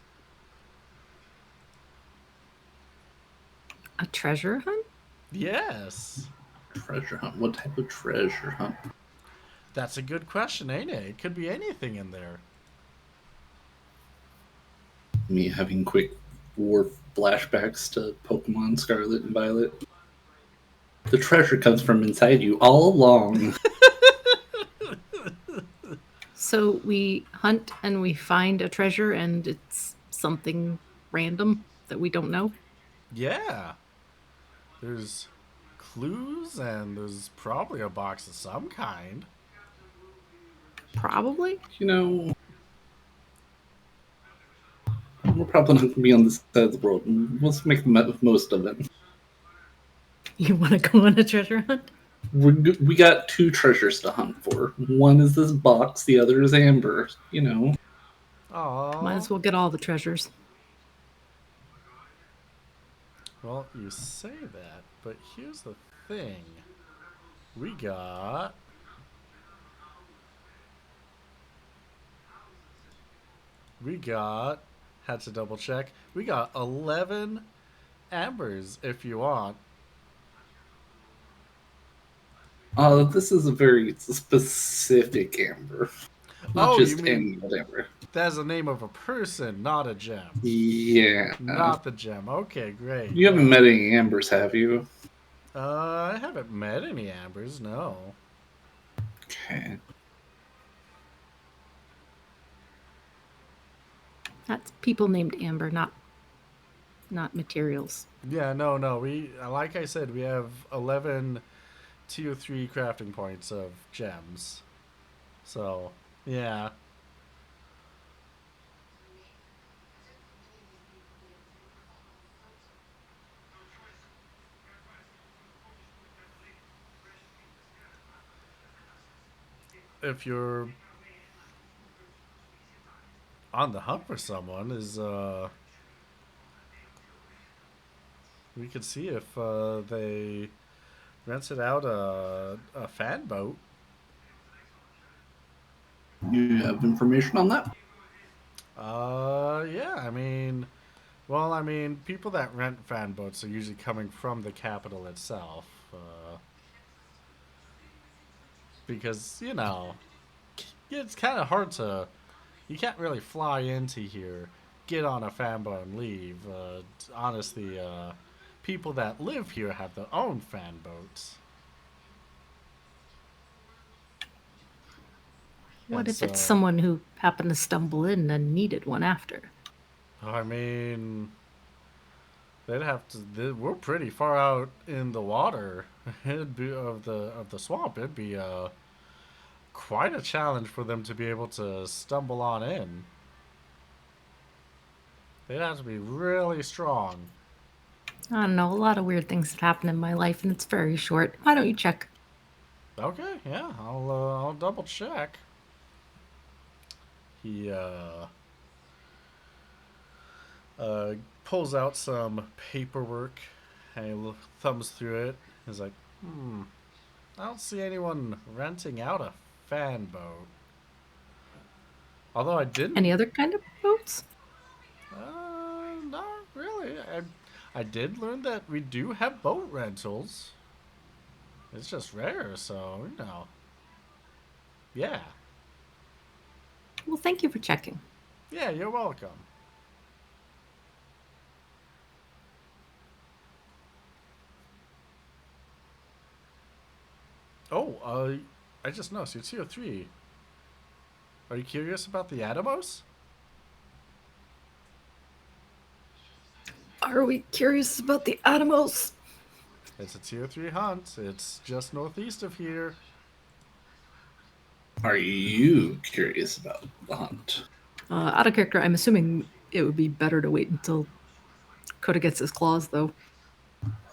A treasure hunt? Yes. Treasure hunt. What type of treasure hunt? That's a good question, ain't it? It could be anything in there. Me having quick war flashbacks to Pokemon Scarlet and Violet. The treasure comes from inside you all along. So we hunt and we find a treasure and it's something random that we don't know? Yeah. There's clues and there's probably a box of some kind. Probably. We're probably not going to be on this side of the world. Let's make the most of it. You want to go on a treasure hunt? We got 2 treasures to hunt for. One is this box, the other is Amber. Aww. Might as well get all the treasures. Well, you say that, but here's the thing. We got... had to double check. We got 11 ambers if you want. This is a very specific amber, not Oh, you just mean any old amber. that's the name of a person, not a gem. Yeah. Not the gem. Okay, great. You haven't Yeah. met any ambers, have you? I haven't met any ambers, no. Okay. That's people named Amber, not materials. Yeah, no. We, like I said, we have 11 tier 3 crafting points of gems. So, yeah. If you're on the hunt for someone, we could see if they rented out a fan boat. You have information on that? Yeah, I mean, people that rent fan boats are usually coming from the capital itself. Because, it's kind of hard to. You can't really fly into here, get on a fan boat, and leave. Honestly, people that live here have their own fan boats. What And if it's so, someone who happened to stumble in and needed one after? I mean, they'd have to. We're pretty far out in the water. It'd be of the swamp. It'd be quite a challenge for them to be able to stumble on in. They'd have to be really strong. I don't know. A lot of weird things have happened in my life, and it's very short. Why don't you check? Okay, yeah, I'll double check. He pulls out some paperwork and he thumbs through it. He's like, I don't see anyone renting out a fan boat. Although I didn't. Any other kind of boats? Not really. I did learn that we do have boat rentals. It's just rare, so, Yeah. Well, thank you for checking. Yeah, you're welcome. Oh, I just noticed you're tier 3. Are you curious about the Atomos? Are we curious about the Atomos? It's a tier 3 hunt. It's just northeast of here. Are you curious about the hunt? Out of character, I'm assuming it would be better to wait until Coda gets his claws, though.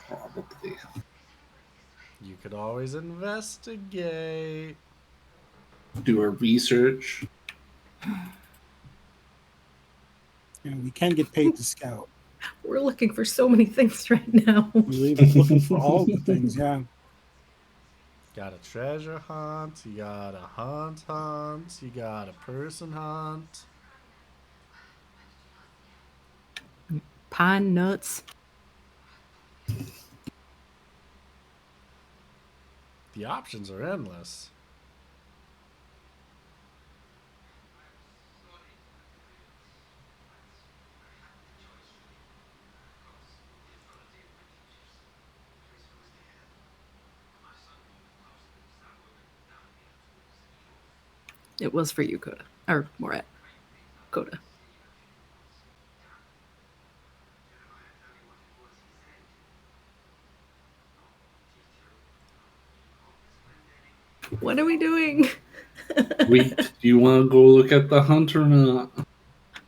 Probably. You could always investigate. Do a research. We can get paid to scout. We're looking for so many things right now. We're looking for all the things, yeah. Got a treasure hunt. You got a hunt. You got a person hunt. Pine nuts. The options are endless. It was for you, Coda. Or Morat. Coda. What are we doing? Wait, do you want to go look at the hunt or not?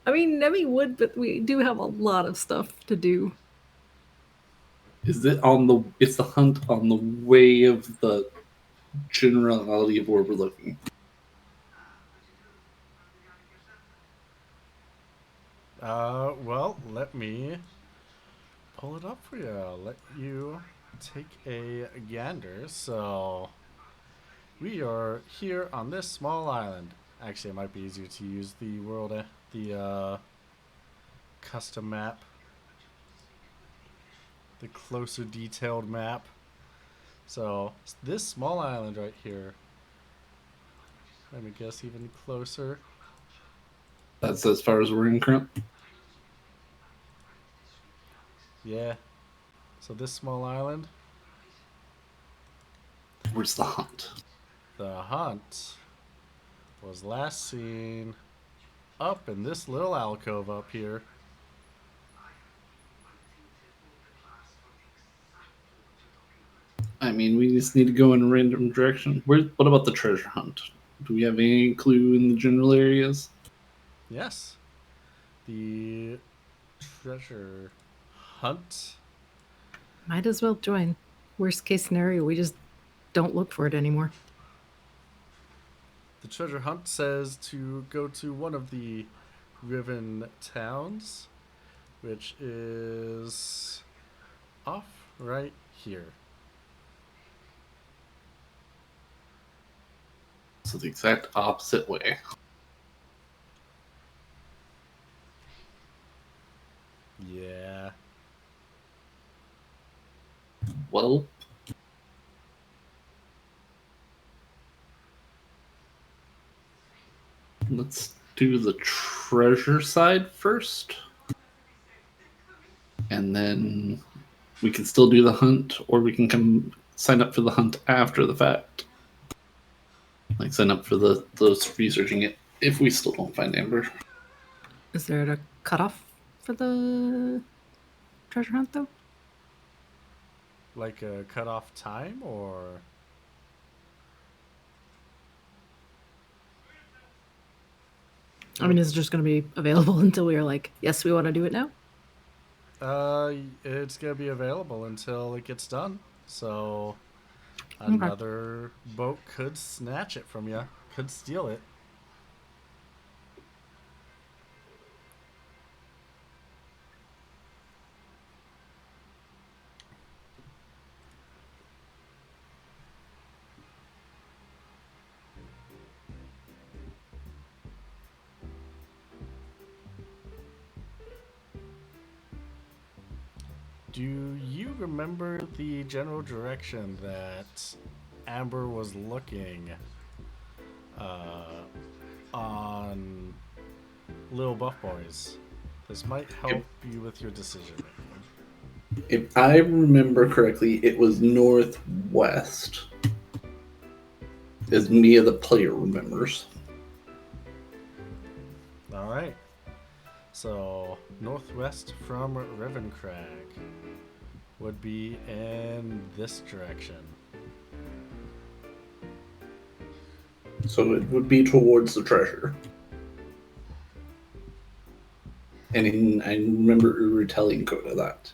I mean, Nemi would, but we do have a lot of stuff to do. Is it it's the hunt on the way of the generality of where we're looking? Well, let me pull it up for you. I'll let you take a gander. So, we are here on this small island. Actually, it might be easier to use the custom map. the closer detailed map. So this small island right here. Let me guess even closer. That's as far as we're in current. Yeah. So this small island, Where's the hunt? the hunt was last seen up in this little alcove up here. I mean, we just need to go in a random direction. What about the treasure hunt? Do we have any clue in the general areas? Yes. The treasure hunt. Might as well join. Worst case scenario, we just don't look for it anymore. The treasure hunt says to go to one of the Riven towns, which is off right here. So the exact opposite way. Yeah. Well, let's do the treasure side first. And then we can still do the hunt, or we can come sign up for the hunt after the fact. Like sign up for those researching it if we still don't find Amber. Is there a cutoff for the treasure hunt, though? Like a cutoff time, or I mean, is it just going to be available until we are like, yes, we want to do it now? it's gonna be available until it gets done. So Okay. another boat could snatch it from you, could steal it. Do you remember the general direction that Amber was looking on Little Buff Boys? This might help you with your decision making. If I remember correctly, it was northwest. As Mia the player remembers. All right. So northwest from Rivencrag would be in this direction. So it would be towards the treasure. And I remember Uru telling Coda that.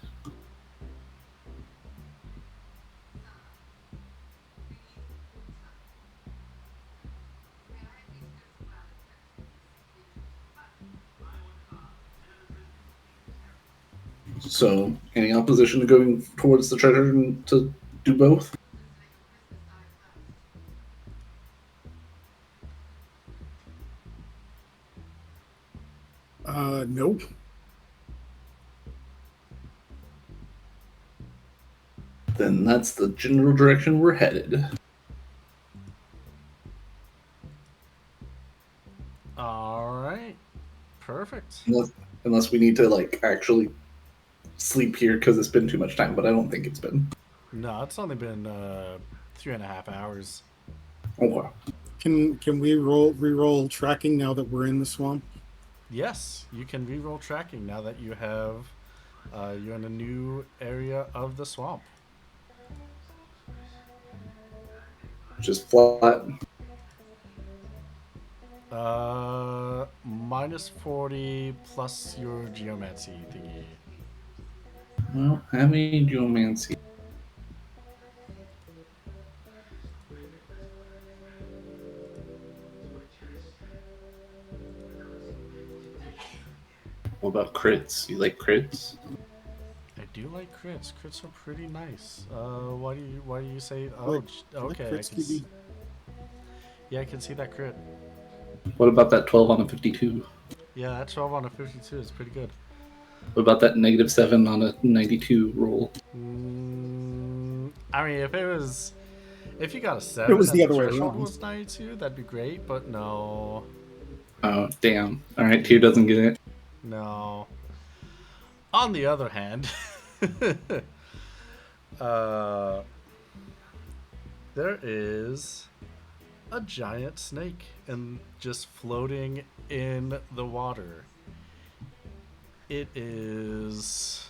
So, any opposition to going towards the treasure and to do both? Nope. Then that's the general direction we're headed. All right. Perfect. Unless we need to like actually sleep here because it's been too much time, but I don't think it's been. No, it's only been 3.5 hours. Okay. Can we re-roll tracking now that we're in the swamp? Yes, you can reroll tracking now that you have you're in a new area of the swamp. Just flat. Minus 40 plus your geomancy thingy. Well, have any geomancy? What about crits? You like crits? I do like crits. Crits are pretty nice. Why do you say? Oh, Like okay. crits, DB. Yeah, I can see that crit. What about that 12 on a 52? Yeah, that 12 on a 52 is pretty good. What about that -7 on a 92 roll? I mean, if you got a It 7 was and the the other way threshold around. was 92, that'd be great, but no. Oh, damn. Alright, Tyr doesn't get it. No. On the other hand, uh, there is a giant snake and just floating in the water. It is.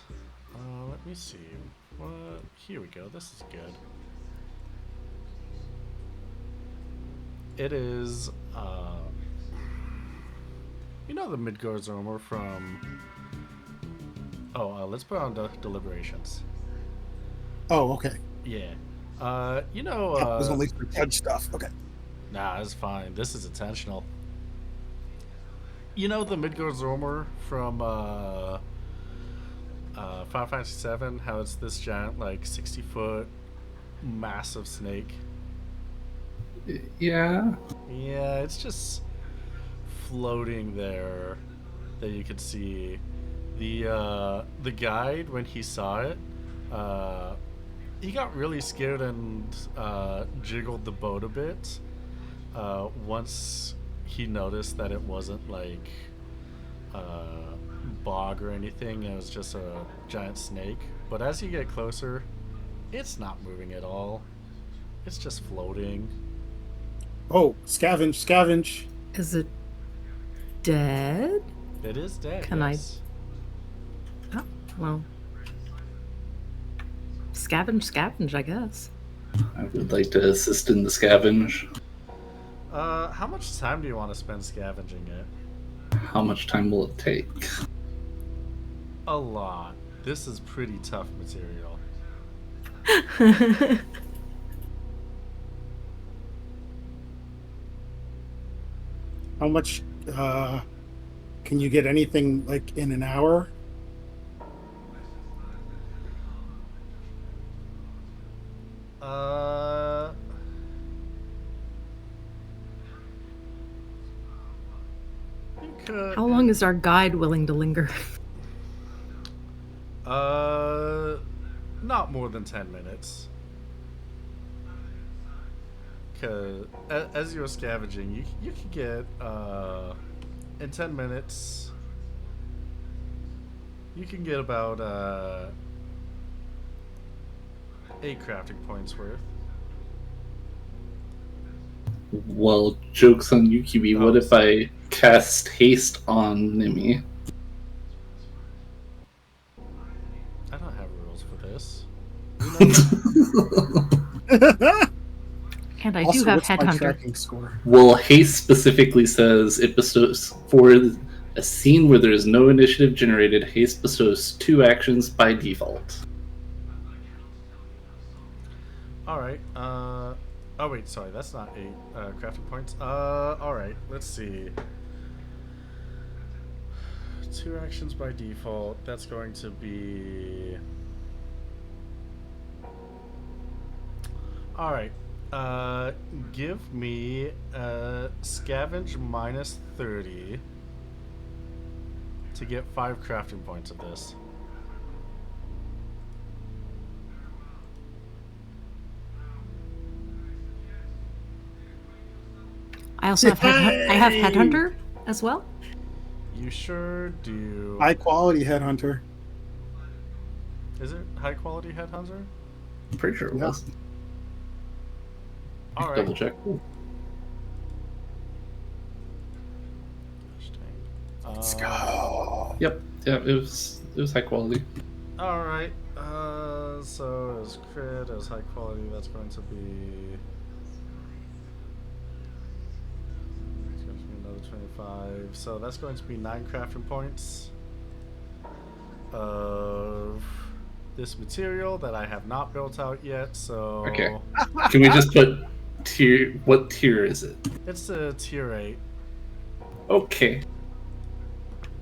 Let me see. What? Here we go. This is good. It is. You know the Midgard's armor from. Oh, let's put on the deliberations. Oh, okay. Yeah. You know. That was only for judge stuff. Okay. Nah, it's fine. This is intentional. You know the Midgard's armor from Final Fantasy VII? How it's this giant, like 60-foot, massive snake. Yeah. Yeah, it's just floating there that you could see. The guide, when he saw it, he got really scared and jiggled the boat a bit. Once he noticed that it wasn't like bog or anything, it was just a giant snake. But as you get closer, it's not moving at all. It's just floating. Oh, scavenge. Is it dead? It is dead. Can I- yes. Oh, well. Scavenge, I guess. I would like to assist in the scavenge. How much time do you want to spend scavenging it? How much time will it take? A lot. This is pretty tough material. How much can you get anything like in an hour? You could. How long is our guide willing to linger? Not more than 10 minutes. Cause as you're scavenging, you can get in 10 minutes. You can get about 8 crafting points worth. Well, joke's on you, QB. What Oh, if I cast haste on Nimi? I don't have rules for this. And I Also, do have what's my Headhunter. tracking score? Well, haste specifically says it bestows for a scene where there is no initiative generated. Haste bestows 2 actions by default. All right. Oh wait, sorry, that's not 8 crafting points. All right. Let's see. 2 actions by default. That's going to be. All right. Give me scavenge minus 30 to get 5 crafting points of this. I also have I have Yay! Headhunter as well. You sure do. High quality headhunter. Is it high quality headhunter? I'm pretty sure it Yeah. was. All right. Double check. Gosh dang. Let's go. Yep. Yeah, it was high quality. All right. So it was crit, it was high quality. That's going to be. It's going to be another 25. So that's going to be 9 crafting points of this material that I have not built out yet. So Okay. Can we just put tier? What tier is it? it's a tier 8. Okay.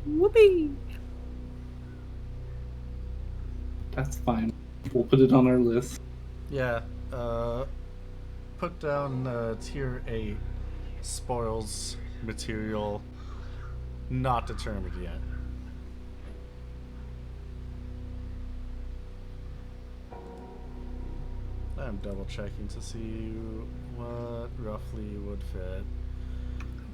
Whoopee! That's fine. We'll put it on our list. Yeah. Put down tier 8 spoils material not determined yet. I'm double checking to see what roughly would fit.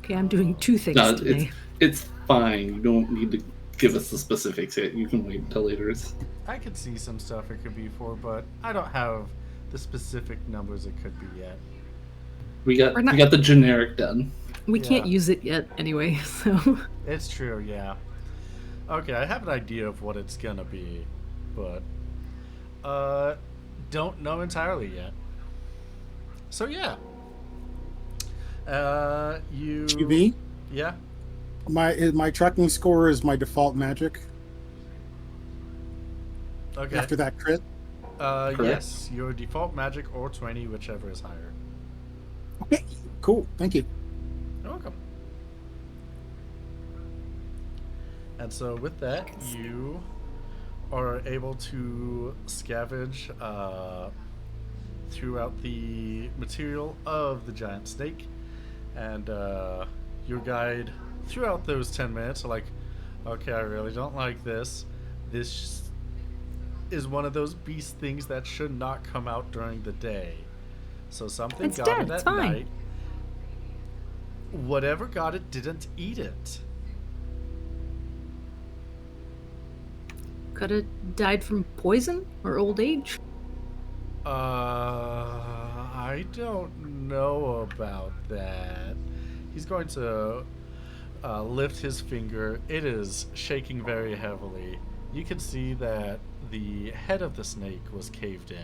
Okay, I'm doing two things No, today. it's fine. You don't need to give us the specifics yet. You can wait until later. I could see some stuff it could be for, but I don't have the specific numbers it could be yet. We got We're not- we got the generic done. We can't Yeah. use it yet anyway, so. It's true, yeah. Okay, I have an idea of what it's gonna be, but don't know entirely yet. So yeah. You. QB, Yeah. my tracking score is my default magic Okay. after that crit. Correct. Yes, your default magic or 20, whichever is higher. Okay, cool. Thank you. You're welcome. And so with that, you are able to scavenge throughout the material of the giant snake, and your guide throughout those 10 minutes are like, okay, I really don't like this. This is one of those beast things that should not come out during the day. So something It's got dead, it it's at fine. night. Whatever got it didn't eat it. Could have died from poison or old age. I don't know about that. He's going to lift his finger. It is shaking very heavily. You can see that the head of the snake was caved in.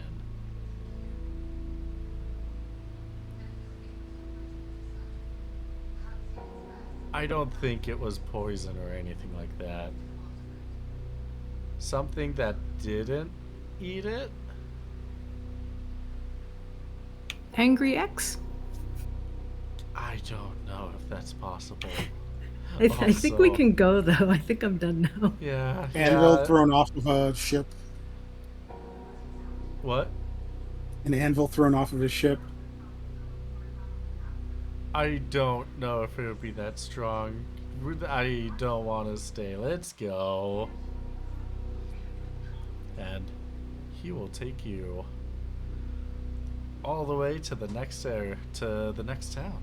I don't think it was poison or anything like that. Something that didn't eat it? Angry X? I don't know if that's possible. I think we Also- can go though. I think I'm done now. Yeah. Anvil yeah. thrown off of a ship. What? An anvil thrown off of his ship. I don't know if it would be that strong. I don't want to stay. Let's go. And he will take you all the way to the next town.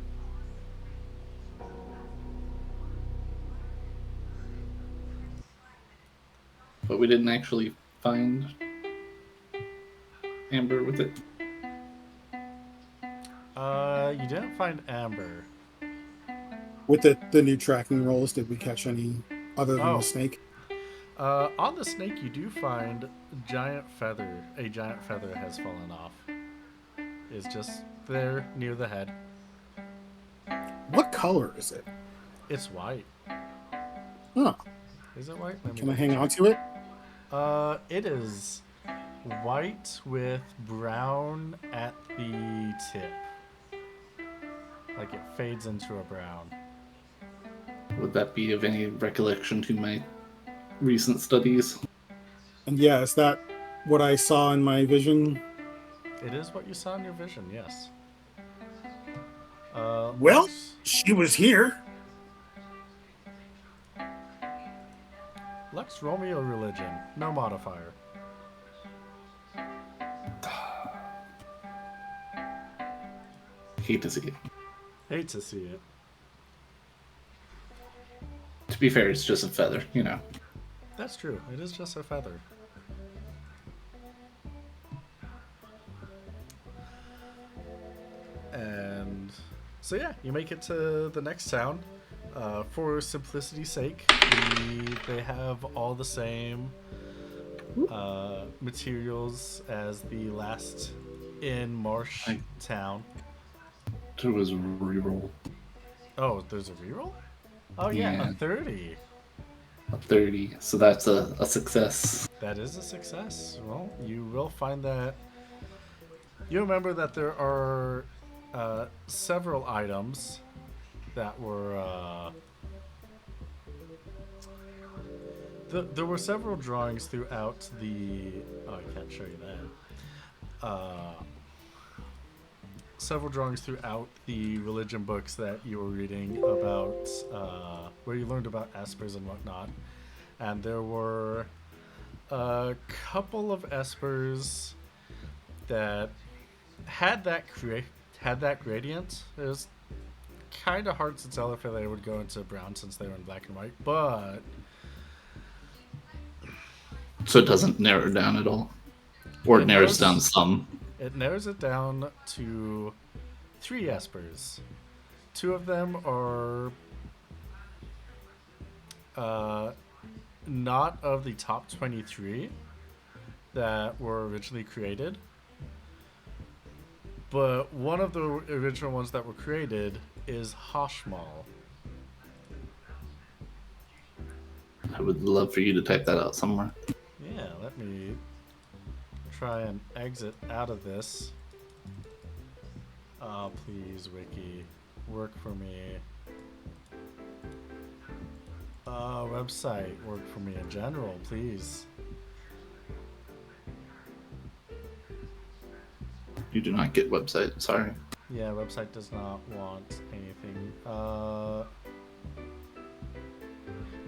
But we didn't actually find Amber with it. You didn't find Amber. With the new tracking rolls, did we catch any other than Oh. the snake? On the snake, you do find a giant feather. A giant feather has fallen off. It's just there near the head. What color is it? It's white. Oh, Is it white? Let me can I look. hang on to it? It is white with brown at the tip. Like it fades into a brown. Would that be of any recollection to my recent studies? And yeah, is that what I saw in my vision? It is what you saw in your vision, yes. Well, Lex, she was here. Lex, roll me a religion. No modifier. Hate to see it. Hate to see it. To be fair, it's just a feather, you know. That's true. It is just a feather. And so yeah, you make it to the next town. For simplicity's sake, they have all the same materials as the last in Marsh town. There was a reroll. Oh, there's a reroll? Oh yeah, Yeah. a 30. A 30, so that's a success. That is a success. Well, you will find that. You remember that there are several items that were. There were several drawings throughout the. Oh, I can't show you that. Several drawings throughout the religion books that you were reading about, where you learned about espers and whatnot. And there were a couple of espers that had that gradient. It was kind of hard to tell if they would go into brown since they were in black and white, but So it doesn't narrow down at all, or it narrows down some. It narrows it down to 3 espers. 2 of them are not of the top 23 that were originally created, but one of the original ones that were created is Hashmal. I would love for you to type that out somewhere. Yeah, let me try and exit out of this. Oh, please, Wiki, work for me. Website, work for me in general, please. You do not get website. Sorry. Yeah, website does not want anything.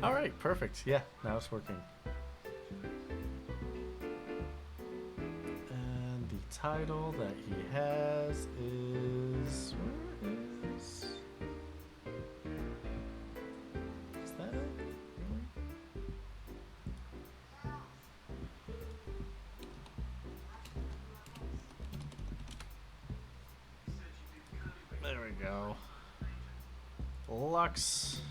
Alright, perfect. Yeah, now it's working. And the title that he has is... Where is that it? There we go. Lux.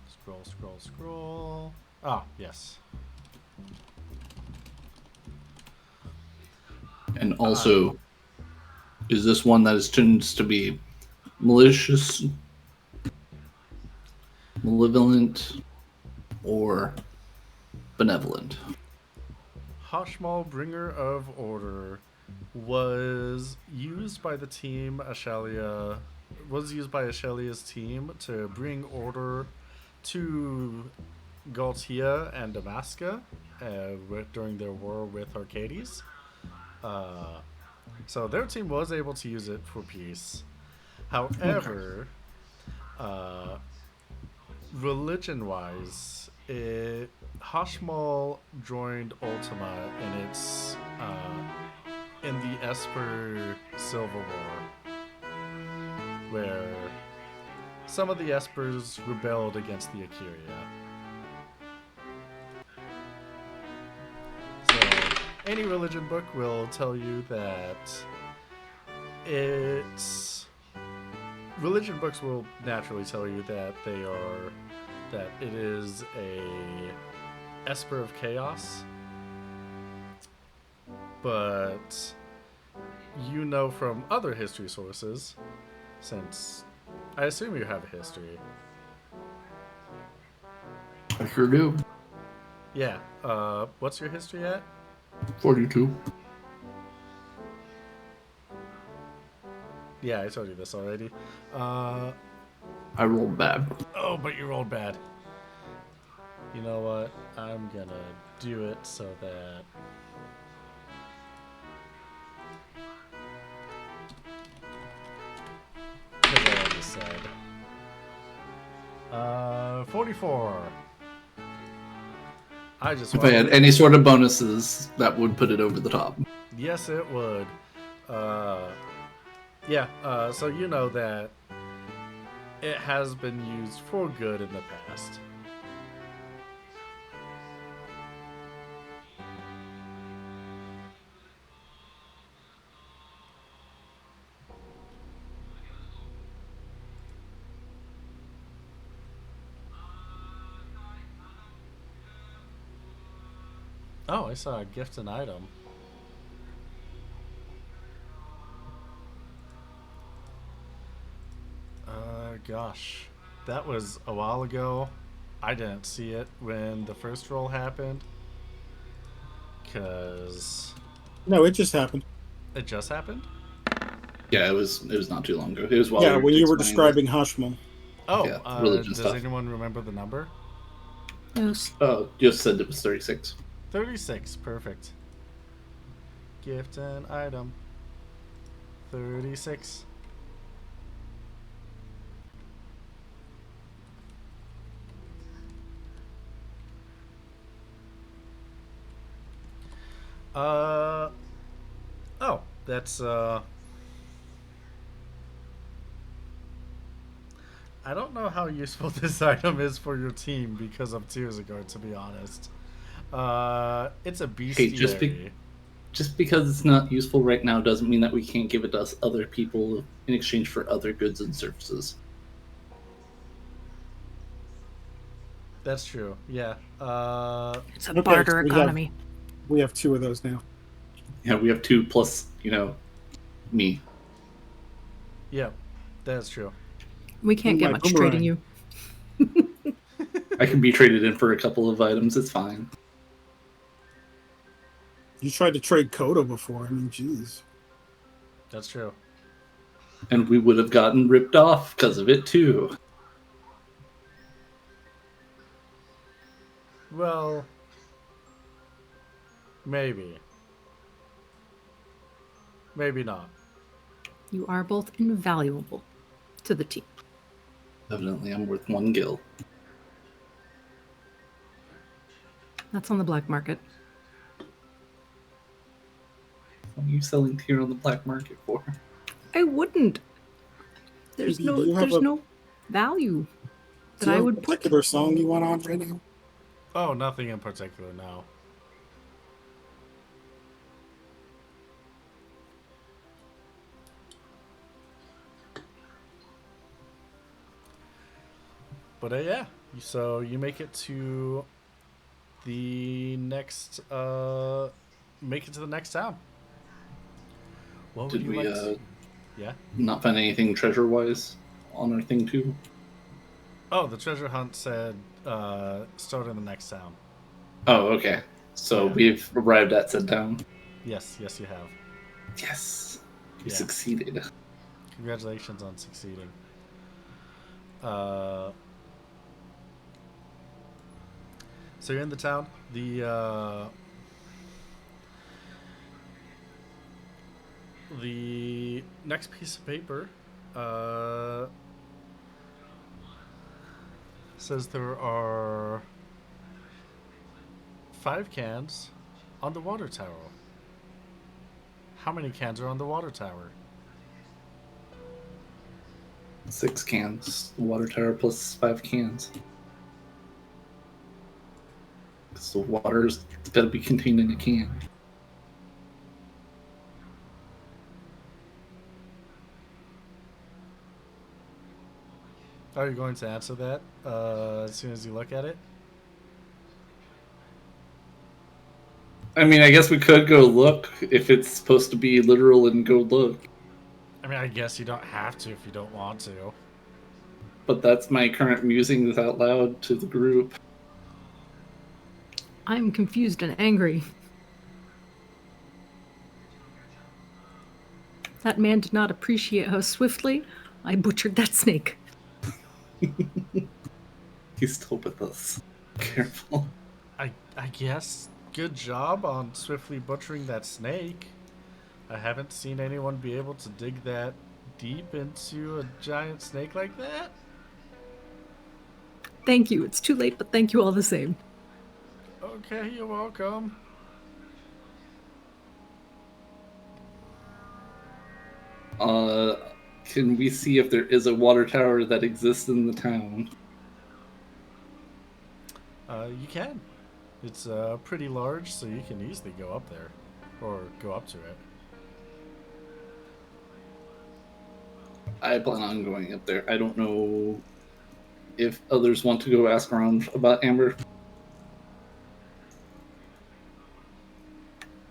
Scroll, scroll, scroll. Ah, yes. And also, is this one that is tends to be malicious, malevolent, or benevolent? Hashmal, Bringer of Order, was used by the team Ashelia. Was used by Ashelia's team to bring order to Galtia and Damascus during their war with Arcades. So their team was able to use it for peace. However, religion-wise, Hashmal joined Ultima in the Esper Civil War, where some of the Espers rebelled against the Akiria. So, any religion book will tell you that religion books will naturally tell you that it is a Esper of Chaos, but you know from other history sources, since I assume you have a history. I sure do. Yeah. What's your history at? 42. Yeah, I told you this already. I rolled bad. Oh, but you rolled bad. You know what? I'm gonna do it so that... Because I already said. 44. If I had any sort of bonuses, that would put it over the top. Yes, it would. Yeah, so you know that it has been used for good in the past. Oh, I saw a gift and item. Gosh. That was a while ago. I didn't see it when the first roll happened. Because... No, it just happened. It just happened? Yeah, it was not too long ago. It was while Yeah, we when you were explaining describing Hashmal. Oh, Yeah, religion does stuff. anyone remember the number? Yes. Oh, just said it was 36. 36, perfect. Gift and item. 36. Uh oh, that's I don't know how useful this item is for your team because of Tears ago, to be honest. It's a Hey, bestiary. just because it's not useful right now doesn't mean that we can't give it to other people in exchange for other goods and services. That's true. Yeah. It's a Okay, barter so economy. we have 2 of those now. Yeah, we have 2 plus, me. Yeah, that's true. We can't Ooh, get my much trading boomerang. you. I can be traded in for a couple of items. It's fine. You tried to trade Kodo before. I mean, jeez. That's true. And we would have gotten ripped off because of it too. Well, maybe. Maybe not. You are both invaluable to the team. Evidently, I'm worth 1 gil. That's on the black market. What are you selling here on the black market for? I wouldn't. There's PB, do you have no value that do you I have a would put. particular song you want on right now? Oh, nothing in particular, no. But yeah, so you make it to the next make it to the next town. What would Did you we like to... Yeah. not find anything treasure-wise on our thing too? Oh, the treasure hunt said start in the next town. Oh, okay. So Yeah. we've arrived at said town. Yes, you have. Yes, we Yeah. succeeded. Congratulations on succeeding. So you're in the town. The next piece of paper says there are 5 cans on the water tower. How many cans are on the water tower? 6 cans. Water tower plus 5 cans. So water's got to be contained in a can. Are you going to answer that as soon as you look at it? I mean, I guess we could go look if it's supposed to be literal and go look. I mean, I guess you don't have to if you don't want to. But that's my current musings out loud to the group. I'm confused and angry. That man did not appreciate how swiftly I butchered that snake. He's still with us. Careful. I guess good job on swiftly butchering that snake. I haven't seen anyone be able to dig that deep into a giant snake like that. Thank you. It's too late, but thank you all the same. Okay, you're welcome. Can we see if there is a water tower that exists in the town? You can. It's pretty large, so you can easily go up there. Or go up to it. I plan on going up there. I don't know if others want to go ask around about Amber.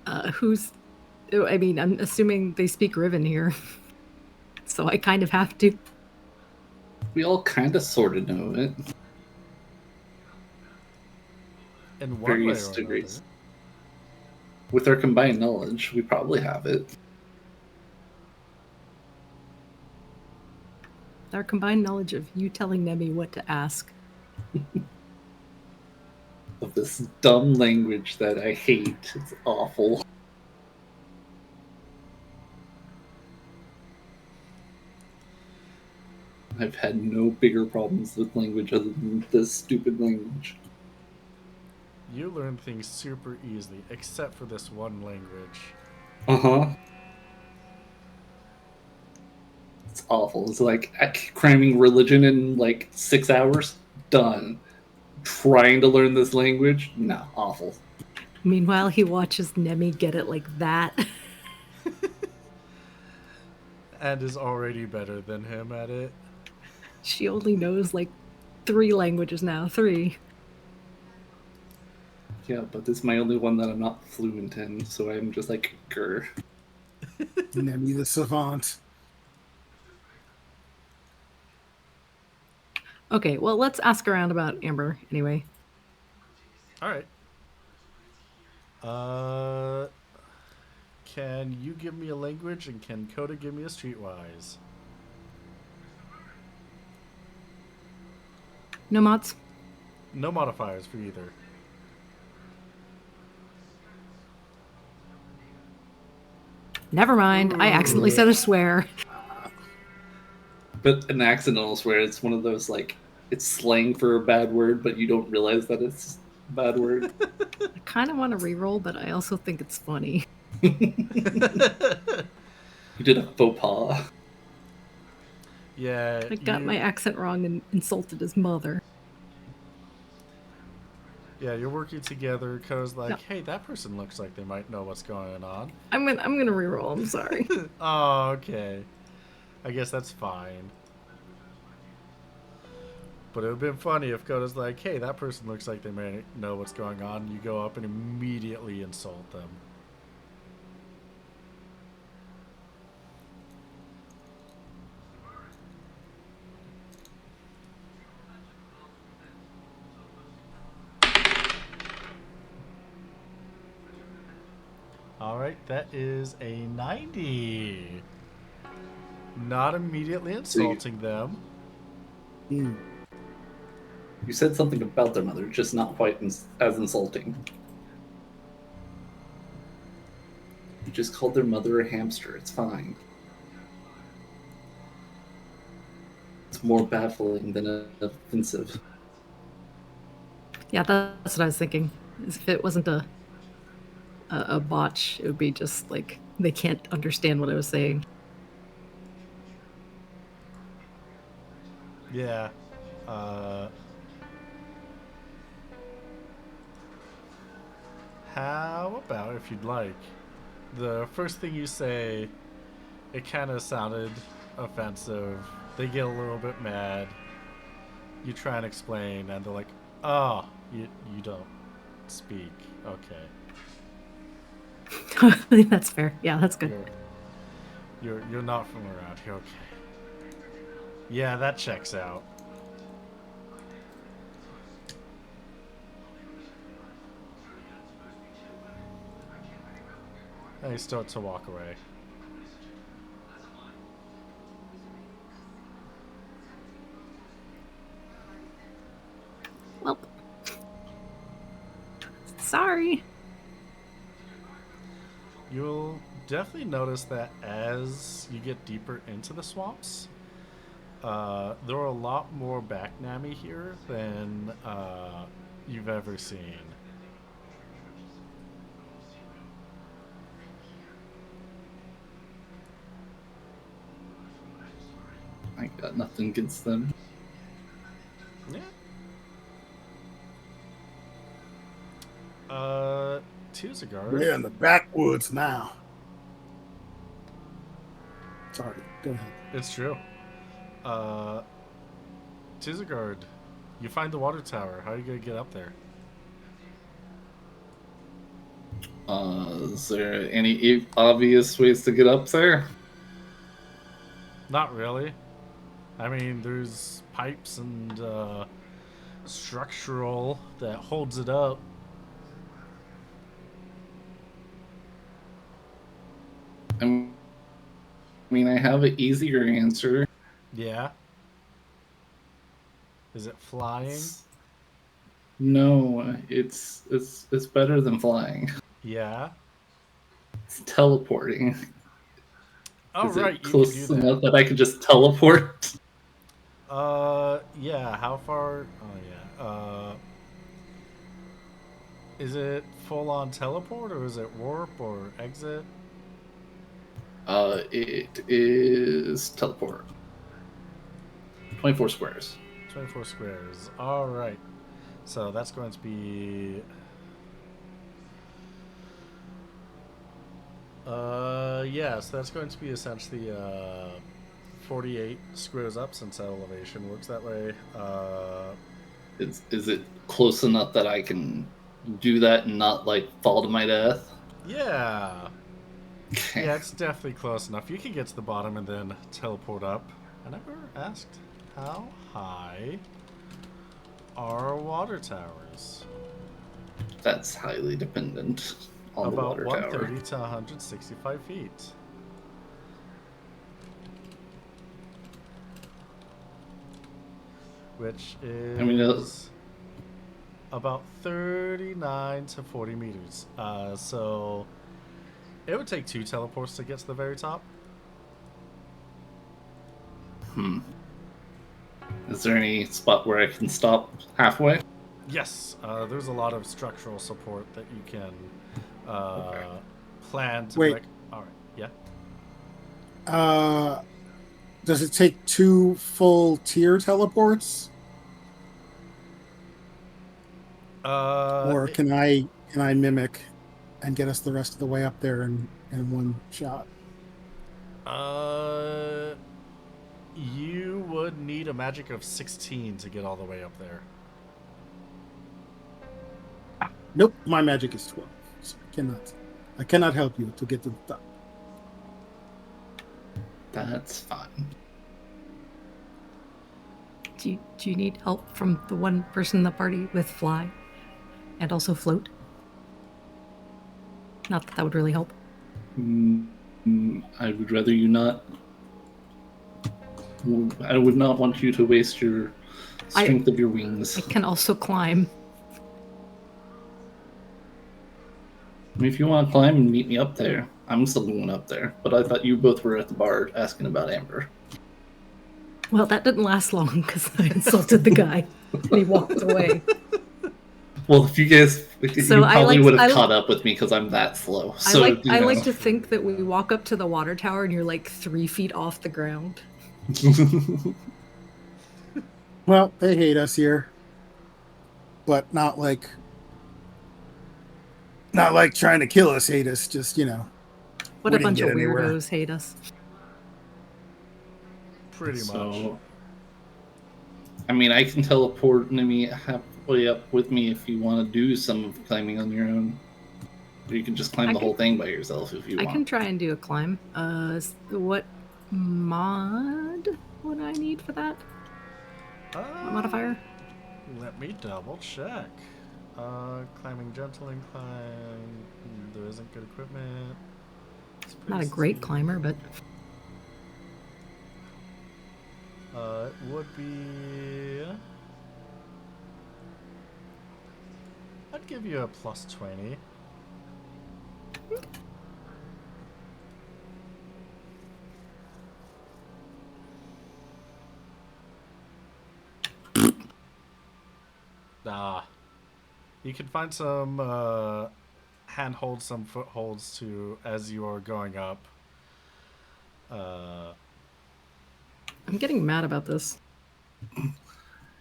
I mean, I'm assuming they speak Riven here. So I kind of have to. We all kind of sort of know it. In one Various way or degrees. another. With our combined knowledge, we probably have it. Our combined knowledge of you telling Nemi what to ask. Of this dumb language that I hate. It's awful. I've had no bigger problems with language other than this stupid language. You learn things super easily, except for this one language. Uh-huh. It's awful. It's like cramming religion in like 6 hours. Done. Trying to learn this language? No, awful. Meanwhile, he watches Nemi get it like that. And is already better than him at it. She only knows like 3 languages now. 3. Yeah, but this is my only one that I'm not fluent in, so I'm just like, grr. Nemi the savant. Okay, well, let's ask around about Amber anyway. Alright. Can you give me a language and can Coda give me a streetwise? No mods? No modifiers for either. Never mind. I accidentally said a swear. But an accidental swear, it's one of those like, it's slang for a bad word, but you don't realize that it's a bad word. I kind of want to reroll, but I also think it's funny. You did a faux pas. Yeah. I got my accent wrong and insulted his mother. Yeah, you're working together. Coda's like, No. hey, that person looks like they might know what's going on. I'm gonna reroll. I'm sorry. Oh, okay. I guess that's fine. But it would have been funny if Coda's like, hey, that person looks like they may know what's going on. You go up and immediately insult them. Alright, that is a 90. Not immediately insulting them. Hmm. You said something about their mother, just not quite as insulting. You just called their mother a hamster. It's fine. It's more baffling than offensive. Yeah, that's what I was thinking. Is if it wasn't a botch, it would be just like they can't understand what I was saying. Yeah. How about, if you'd like, the first thing you say, it kind of sounded offensive. They get a little bit mad. You try and explain, and they're like, oh, you don't speak. Okay. That's fair. Yeah, that's good. You're not from around here. Okay. Yeah, that checks out. And he starts to walk away. Well, sorry. You'll definitely notice that as you get deeper into the swamps, there are a lot more backnami here than you've ever seen. I got nothing against them. Yeah. Tuzagard. We're in the backwoods now. Sorry, go ahead. It's true. Tuzagard, you find the water tower. How are you gonna get up there? Is there any obvious ways to get up there? Not really. I mean, there's pipes and structural that holds it up. I mean, I have an easier answer. Yeah. Is it flying? No, it's better than flying. Yeah. It's teleporting. Oh, Is right. it You close can do enough that I could just teleport? Yeah. How far? Oh, yeah. Is it full on teleport or is it warp or exit? It is teleport. 24 squares. 24 squares. All right. So that's going to be. Yeah, so that's going to be essentially 48 squares up since that elevation works that way. Is it close enough that I can do that and not like fall to my death? Yeah. Okay. Yeah, it's definitely close enough. You can get to the bottom and then teleport up. I never asked how high are water towers? That's highly dependent on the About water tower. 130 to 165 feet. Which is I mean, about 39 to 40 meters. So it would take 2 teleports to get to the very top. Is there any spot where I can stop halfway? Yes, there's a lot of structural support that you can Okay. plan to Wait. be like, all right, yeah. Does it take 2 full tier teleports, or can I mimic and get us the rest of the way up there in one shot? You would need a magic of 16 to get all the way up there. Nope, my magic is 12. So I cannot help you to get to the top. That's fine. Do you need help from the one person in the party with fly and also float? Not that would really help. I would rather you not. I would not want you to waste your strength of your wings. I can also climb. I mean, if you want to climb and meet me up there, I'm still going up there. But I thought you both were at the bar asking about Amber. Well, that didn't last long because I insulted the guy and he walked away. Well, if you guys, So you I probably like- would have I- caught up with me because I'm that slow. I So like to think that we walk up to the water tower and you're like 3 feet off the ground. Well, they hate us here, but not like trying to kill us. Hate us, just What We a didn't bunch get of anywhere. weirdos hate us. Pretty much. So, I mean, I can teleport Nimi halfway up with me if you want to do some of climbing on your own. Or you can just climb I the can- whole thing by yourself if you I want. can try and do a climb. What mod would I need for that? What modifier? Let me double check. Climbing gentle incline. There isn't good equipment. It's Not a pretty great steep. climber, but It would be. I'd give you a plus 20. You can find some handholds, some footholds too as you are going up. I'm getting mad about this.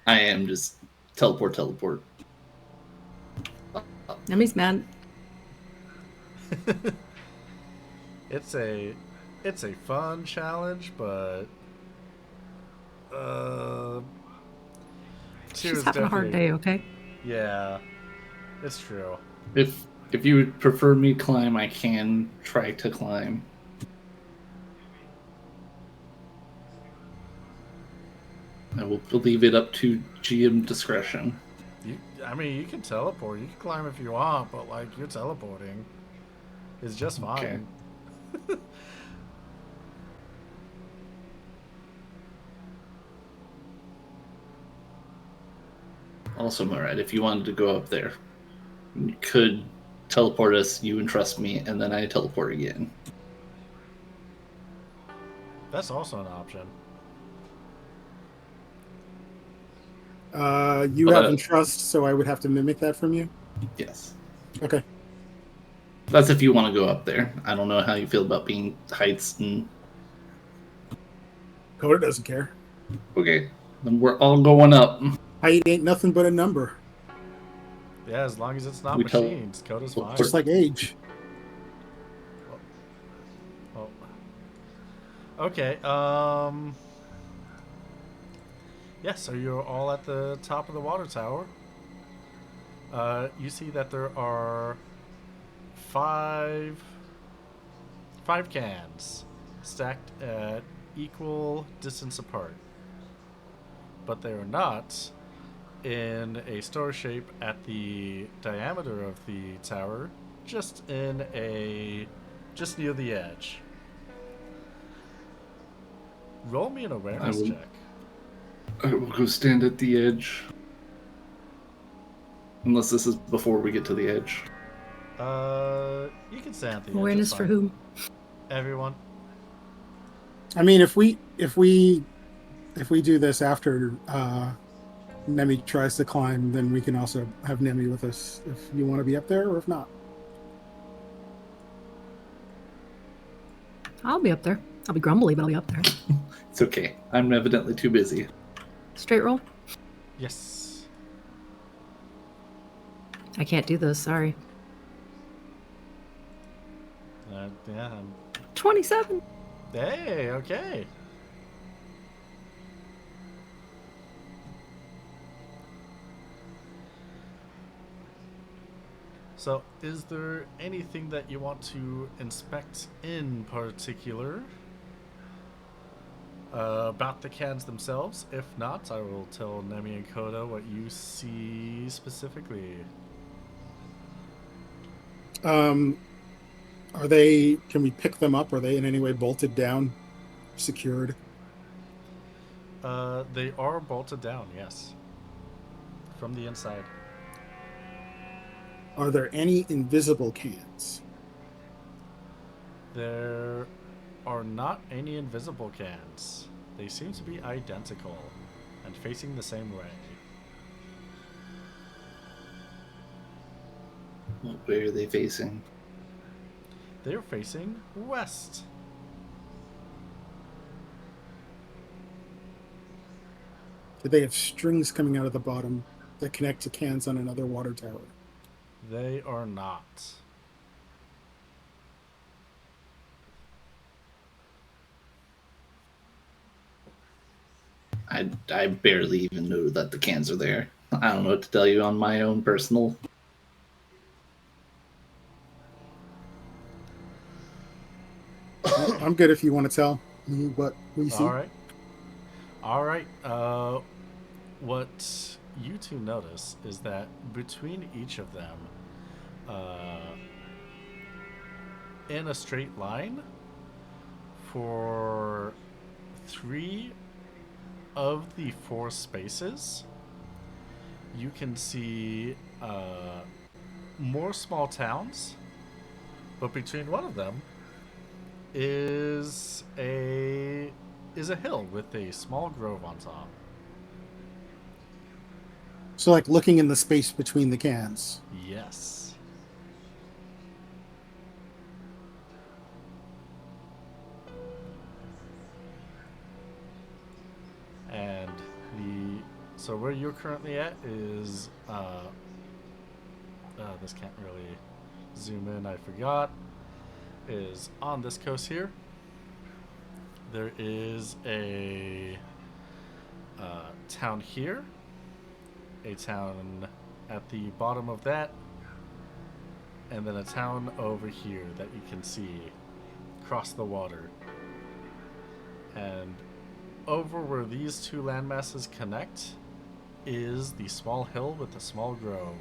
I am just teleport. Nemi's mad. It's a fun challenge, but She's having a hard day, okay? Yeah, it's true. If you would prefer me climb, I can try to climb. I will leave it up to GM discretion. I mean, you can teleport. You can climb if you want, but like you're teleporting is just fine. Okay. Also, Murad, if you wanted to go up there, you could teleport us, you entrust me, and then I teleport again. That's also an option. You But, have trust, so I would have to mimic that from you. Yes. Okay. That's if you want to go up there. I don't know how you feel about being heights and. Coda doesn't care. Okay, then we're all going up. Height ain't nothing but a number, Yeah, as long as it's not We tell- machines, Coda's fine. just like age. Oh. Okay. Yeah, so you're all at the top of the water tower. You see that there are five cans stacked at equal distance apart, but they are not in a star shape at the diameter of the tower, just near the edge. Roll me an awareness will- check. I will go stand at the edge. Unless this is before we get to the edge. You can stand at the edge. Awareness it's for fine. whom? Everyone. I mean, if we do this after Nemi tries to climb, then we can also have Nemi with us if you want to be up there, or if not. I'll be up there. I'll be grumbly, but I'll be up there. It's okay. I'm evidently too busy. Straight roll? Yes. I can't do this, sorry. Yeah. 27. Hey, okay. So, is there anything that you want to inspect in particular about the cans themselves? If not, I will tell Nemi and Koda what you see specifically. Are they? Can we pick them up? Are they in any way bolted down, secured? They are bolted down, yes. From the inside. Are there any invisible cans? There are not any invisible cans. They seem to be identical and facing the same way. What way are they facing? They're facing west. Do they have strings coming out of the bottom that connect to cans on another water tower? They are not. I barely even know that the cans are there. I don't know what to tell you on my own personal. I'm good if you want to tell me what we see. All right. What you two notice is that between each of them, in a straight line, for 3 of the 4 spaces, you can see more small towns, but between one of them is a hill with a small grove on top. So, like looking in the space between the cans. Yes. And so where you're currently at is this can't really zoom in, I forgot, is on this coast here. There is a town here, a town at the bottom of that, and then a town over here that you can see across the water. And over where these two landmasses connect is the small hill with a small grove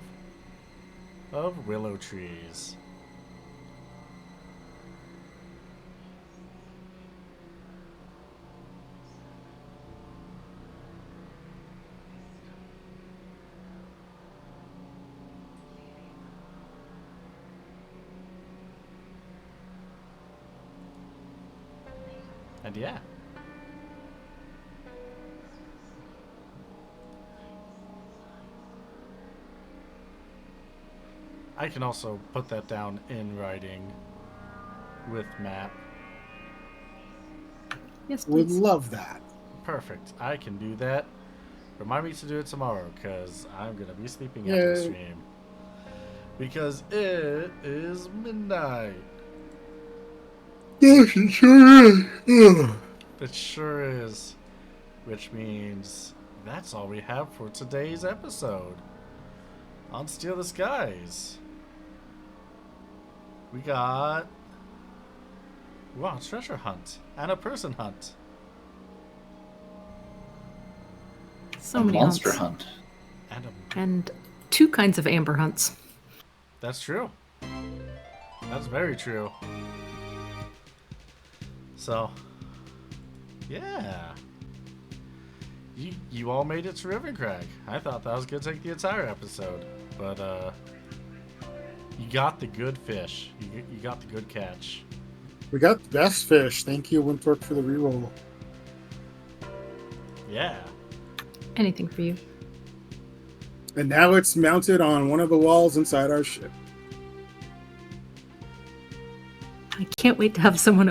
of willow trees. And yeah. I can also put that down in writing with map. Yes, Would please. love that. Perfect. I can do that. Remind me to do it tomorrow, because I'm going to be sleeping after the Yay. stream. Because it is midnight. Yes, it sure is. Ugh. It sure is. Which means that's all we have for today's episode on Steal the Skies. We got a treasure hunt and a person hunt. So A many monster hunts. hunt. And 2 kinds of amber hunts. That's true. That's very true. So, yeah. You all made it to Rivencrag. I thought that was going to take the entire episode. But, you got the good fish. You got the good catch. We got the best fish. Thank you, Winthrop, for the reroll. Yeah. Anything for you. And now it's mounted on one of the walls inside our ship. I can't wait to have someone